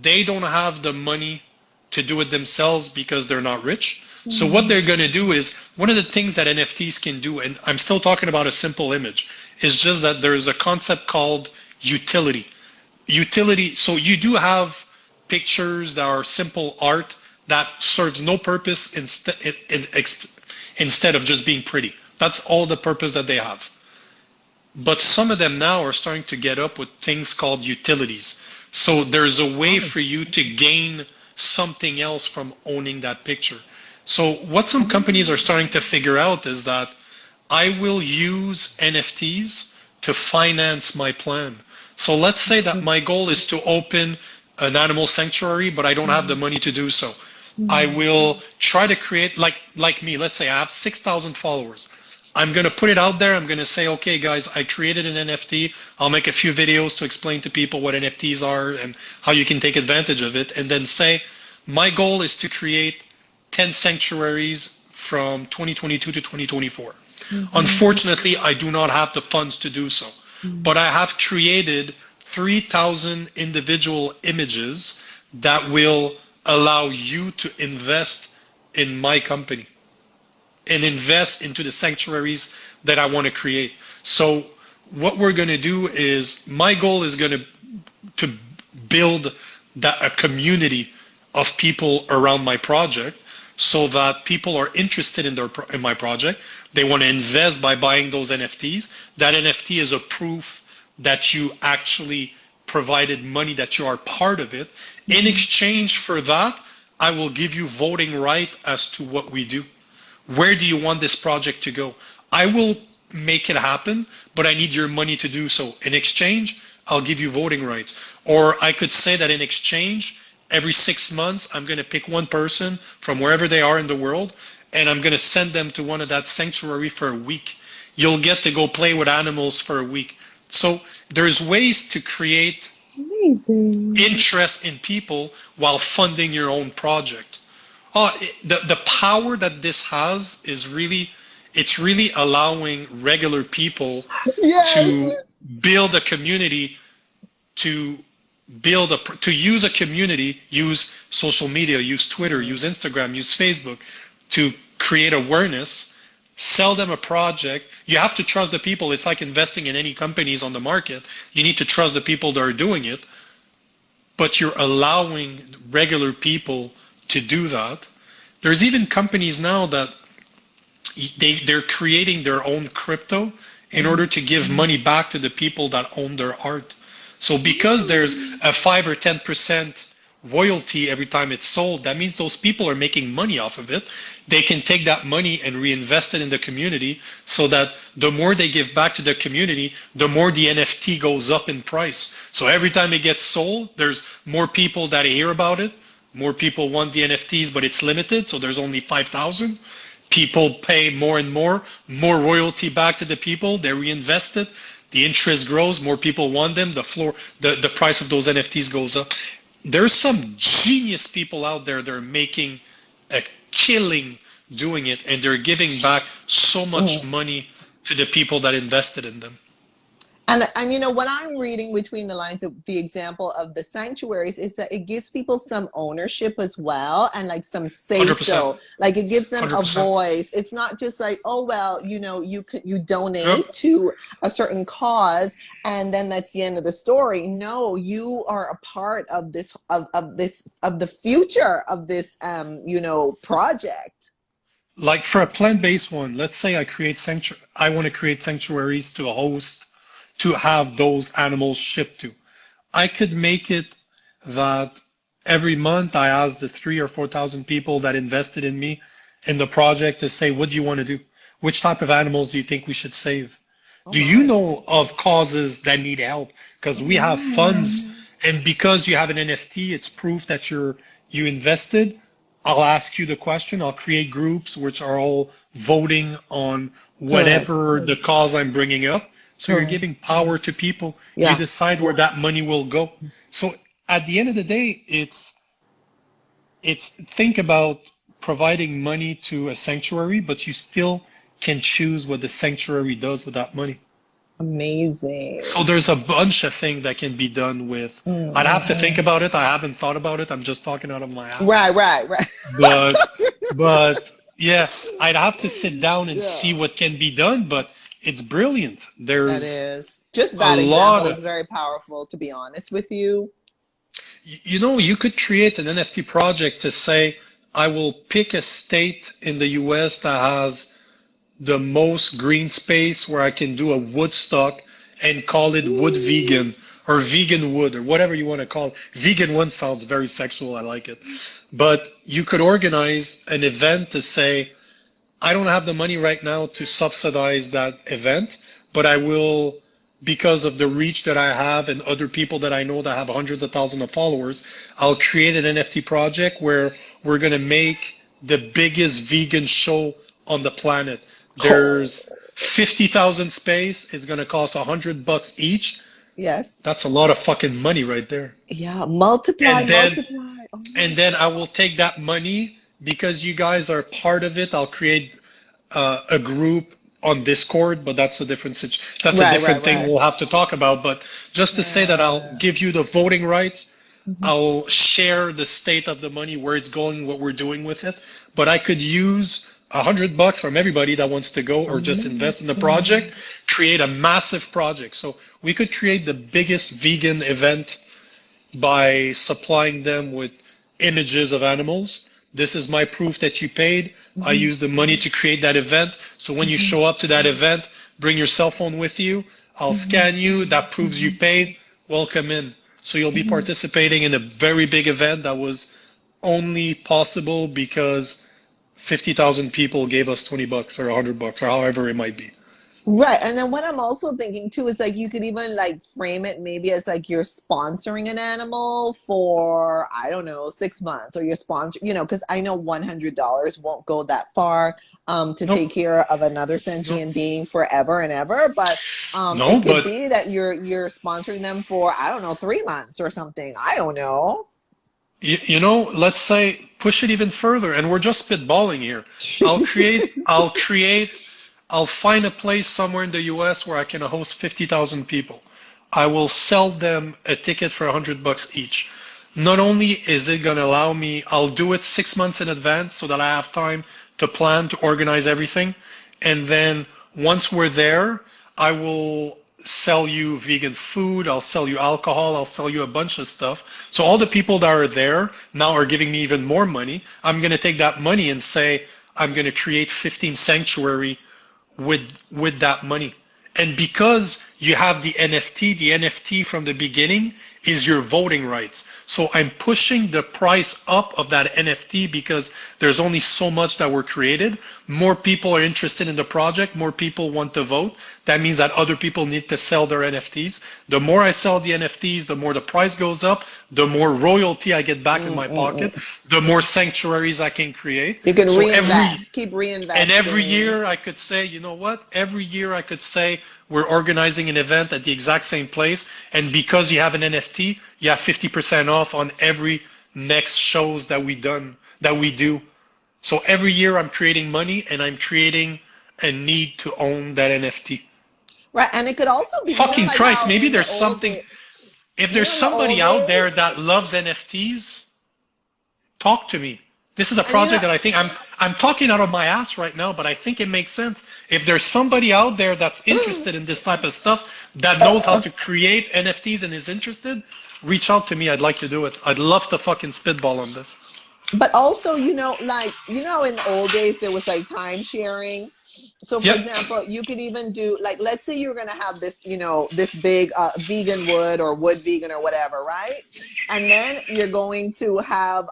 They don't have the money to do it themselves because they're not rich. So what they're going to do is, one of the things that NFTs can do, and I'm still talking about a simple image, is just that there's a concept called utility. So you do have pictures that are simple art that serves no purpose instead of just being pretty. That's all the purpose that they have. But some of them now are starting to get up with things called utilities. So there's a way for you to gain something else from owning that picture. So what some companies are starting to figure out is that I will use NFTs to finance my plan. So let's say that my goal is to open an animal sanctuary, but I don't have the money to do so. I will try to create, like me, let's say I have 6,000 followers. I'm going to put it out there. I'm going to say, okay, guys, I created an NFT. I'll make a few videos to explain to people what NFTs are and how you can take advantage of it. And then say, my goal is to create 10 sanctuaries from 2022 to 2024. Unfortunately, I do not have the funds to do so. But I have created 3,000 individual images that will allow you to invest in my company and invest into the sanctuaries that I want to create. So what we're going to do is my goal is going to build a community of people around my project so that people are interested in my project. They want to invest by buying those NFTs. That NFT is a proof that you actually provided money, that you are part of it. In exchange for that, I will give you voting right as to what we do. Where do you want this project to go? I will make it happen, but I need your money to do so. In exchange, I'll give you voting rights. Or I could say that in exchange, every 6 months, I'm going to pick one person from wherever they are in the world, and I'm going to send them to one of that sanctuary for a week. You'll get to go play with animals for a week. So there's ways to create interest in people while funding your own project. The power that this has is really, it's really allowing regular people to build a community, to use a community, use social media, use Twitter, use Instagram, use Facebook to create awareness, sell them a project. You have to trust the people. It's like investing in any companies on the market. You need to trust the people that are doing it, but you're allowing regular people to do that. There's even companies now that they're creating their own crypto in order to give money back to the people that own their art. So because there's a 5 or 10% royalty every time it's sold, that means those people are making money off of it. They can take that money and reinvest it in the community so that the more they give back to the community, the more the NFT goes up in price. So every time it gets sold, there's more people that hear about it. More people want the NFTs, but it's limited, so there's only 5,000. People pay more and more royalty back to the people, they reinvest it, the interest grows, more people want them, the price of those NFTs goes up. There's some genius people out there that are making a killing doing it, and they're giving back so much money to the people that invested in them. And you know, what I'm reading between the lines of the example of the sanctuaries is that it gives people some ownership as well, and like some say 100%. so. Like it gives them 100%. a voice. It's not just like, oh well, you know, you donate to a certain cause and then that's the end of the story. No, you are a part of this of the future of this you know, project. Like for a plant-based one, let's say I want to create sanctuaries to host, to have those animals shipped to. I could make it that every month I ask the 3,000 or 4,000 people that invested in me in the project to say, what do you want to do? Which type of animals do you think we should save? Do you know of causes that need help? Because we have funds, and because you have an NFT, it's proof that you invested. I'll ask you the question. I'll create groups which are all voting on whatever the cause I'm bringing up. So you're giving power to people. You decide where that money will go. So at the end of the day, it's think about providing money to a sanctuary, but you still can choose what the sanctuary does with that money. Amazing. So there's a bunch of things that can be done with. I'd have to think about it. I haven't thought about it. I'm just talking out of my ass. Right. But yeah, I'd have to sit down and see what can be done. But it's brilliant. There's that is just that example is very powerful, to be honest with you. You know, you could create an NFT project to say, I will pick a state in the US that has the most green space where I can do a Woodstock and call it Wood Vegan or Vegan Wood or whatever you want to call it. Vegan one sounds very sexual. I like it. But you could organize an event to say, I don't have the money right now to subsidize that event, but I will, because of the reach that I have and other people that I know that have hundreds of thousands of followers, I'll create an NFT project where we're going to make the biggest vegan show on the planet. There's 50,000 space. It's going to cost $100 each. Yes. That's a lot of fucking money right there. Yeah. Multiply. Oh, and then I will take that money, because you guys are part of it. I'll create a group on Discord, but that's a that's a Right, right, different thing right. we'll have to talk about. But just to say that I'll Yeah. give you the voting rights, Mhm. I'll share the state of the money, where it's going, what we're doing with it. But I could use $100 from everybody that wants to go or just invest in the project, Amazing. create a massive project. So we could create the biggest vegan event by supplying them with images of animals. This is my proof that you paid. I Mhm, used the money to create that event. So when you mhm, show up to that event, bring your cell phone with you. I'll mhm, scan you. That proves you paid. Welcome in. So you'll be mhm. participating in a very big event that was only possible because 50,000 people gave us $20 or $100 or however it might be. Right. And then what I'm also thinking too is like you could even like frame it maybe as like you're sponsoring an animal for, I don't know, 6 months or you're sponsor, because I know $100 won't go that far to Nope. take care of another Nope. sentient being forever and ever. But No, it could but be that you're sponsoring them for, I don't know, 3 months or something. I don't know. let's say push it even further, and we're just spitballing here. I'll find a place somewhere in the US where I can host 50,000 people. I will sell them a ticket for $100 each. Not only is it going to allow me, I'll do it 6 months in advance so that I have time to plan, to organize everything. And then once we're there, I will sell you vegan food, I'll sell you alcohol, I'll sell you a bunch of stuff. So all the people that are there now are giving me even more money. I'm going to take that money and say, I'm going to create 15 sanctuary with that money. And because you have the NFT from the beginning is your voting rights. So I'm pushing the price up of that NFT because there's only so much that were created. More people are interested in the project, more people want to vote. That means that other people need to sell their NFTs. The more I sell the NFTs, the more the price goes up, the more royalty I get back in my pocket, Mm-mm-mm. the more sanctuaries I can create. You can So reinvest, keep every reinvesting. year I could say, you know what? Every year I could say we're organizing an event at the exact same place, and because you have an NFT, you have 50% off on every next shows that we do. So every year I'm creating money and I'm creating a need to own that NFT. Right. And it could also be, Fucking like Christ, how maybe in the there's old something. days, If there's in the somebody old out days, there that loves NFTs, talk to me. This is a and project that I think I'm talking out of my ass right now, but I think it makes sense. If there's somebody out there that's interested in this type of stuff, that knows how to create NFTs and is interested, reach out to me. I'd like to do it. I'd love to fucking spitball on this. but also, like, in the old days, there was like time sharing. So, for Yep, example, you could even do, like, let's say you're going to have this, this big vegan wood or wood vegan or whatever, right? And then you're going to have,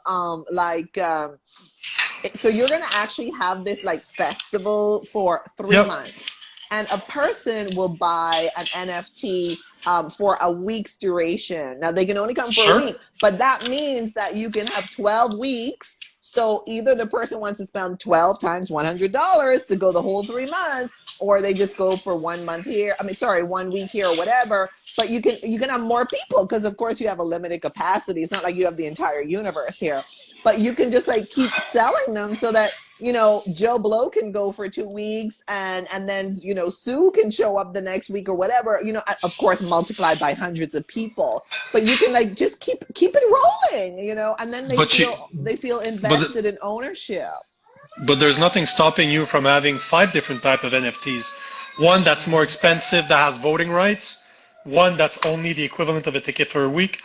so you're going to actually have this like festival for three yep, months and a person will buy an NFT for a week's duration. Now they can only come for a sure. week, but that means that you can have 12 weeks. So either the person wants to spend 12 times $100 to go the whole 3 months, or they just go for 1 month here. I mean, sorry, 1 week here or whatever. But you can have more people because of course you have a limited capacity. It's not like you have the entire universe here, but you can just like keep selling them so that Joe Blow can go for 2 weeks, and then Sue can show up the next week or whatever. Of course, multiplied by hundreds of people. But you can like just keep it rolling, and then they But you, feel they feel but invested in ownership. but there's nothing stopping you from having five different type of NFTs. One that's more expensive that has voting rights. One that's only the equivalent of a ticket for a week,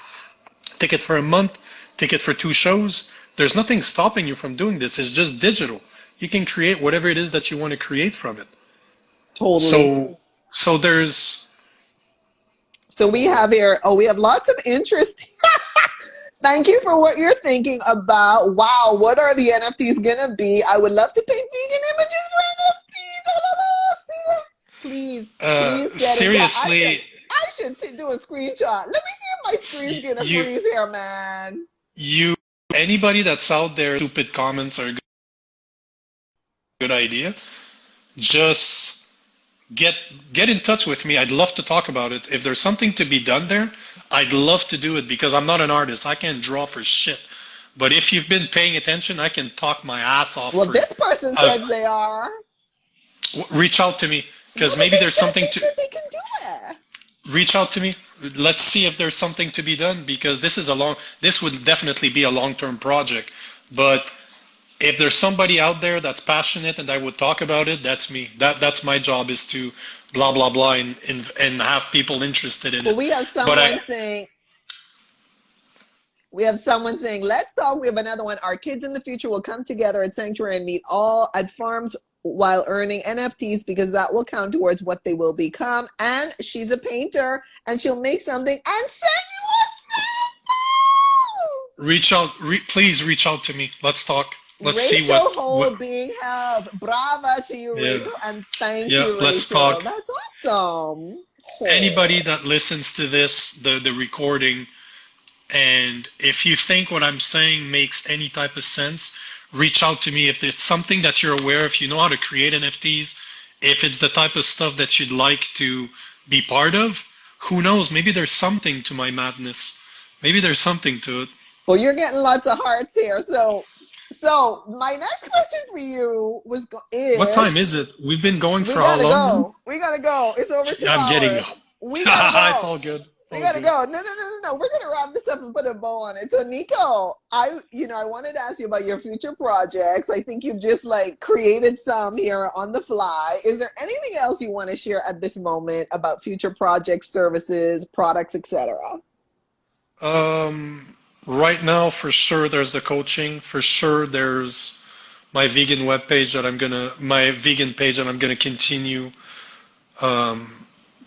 ticket for a month, ticket for two shows. There's nothing stopping you from doing this. It's just digital. You can create whatever it is that you want to create from it. Totally. So there's So we have here. Oh, we have lots of interest. Thank you for what you're thinking about. Wow, what are the NFTs gonna be? I would love to paint vegan images for NFTs. Oh, la, la, please, please get in touch. seriously, I should do a screenshot. Let me see if my screen's gonna you freeze here, man. you anybody that's out there, stupid comments are a good idea. Just get get in touch with me. I'd love to talk about it. If there's something to be done there, I'd love to do it because I'm not an artist. I can't draw for shit. But if you've been paying attention, I can talk my ass off Well, for this person uh, says they are. Reach out to me No, because but maybe there's something they to said they can do it. reach out to me. Let's see if there's something to be done because this would definitely be a long-term project. But if there's somebody out there that's passionate and I would talk about it, that's me. That's my job is to blah blah blah and have people interested in Well, it. we have But I someone saying, let's talk. We have another one. Our kids in the future will come together at Sanctuary and meet all at farms while earning NFTs because that will count towards what they will become. And she's a painter and she'll make something and send you a reach out, please reach out to me. Let's talk. sample. Let's see Rachel what Hole being held. Brava to you, yeah, Rachel. And thank yeah, you, let's Rachel. talk. That's awesome. Anybody Oh. that listens to this, the recording, and if you think what I'm saying makes any type of sense, reach out to me. If there's something that you're aware, if you know how to create NFTs, if it's the type of stuff that you'd like to be part of, who knows? Maybe there's something to my madness. Maybe there's something to it. Well, you're getting lots of hearts here. So my next question for you What is time is it? We've been going we for how gotta long now? go. We gotta go. It's over two I'm getting. hours. We gotta It's go. all good. It's We all gotta good. go. No. We're gonna wrap this up and put a bow on it. So Nico, I wanted to ask you about your future projects. I think you've just like created some here on the fly. Is there anything else you want to share at this moment about future projects, services, products, etc.? Right now, for sure, there's the coaching. For sure, there's my vegan webpage that my vegan page that I'm gonna continue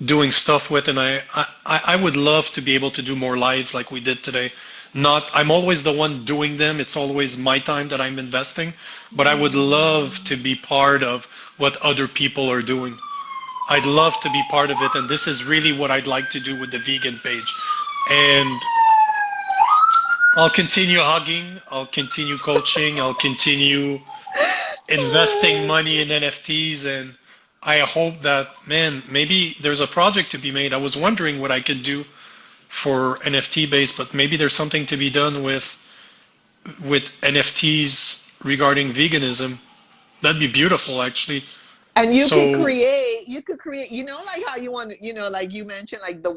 doing stuff with, and I would love to be able to do more lives like we did today. Not, I'm always the one doing them. It's always my time that I'm investing, but I would love to be part of what other people are doing. I'd love to be part of it, and this is really what I'd like to do with the vegan page. And I'll continue hugging, I'll continue coaching, I'll continue investing money in NFTs, and I hope that, man, maybe there's a project to be made. I was wondering what I could do for NFT base, but maybe there's something to be done with NFTs regarding veganism. That'd be beautiful, actually. And So, you could create, like how you want to, like you mentioned, like the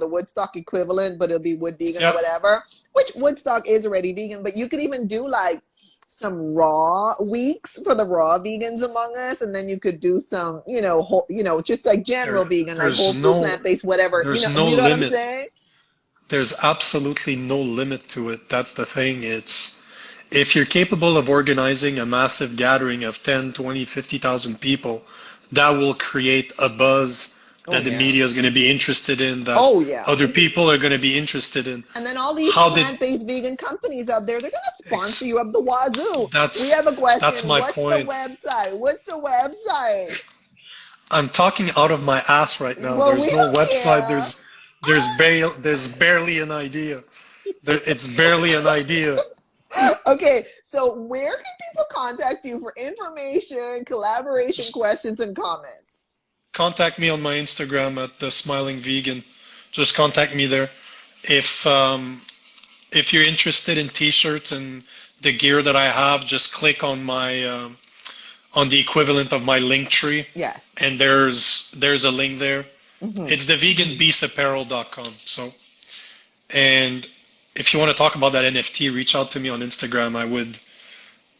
Woodstock equivalent, but it'll be wood vegan or yeah, whatever, which Woodstock is already vegan, but you could even do like some raw weeks for the raw vegans among us. And then you could do some, just like general there, vegan, like whole there's food, no, plant-based, whatever, there's no you know what I'm limit. saying? There's absolutely no limit to it. That's the thing. If you're capable of organizing a massive gathering of 10, 20, 50,000 people, that will create a buzz Oh that the yeah. media is going to be interested in, that Oh yeah. other people are going to be interested in. And then all these How did plant-based vegan companies out there, they're gonna sponsor ex- you up the wazoo. We have a that's question. my What's the point. website? What's the website? I'm talking out of my ass right now. Well, we There's no don't website. care. There's barely an idea. It's barely an idea. Okay, so where can people contact you for information, collaboration, Just questions, and comments? contact me on my Instagram at the Smiling Vegan. Just contact me there. If you're interested in t-shirts and the gear that I have, just click on my on the equivalent of my link tree, Yes. and there's a link there. Hmm. It's the veganbeastapparel.com. So, and if you want to talk about that NFT, reach out to me on Instagram. I would.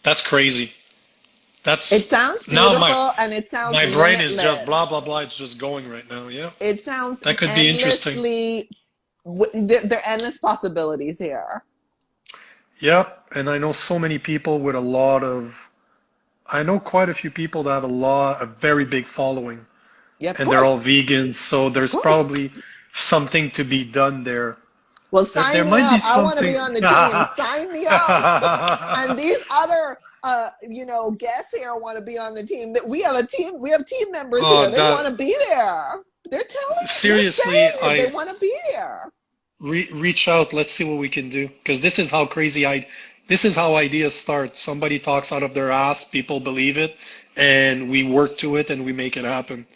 That's crazy. It That's sounds now beautiful and it sounds my brain is just blah limitless. blah blah. It's just going right now. Yeah, It sounds that could be interesting. endlessly, there are endless possibilities here. Yeah, and I know so many people with a lot of. I know quite a few people that have a very big following, Yeah, of and they're all course. vegans. So Of there's course. probably something to be done there. Well, There sign me might be up. I want to something. be on the team. Sign me up. And these other, guests here want to be on the team. That we have a team. We have team members here. Oh, They want to be there. They're telling it. They're seriously, saying it. They want to be there. reach out. Let's see what we can do. Because this is how ideas start. Somebody talks out of their ass, people believe it, and we work to it and we make it happen.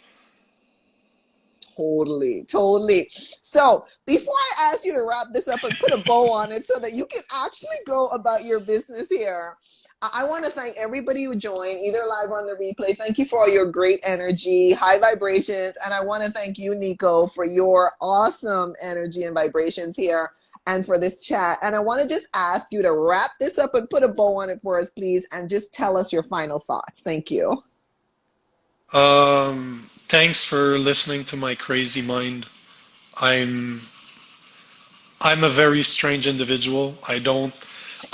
Totally, totally. So before I ask you to wrap this up and put a bow on it so that you can actually go about your business here, I want to thank everybody who joined, either live or on the replay. Thank you for all your great energy, high vibrations. And I want to thank you, Nico, for your awesome energy and vibrations here and for this chat. And I want to just ask you to wrap this up and put a bow on it for us, please, and just tell us your final thoughts. Thank you. Thanks for listening to my crazy mind. I'm I'm a very strange individual. I don't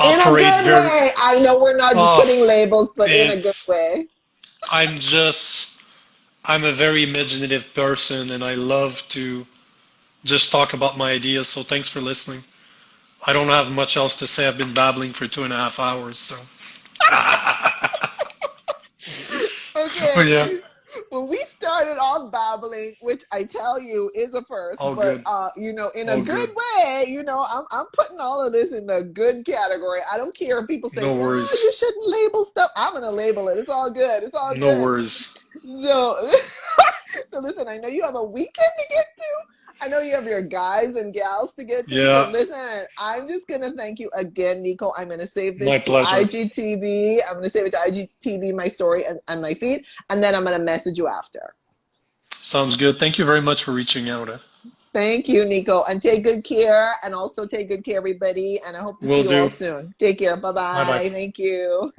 In a operate good very. way. I know we're not Oh, putting labels, but in a good it's. way. I'm just. I'm a very imaginative person, and I love to just talk about my ideas. So thanks for listening. I don't have much else to say. I've been babbling for 2.5 hours, so. So yeah, Okay. When we started off babbling, which I tell you is a first, all but good, in a all good good. way, I'm putting all of this in the good category. I don't care if people say, No no, you worries, shouldn't label stuff. I'm gonna label it. It's all good. It's all no good. worries. So so listen, I know you have a weekend to get to. I know you have your guys and gals to get to. So Yeah, listen, I'm just gonna thank you again, Nico. I'm gonna save my this to pleasure. IGTV. I'm gonna save it to IGTV, my story and my feed, and then I'm gonna message you after. Sounds good. Thank you very much for reaching out. Thank you, Nico. And take good care, and also take good care, everybody. And I hope to see Will you all do. soon. Take care. Bye Bye bye. bye. Thank you.